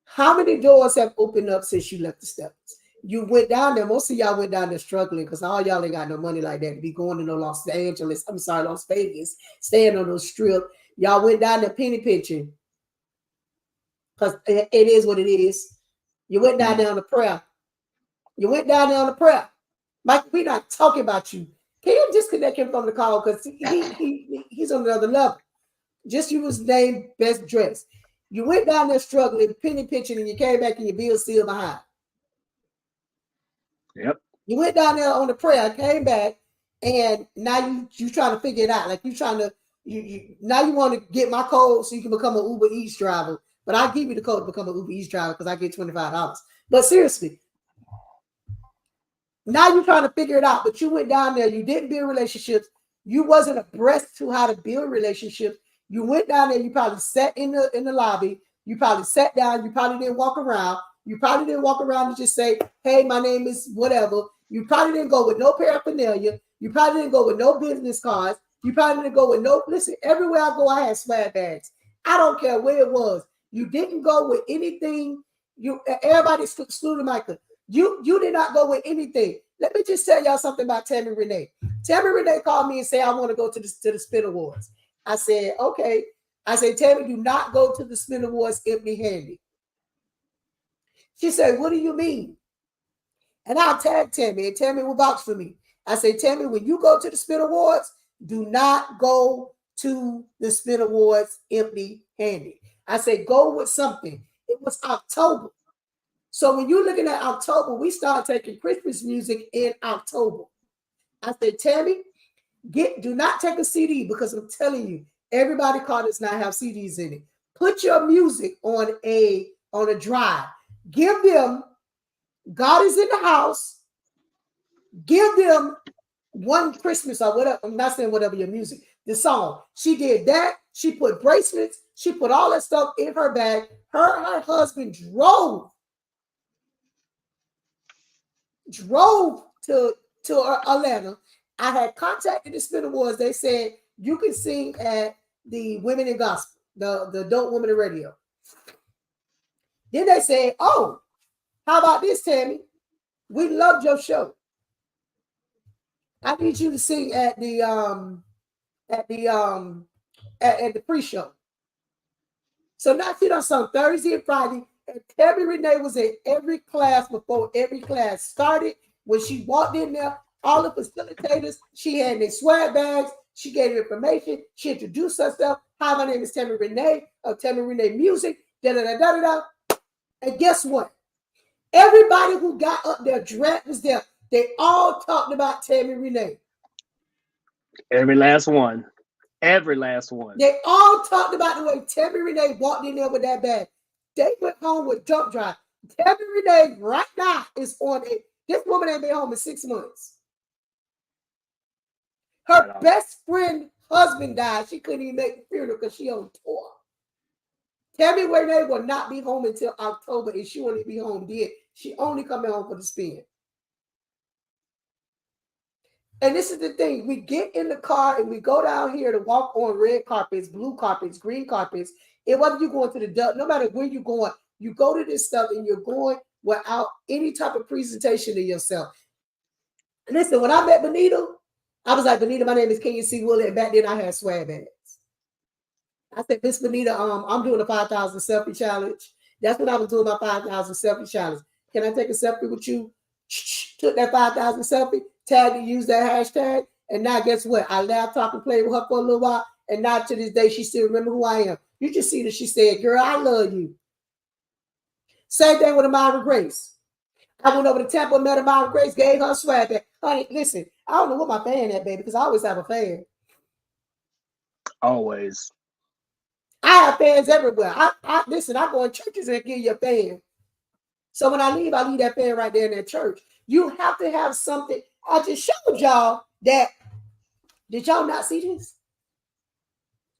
How many doors have opened up since you left the Stellas? You went down there. Most of y'all went down there struggling because all y'all ain't got no money like that to be going to no Las Vegas, staying on those strip. Y'all went down there penny pinching because it is what it is. You went down there on a prayer. Mike, we're not talking about you. Can you disconnect him from the call? Because he's on another level. Just you was named best dressed. You went down there struggling, penny pinching, and you came back and your bill's still behind. Yep. You went down there on the prayer, came back, and now you trying to figure it out. Like you trying to now you want to get my code so you can become an Uber Eats driver. But I'll give you the code to become an Uber Eats driver because I get $25. But seriously, now you're trying to figure it out. But you went down there, you didn't build relationships. You wasn't abreast to how to build relationships. You went down there, you probably sat in the lobby, you probably sat down, you probably didn't walk around. You probably didn't walk around and just say, hey, my name is whatever. You probably didn't go with no paraphernalia. You probably didn't go with no business cards. You probably didn't go with no, listen, everywhere I go, I had swag bags. I don't care where it was. You didn't go with anything. Everybody excluded Michael. You did not go with anything. Let me just tell y'all something about Tammy Renee. Tammy Renee called me and said, I want to go to the Spin Awards. I said, okay. I said, Tammy, do not go to the Spin Awards empty-handed. She said, what do you mean? And I tagged Tammy, and Tammy will vouch for me. I said, Tammy, when you go to the Spin Awards, do not go to the Spin Awards empty-handed. I said, go with something. It was October. So when you're looking at October, we started taking Christmas music in October. I said, Tammy, do not take a CD because I'm telling you, everybody car does not have CDs in it. Put your music on a drive. Give them God is in the House. Give them One Christmas or whatever. I'm not saying whatever your music, the song. She did that. She put bracelets. She put all that stuff in her bag. Her husband drove to Atlanta. I had contacted the Spin Awards. They said you can sing at the Women in Gospel, the Adult Women in Radio. Then they said, "Oh, how about this, Tammy? We loved your show. I need you to sing at the pre-show." So now she done sung Thursday and Friday, and Tammy Renee was in every class before every class started. When she walked in there, all the facilitators, she had their swag bags, she gave information, she introduced herself. "Hi, my name is Tammy Renee of Tammy Renee Music, da-da-da-da-da-da." And guess what? Everybody who got up there, Drat was there. They all talked about Tammy Renee. Every last one. Every last one. They all talked about the way Tammy Renee walked in there with that bag. They went home with dump drive. Tammy Renee right now is on a. This woman ain't been home in 6 months. Her best friend husband died. She couldn't even make the funeral because she on tour. Tammy Renee will not be home until October, and she won't even be home then. She only coming home for the spin. And this is the thing. We get in the car and we go down here to walk on red carpets, blue carpets, green carpets. And whether you're going to the duck, no matter where you're going, you go to this stuff and you're going without any type of presentation of yourself. Listen, when I met Benita, I was like, "Benita, my name is Kenya C. Willett." And back then I had swag bags. I said, "Miss Benita, I'm doing a 5,000 selfie challenge." That's when I was doing my 5,000 selfie challenge. "Can I take a selfie with you?" Took that 5,000 selfie, tagged and used that hashtag. And now guess what? I laughed, talked, and played with her for a little while. And now to this day, she still remember who I am. You just see that she said, "Girl, I love you." Same thing with Amara Grace. I went over to Tampa, met Amara Grace, gave her swag back. Honey, listen, I don't know what my fan at, baby, because I always have a fan. Always. I have fans everywhere. Listen, I go in churches and give you a fan. So when I leave that fan right there in that church. You have to have something. I just showed y'all that. Did y'all not see this?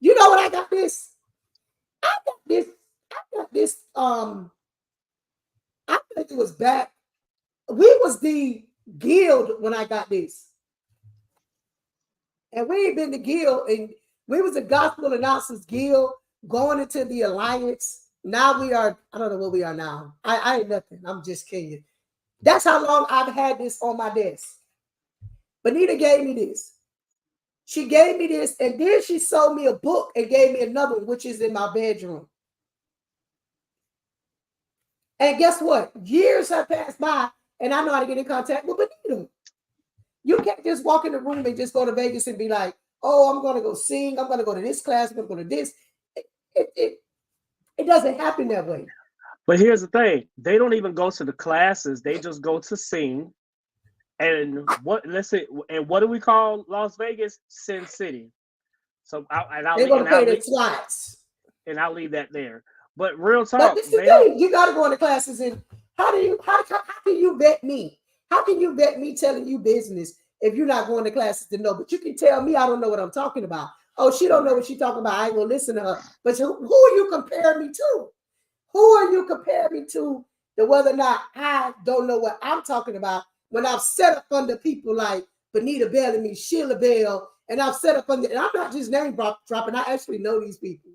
You know what I got this? I got this. I think it was back. We was the guild when I got this. And we ain't been the guild, and we was the Gospel Announcers Guild going into the Alliance. Now we are, I don't know what we are now. I ain't nothing. I'm just kidding. That's how long I've had this on my desk. Benita gave me this. She gave me this, and then she sold me a book and gave me another one, which is in my bedroom. And guess what? Years have passed by, and I know how to get in contact with Benita. You can't just walk in the room and just go to Vegas and be like, "Oh, I'm going to go sing. I'm going to go to this class. I'm going to go to this." It doesn't happen that way. But here's the thing. They don't even go to the classes. They just go to sing. And what do we call Las Vegas? Sin City. So I'll leave that there. But real talk. But this is the thing. You got to go into classes. And how can you vet me? How can you vet me telling you business if you're not going to classes to know? But you can tell me I don't know what I'm talking about. Oh, she don't know what she's talking about. I ain't gonna listen to her. But who are you comparing me to? Who are you comparing me to whether or not I don't know what I'm talking about when I've set up under people like Benita Bellamy, Sheila Bell, and I've set up under, and I'm not just name dropping, I actually know these people.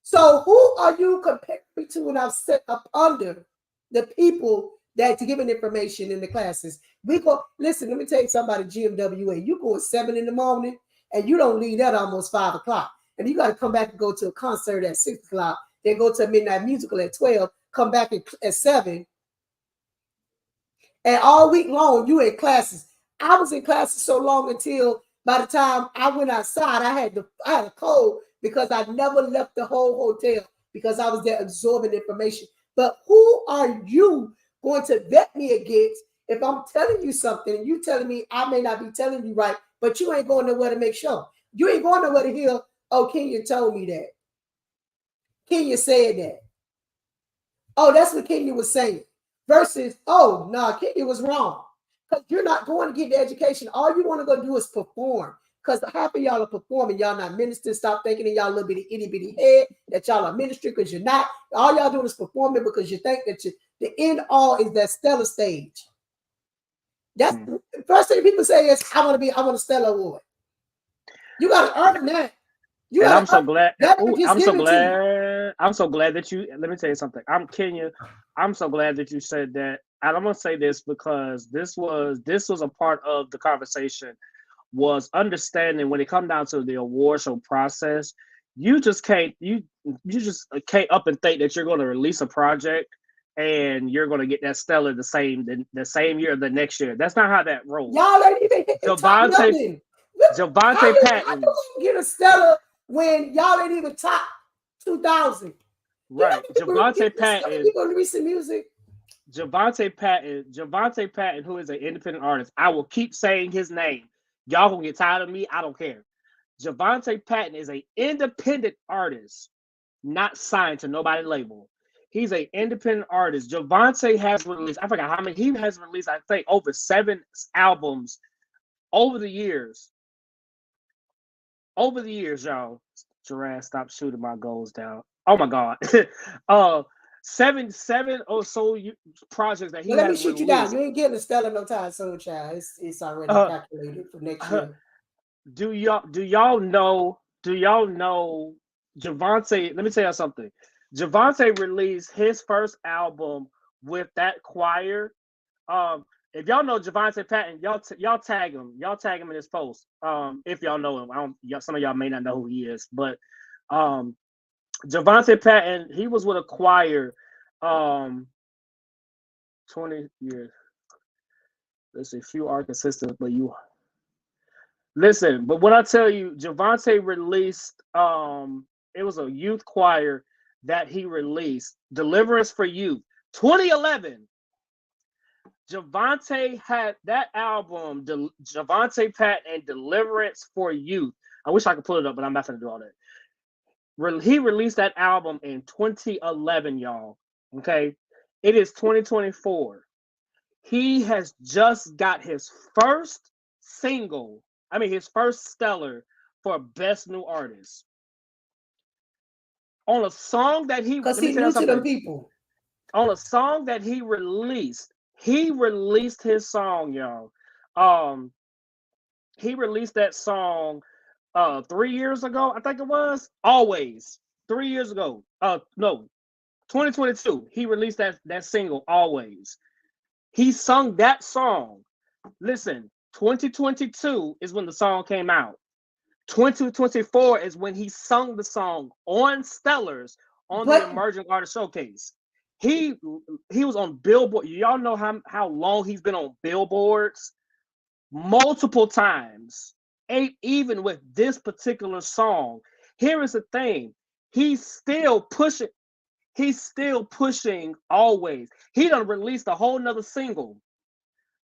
So who are you comparing me to when I've set up under the people that's giving information in the classes? We go, listen, let me tell you something about GMWA. You go at 7 in the morning and you don't leave at almost 5 o'clock. And you got to come back and go to a concert at 6 o'clock, then go to a midnight musical at 12, come back at 7. And all week long, you in classes. I was in classes so long until by the time I went outside, I had a cold because I never left the whole hotel because I was there absorbing information. But who are you going to vet me against if I'm telling you something and you telling me I may not be telling you right, but you ain't going nowhere to make sure. You ain't going nowhere to hear, "Oh, Kenya told me that. Kenya said that. Oh, that's what Kenya was saying." Versus, "Oh, no, Kenya was wrong." Because you're not going to get the education. All you want to go do is perform. because half of y'all are performing, y'all not ministering. Stop thinking in y'all little bitty itty bitty head that y'all are ministry because you're not. All y'all doing is performing because you think that the end all is that stellar stage. That's the first thing people say is, I want a stellar award. You got to earn that. And I'm so glad. I'm so glad that you. Let me tell you something. I'm Kenya. I'm so glad that you said that. And I'm gonna say this because this was a part of the conversation. Was understanding when it comes down to the award show process. You just can't up and think that you're going to release a project and you're going to get that stellar the same year or the next year. That's not how that rolls. Y'all ain't even hit the top nothing. Javante Patton. How you get a stellar when y'all ain't even top 2,000? Right. Javante Patton. You gonna release some music? Javante Patton, who is an independent artist. I will keep saying his name. Y'all gonna get tired of me. I don't care. Javante Patton is an independent artist, not signed to nobody label. He's an independent artist. Javante has released, I forgot how many, he has released, I think, over 7 albums over the years. Over the years, y'all. Jorad, stop shooting my goals down. Oh my God. 7 or so projects that he has. Let me shoot you down. You ain't getting a stellar no time soon, child. It's already calculated for next year. Do y'all know Javante? Let me tell you something. Javante released his first album with that choir. If y'all know Javante Patton, y'all tag him. Y'all tag him in his post. If y'all know him, some of y'all may not know who he is, but Javante Patton, he was with a choir 20 years. Let's see, few are consistent, but you listen. But when I tell you, Javante released it was a youth choir that he released, Deliverance for Youth, 2011. Javante had that album, Javante Patton and Deliverance for Youth. I wish I could pull it up, but I'm not going to do all that. He released that album in 2011, y'all. Okay. It is 2024. He has just got his first single, his first stellar for Best New Artist. On a song that he, because he's new to them people. On a song that he released his song, y'all. He released that song 3 years ago, I think it was. Always 3 years ago. No, 2022. He released that single, Always. He sung that song. Listen, 2022 is when the song came out. 2024 is when he sung the song on Stellars on the Emerging Artist Showcase. He was on Billboard. Y'all know how long he's been on billboards? Multiple times. Even with this particular song. Here is the thing. He's still pushing Always. He done released a whole nother single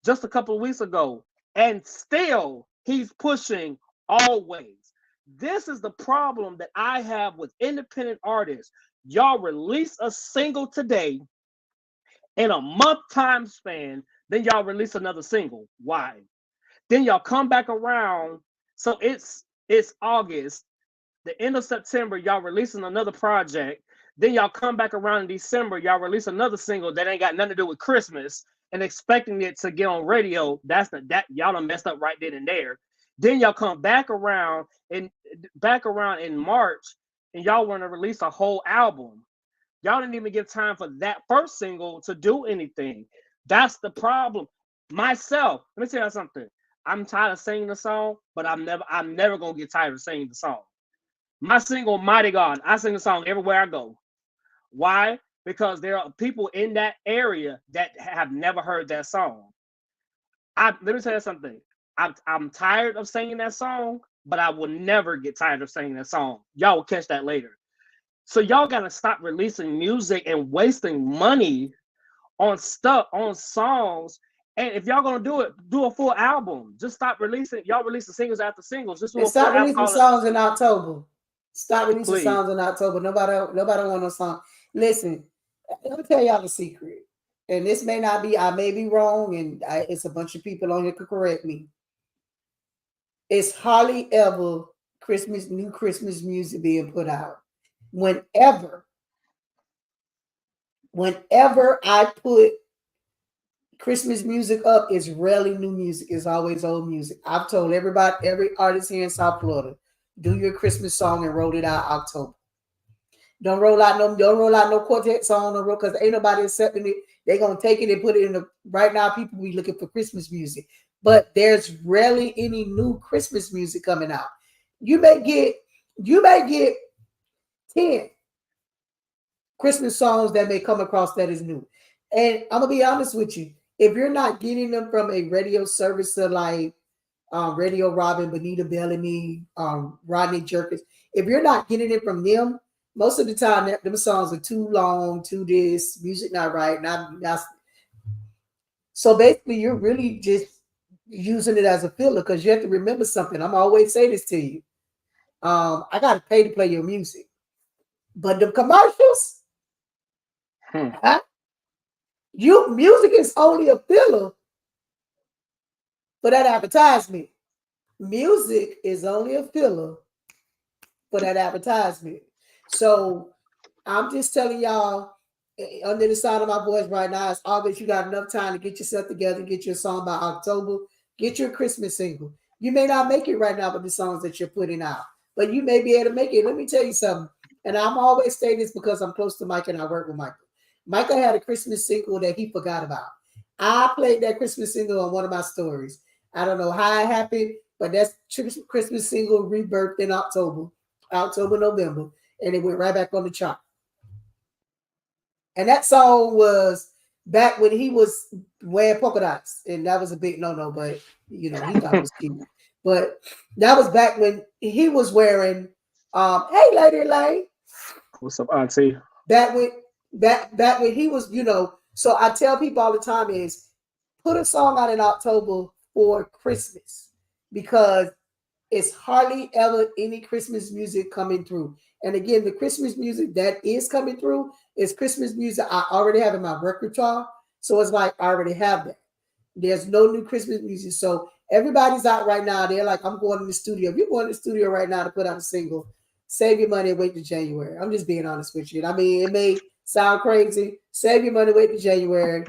just a couple of weeks ago, and still he's pushing Always. This is the problem that I have with independent artists. Y'all release a single today, in a month time span, then y'all release another single. Why? Then y'all come back around. So it's August, the end of September, y'all releasing another project. Then y'all come back around in December, y'all release another single that ain't got nothing to do with Christmas and expecting it to get on radio. That y'all done messed up right then and there. Then y'all come back around in March and y'all want to release a whole album. Y'all didn't even give time for that first single to do anything. That's the problem. Myself, let me tell you something. I'm tired of singing the song, but I'm never gonna get tired of singing the song. My single, Mighty God, I sing the song everywhere I go. Why? Because there are people in that area that have never heard that song. Let me tell you something. I'm tired of singing that song, but I will never get tired of singing that song. Y'all will catch that later. So y'all gotta stop releasing music and wasting money on songs. And if y'all gonna do it, do a full album. Just stop releasing. Y'all releasing singles after singles. Just do stop releasing songs in October. Stop releasing songs in October. Nobody want no song. Listen, let me tell y'all the secret. And this may not be. I may be wrong, and it's a bunch of people on here could correct me. it's hardly ever new Christmas music being put out. Whenever I put Christmas music up, it's rarely new music. It's always old music. I've told everybody, every artist here in South Florida, do your Christmas song and roll it out October. Don't roll out no quartet song because ain't nobody accepting it. They're gonna take it and put it in the right now. People be looking for Christmas music, but there's rarely any new Christmas music coming out. You may get 10 Christmas songs that may come across that is new. And I'm gonna be honest with you, if you're not getting them from a radio service like Radio Robin, Bonita Bellamy, Rodney Jerkins, if you're not getting it from them, most of the time them songs are too long, too this, music not right, not. So basically, you're really just using it as a filler because you have to remember something. I'm always say this to you. I gotta pay to play your music, but the commercials, music is only a filler for that advertisement. Music is only a filler for that advertisement. So I'm just telling y'all, under the sound of my voice right now, it's August. You got enough time to get yourself together, get your song by October, get your Christmas single. You may not make it right now with the songs that you're putting out, but you may be able to make it. Let me tell you something. And I'm always saying this because I'm close to Mike and I work with Michael. Michael had a Christmas single that he forgot about. I played that Christmas single on one of my stories. I don't know how it happened, but that's Christmas single rebirthed in October, November, and it went right back on the chart. And that song was back when he was wearing polka dots, and that was a big no-no, but he thought it was cute. But that was back when he was wearing hey Lady Lane. What's up, Auntie? Back when he was, so I tell people all the time is put a song out in October for Christmas because it's hardly ever any Christmas music coming through. And again, the Christmas music that is coming through is Christmas music I already have in my repertoire. So it's like I already have that. There's no new Christmas music. So everybody's out right now. They're like, I'm going to the studio. If you're going to the studio right now to put out a single, save your money and wait to January. I'm just being honest with you. I mean, it may sound crazy. Save your money, wait to January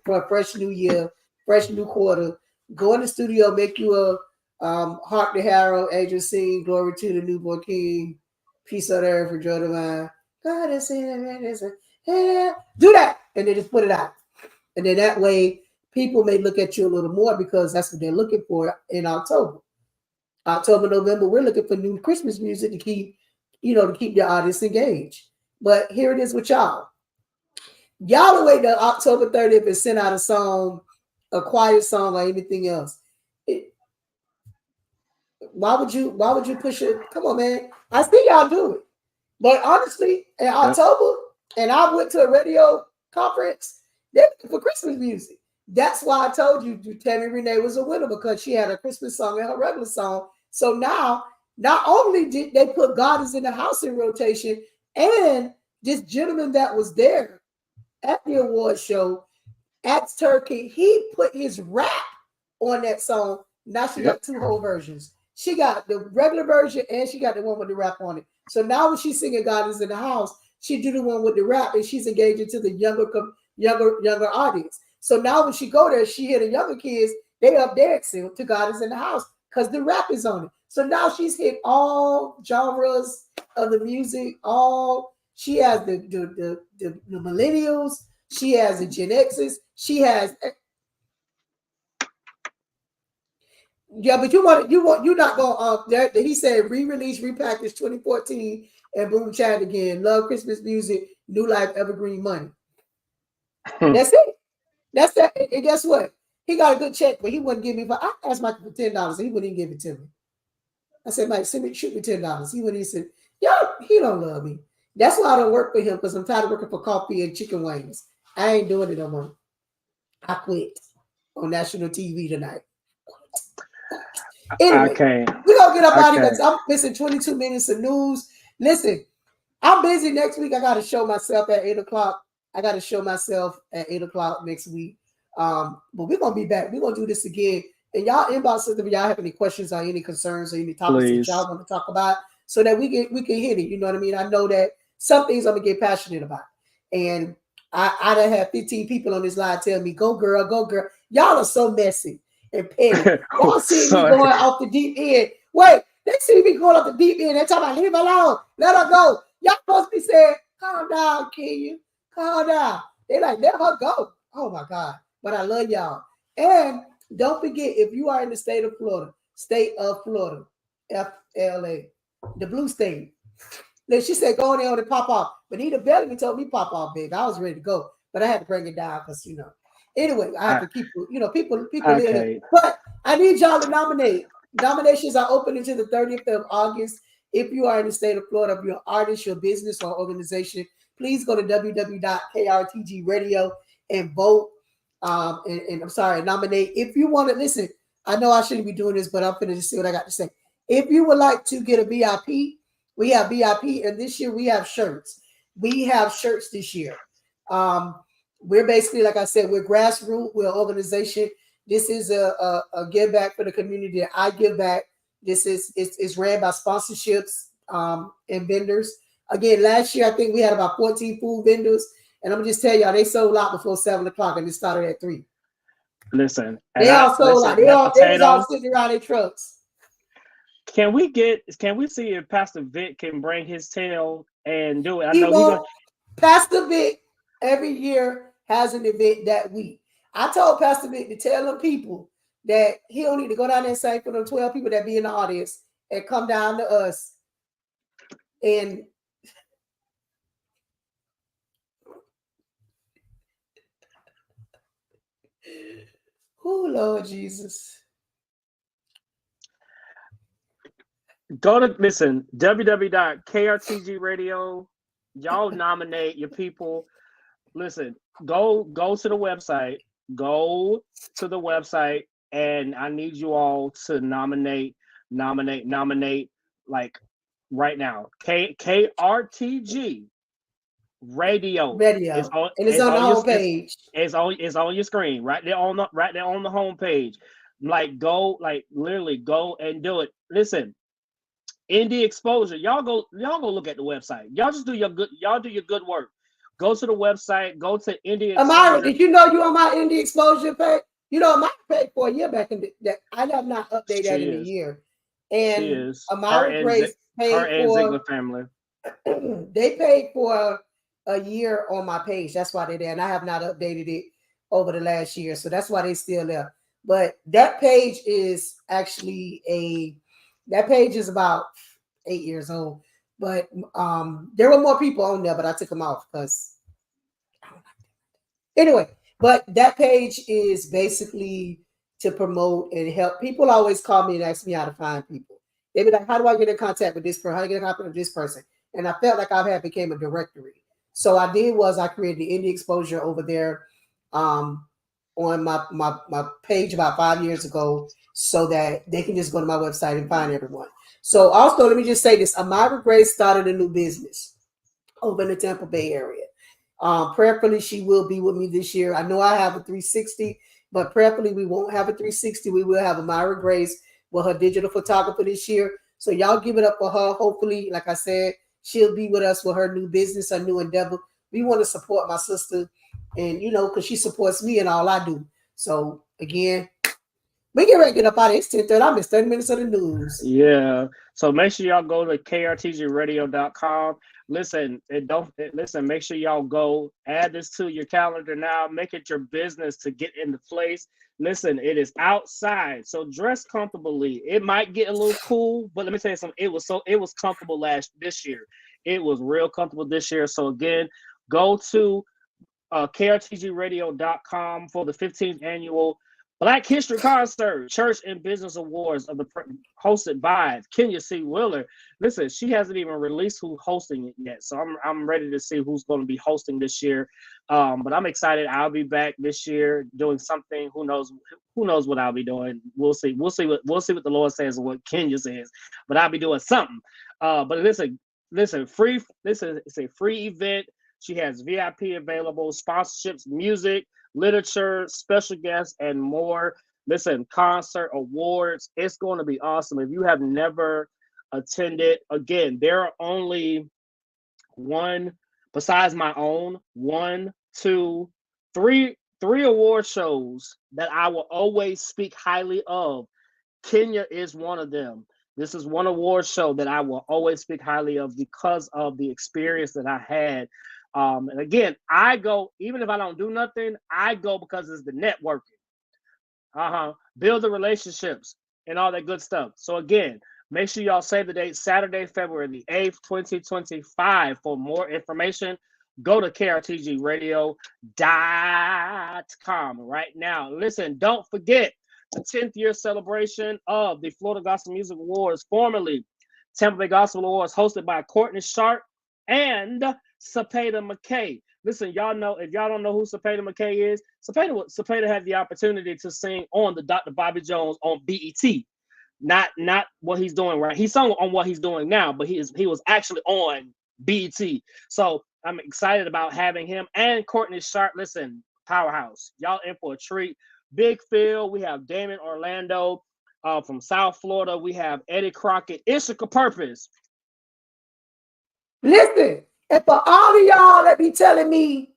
for a fresh new year, fresh new quarter. Go in the studio, make you a Hark the Herald, Angels Sing, Glory to the Newborn King, Peace on Earth for Joy Divine. God is in it. Do that, and then just put it out. And then that way, people may look at you a little more because that's what they're looking for in October. October, November, we're looking for new Christmas music to keep your audience engaged. But here it is with y'all. Y'all will wait till October 30th and send out a song, a quiet song, or anything else. Why would you push it? Come on, man. I see y'all do it. But honestly, in October, and I went to a radio conference, they're looking for Christmas music. That's why I told you Tammy Renee was a winner because she had a Christmas song and her regular song. So now, not only did they put God is in the House in rotation, and this gentleman that was there at the award show, K.R.T.G, he put his rap on that song. Now she got two whole versions. She got the regular version and she got the one with the rap on it. So now when she's singing God is in the House, she do the one with the rap and she's engaging to the younger audience. So now when she go there, she hear the younger kids, they up dancing to God is in the House because the rap is on it. So now she's hit all genres of the music. She has the millennials. She has the Gen X's. She has. Yeah, but you're not going he said re-release, repackage 2014 and boom chat again. Love Christmas music, new life, evergreen money. That's it. That's that. And guess what? He got a good check, but he wouldn't give me. I asked Michael for $10. He wouldn't even give it to me. I said, Mike, shoot me $10. He wouldn't. He said, he don't love me. That's why I don't work for him because I'm tired of working for coffee and chicken wings. I ain't doing it no more. I quit on national TV tonight. Anyway, we're going to get up out of here because I'm missing 22 minutes of news. Listen, I'm busy next week. I got to show myself at 8 o'clock. I got to show myself at 8 o'clock next week. But we're going to be back. We're going to do this again. And y'all inbox us if y'all have any questions or any concerns or any topics Please. that y'all want to talk about, so that we can hit it. You know what I mean? I know that some things I'm gonna get passionate about, and I done had 15 people on this line tell me, "Go girl, go girl." Y'all are so messy and petty. Y'all see me going off the deep end. Wait, they see me going off the deep end. They're talking about leave her alone, let her go. Y'all supposed to be saying, "Calm down, Kenya, calm down." They like, let her go. Oh my God! But I love y'all. And don't forget, if you are in the state of Florida, FLA, the blue state. Then she said, go in there and pop off. Benita Bellamy told me pop off big. I was ready to go, but I had to bring it down because, anyway, I have to keep, people okay. live. But I need y'all to nominate. Nominations are open until the 30th of August. If you are in the state of Florida, if you're an artist, your business, or organization, please go to www.K.R.T.G Radio and vote. And I'm sorry, nominate. If you want to listen, I know I shouldn't be doing this, but I'm going to just see what I got to say. If you would like to get a VIP, we have VIP, and this year we have shirts. We have shirts this year. We're basically, like I said, we're grassroots, we're an organization. This is a give back for the community. I give back. This is ran by sponsorships and vendors. Again, last year I think we had about 14 food vendors, and I'm gonna just tell y'all they sold out before 7 o'clock, and it started at 3. Listen, they all sold out. They was all sitting around their trucks. Can we see if Pastor Vic can bring his tail and do it? I know Pastor Vic every year has an event that week. I told Pastor Vic to tell them people that he don't need to go down there and sing for them 12 people that be in the audience and come down to us. And oh, Lord Jesus. Go to www.K.R.T.G Radio. Y'all nominate your people. Listen, go to the website. Go to the website, and I need you all to nominate like right now. K.R.T.G Radio. It's on the homepage. It's on your screen right there on the homepage. Literally go and do it. Listen. Indie exposure. Y'all go look at the website. Y'all just do your good work. Go to the website, go to Indie exposure. Amira, did you know you on my Indie exposure page? My page for a year back in that I have not updated that in a year. And Amira Grace paid for Ziegler family. They paid for a year on my page. That's why they're there. And I have not updated it over the last year. So that's why they still there. But that page is actually that page is about 8 years old, but there were more people on there, but I took them off because anyway. But that page is basically to promote and help. People always call me and ask me how to find people. They be like, "How do I get in contact with this person? How do I get in contact with this person?" And I felt like I became a directory. So I created the Indie exposure over there on my page about 5 years ago, so that they can just go to my website and find everyone. So also, let me just say this. Amira Grace started a new business over in the Tampa Bay area. Prayerfully, she will be with me this year. I know I have a 360, but prayerfully, we won't have a 360. We will have Amira Grace with her digital photographer this year. So y'all give it up for her. Hopefully, like I said, she'll be with us with her new business, her new endeavor. We want to support my sister, and because she supports me in all I do. So again, we get ready to get up out of it. It's 10:30. I missed 30 minutes of the news. Yeah. So make sure y'all go to KRTGradio.com. Listen, make sure y'all go add this to your calendar now. Make it your business to get into place. Listen, it is outside, so dress comfortably. It might get a little cool, but let me tell you something. It was comfortable this year. It was real comfortable this year. So again, go to KRTGradio.com for the 15th annual Black History Concert, Church and Business Awards hosted by Kenya C. Wheeler. Listen, she hasn't even released who's hosting it yet, so I'm ready to see who's going to be hosting this year. But I'm excited. I'll be back this year doing something. Who knows what I'll be doing? We'll see. We'll see what the Lord says and what Kenya says. But I'll be doing something. But listen, free. Listen, it's a free event. She has VIP available, sponsorships, music, literature, special guests, and more. listen, concert, awards. It's going to be awesome. If you have never attended, again, there are only besides my own, three award shows that I will always speak highly of. Kenya is one of them. This is one award show that I will always speak highly of because of the experience that I had. And again, I go, even if I don't do nothing, I go because it's the networking. Build the relationships and all that good stuff. So again, make sure y'all save the date, Saturday, February the 8th, 2025. For more information, go to KRTG Radio.com right now. Listen, don't forget the 10th year celebration of the Florida Gospel Music Awards, formerly Tampa Bay Gospel Awards, hosted by Courtney Sharp and Cepeda McKay. Listen, y'all know, if y'all don't know who Cepeda McKay is, Cepeda had the opportunity to sing on the Dr. Bobby Jones on BET. Not what he's doing right. He sung on what he's doing now, but he was actually on BET. So I'm excited about having him and Courtney Sharp. Listen, powerhouse. Y'all in for a treat. Big Phil. We have Damon Orlando from South Florida. We have Eddie Crockett. Ithaca Purpose. Listen, and for all of y'all that be telling me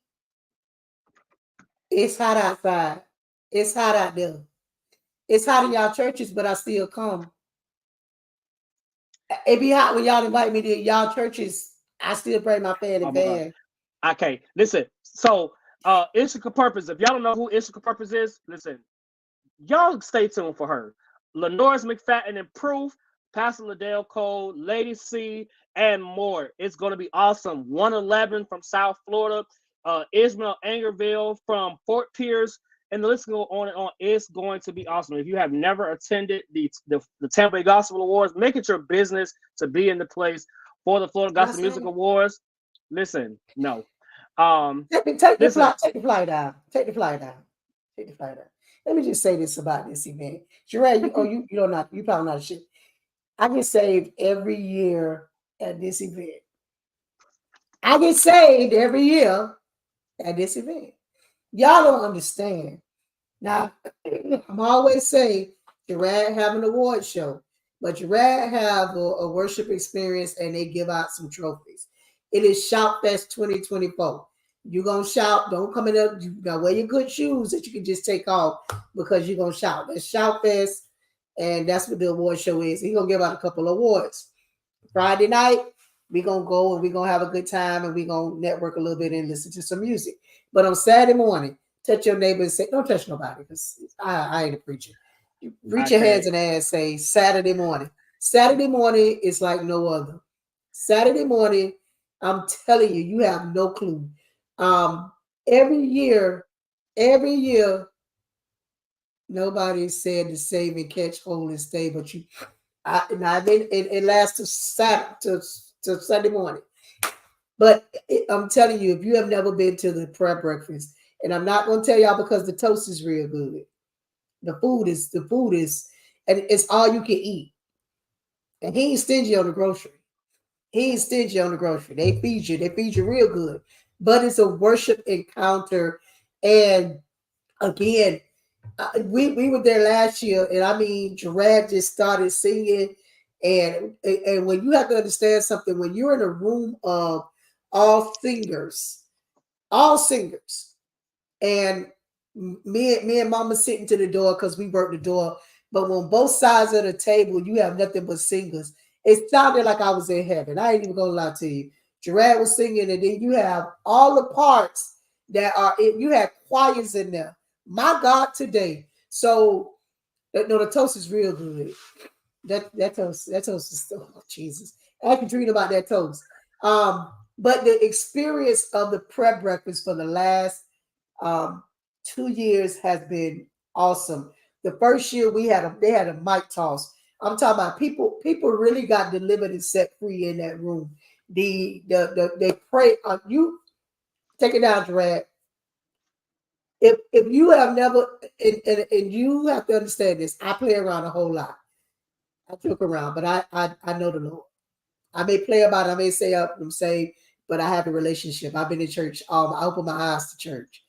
it's hot outside, it's hot out there, it's hot in y'all churches, but I still come. It be hot when y'all invite me to y'all churches. I still bring my fan and van. Okay, listen. So, Ithaca Purpose. If y'all don't know who Ithaca Purpose is, listen. Y'all stay tuned for her. Lenoris McFadden and Proof, Pastor Liddell Cole, Lady C, and more. It's going to be awesome. 111 from South Florida, Ismail Angerville from Fort Pierce, and the list go on and on. It's going to be awesome. If you have never attended the Tampa Bay Gospel Awards, make it your business to be in the place for the Florida Gospel Music Awards. Listen, no. Take the flight down. Let me just say this about this event. Jorad, you probably not shit. I get saved every year at this event. Y'all don't understand. Now, I'm always say Jorad have an award show, but Jorad have a worship experience and they give out some trophies. It is Shout Fest 2024. You're going to shout. Don't come in up. You got to wear your good shoes that you can just take off because you're going to shout. That's Shout Fest, and that's what the award show is. He's going to give out a couple of awards. Friday night, we're going to go and we're going to have a good time and we're going to network a little bit and listen to some music. But on Saturday morning, touch your neighbor and say, don't touch nobody because I ain't a preacher. Reach your hands and ass, say Saturday morning. Saturday morning is like no other. Saturday morning, I'm telling you, you have no clue. Every year, nobody said to save and catch, hold and stay, but it lasts to Sunday morning. But I'm telling you, if you have never been to the prayer breakfast, and I'm not going to tell y'all because the toast is real good. The food is, and it's all you can eat. And he ain't stingy on the grocery. They feed you real good. But it's a worship encounter. And again, we were there last year, and I mean, Jorad just started singing. And when you have to understand something, when you're in a room of all singers, and me and Mama sitting to the door because we worked the door. But when both sides of the table, you have nothing but singers. It sounded like I was in heaven. I ain't even gonna lie to you. Jorad was singing, and then you have all the parts that are. You had choirs in there. My God, today. So, no, the toast is real good. That toast is Jesus. I can dream about that toast. But the experience of the prep breakfast for the last 2 years has been awesome. The first year they had a mic toss. I'm talking about people really got delivered and set free in that room. They pray on you. Take it down, Jorad. If you have never and you have to understand this, I play around a whole lot. I joke around, but I know the Lord. I may play about it, I may say I'm saved, but I have a relationship. I've been in church. I open my eyes to church.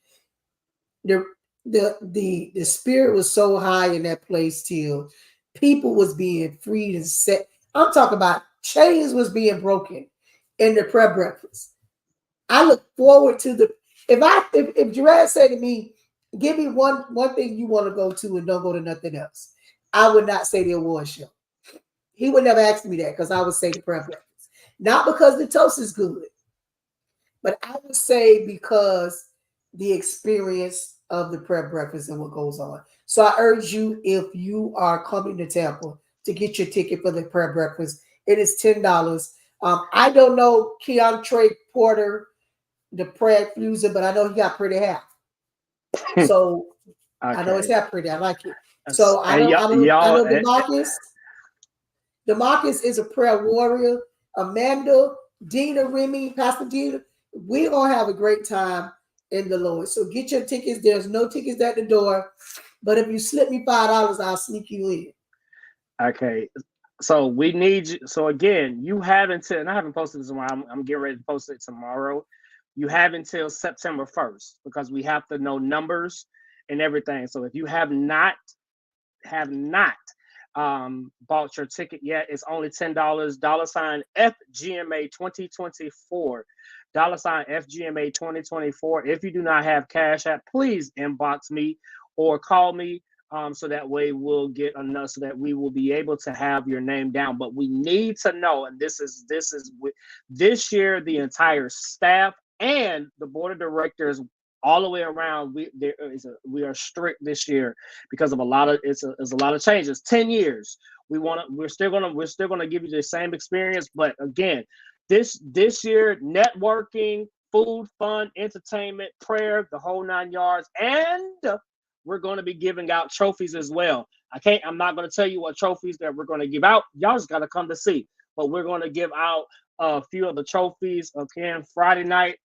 the spirit was so high in that place till people was being freed and set. I'm talking about chains was being broken in the prayer breakfast. I look forward to the if Jorad said to me, give me one thing you want to go to and don't go to nothing else, I would not say the award show. He would never ask me that because I would say the prayer breakfast. Not because the toast is good, but I would say because the experience of the prayer breakfast and what goes on. So I urge you, if you are coming to Tampa, to get your ticket for the prayer breakfast. It is $10. I don't know Keontre Porter, the prayer user, but I know he got pretty hair. So okay. I know it's half pretty. I like it. So I know DeMarcus is a prayer warrior. Amanda, Dina, Remy, Pastor Dina, we're gonna have a great time in the Lord. So get your tickets. There's no tickets at the door, but if you slip me $5, I'll sneak you in. Okay. So we need you. So again, you have until, and I haven't posted this tomorrow. I'm getting ready to post it tomorrow. You have until September 1st because we have to know numbers and everything. So if you have not bought your ticket yet, it's only $10. $ FGMA 2024. $FGMA 2024. If you do not have Cash App, please inbox me or call me. So that way we'll get enough so that we will be able to have your name down. But we need to know, and this is this year, the entire staff and the board of directors all the way around. We are strict this year because of a lot of changes. 10 years. We're still gonna give you the same experience, but again, this year, networking, food, fun, entertainment, prayer, the whole 9 yards, and we're going to be giving out trophies as well. I'm not going to tell you what trophies that we're going to give out. Y'all just got to come to see. But we're going to give out a few of the trophies. Again, Friday night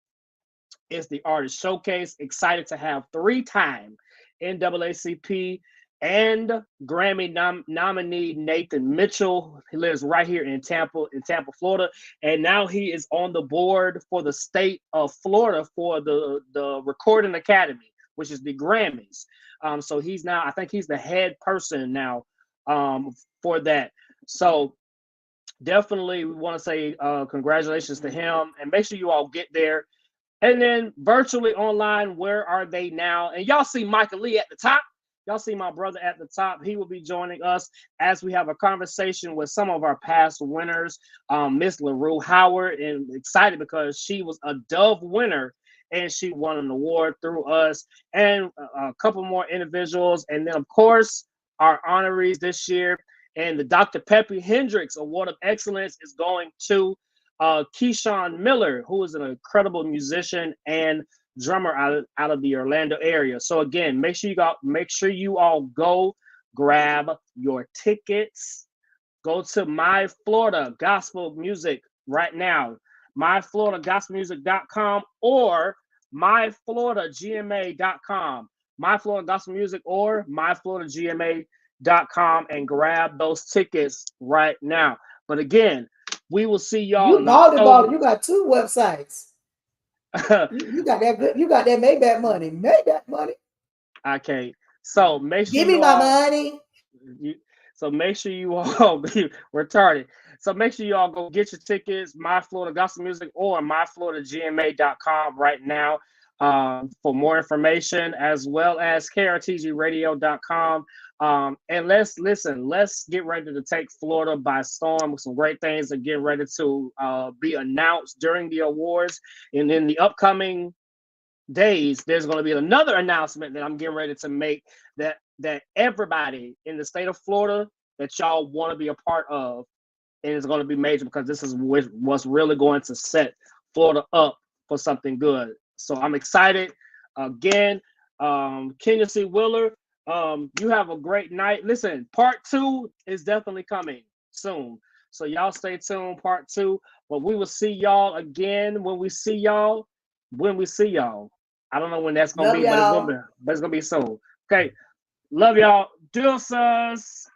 is the artist showcase. Excited to have 3-time NAACP and Grammy nominee Nathan Mitchell. He lives right here in Tampa, Florida. And now he is on the board for the state of Florida for the Recording Academy, which is the Grammys. So I think he's the head person now for that. So definitely we want to say congratulations to him, and make sure you all get there. And then virtually online, where are they now? And y'all see Michael Lee at the top. Y'all see my brother at the top. He will be joining us as we have a conversation with some of our past winners, Miss LaRue Howard, and excited because she was a Dove winner and she won an award through us, and a couple more individuals. And then, of course, our honorees this year. And the Dr. Peppy Hendricks Award of Excellence is going to Keyshawn Miller, who is an incredible musician and drummer out of the Orlando area. So again, make sure you all go grab your tickets. Go to My Florida Gospel Music right now, myfloridagospelmusic.com or myfloridagma.com, My Florida Gospel Music or myfloridagma.com, and grab those tickets right now. But again, we will see y'all. You bought. You got 2 websites. you got that. You got that Maybach money. Okay, so make sure give me my money. So make sure you all be retarded. So make sure you all go get your tickets, My Florida Gospel Music or myfloridagma.com right now for more information, as well as K.R.T.G Radio.com. And let's get ready to take Florida by storm with some great things that get ready to be announced during the awards. And in the upcoming days, there's going to be another announcement that I'm getting ready to make that everybody in the state of Florida that y'all want to be a part of, and it's going to be major because this is what's really going to set Florida up for something good. So I'm excited. Again, Kenya C. Willer, you have a great night. Listen, part 2 is definitely coming soon. So y'all stay tuned, part 2. But we will see y'all again when we see y'all. I don't know when that's going to be, but it's going to be soon. Okay. Love y'all. Deuces.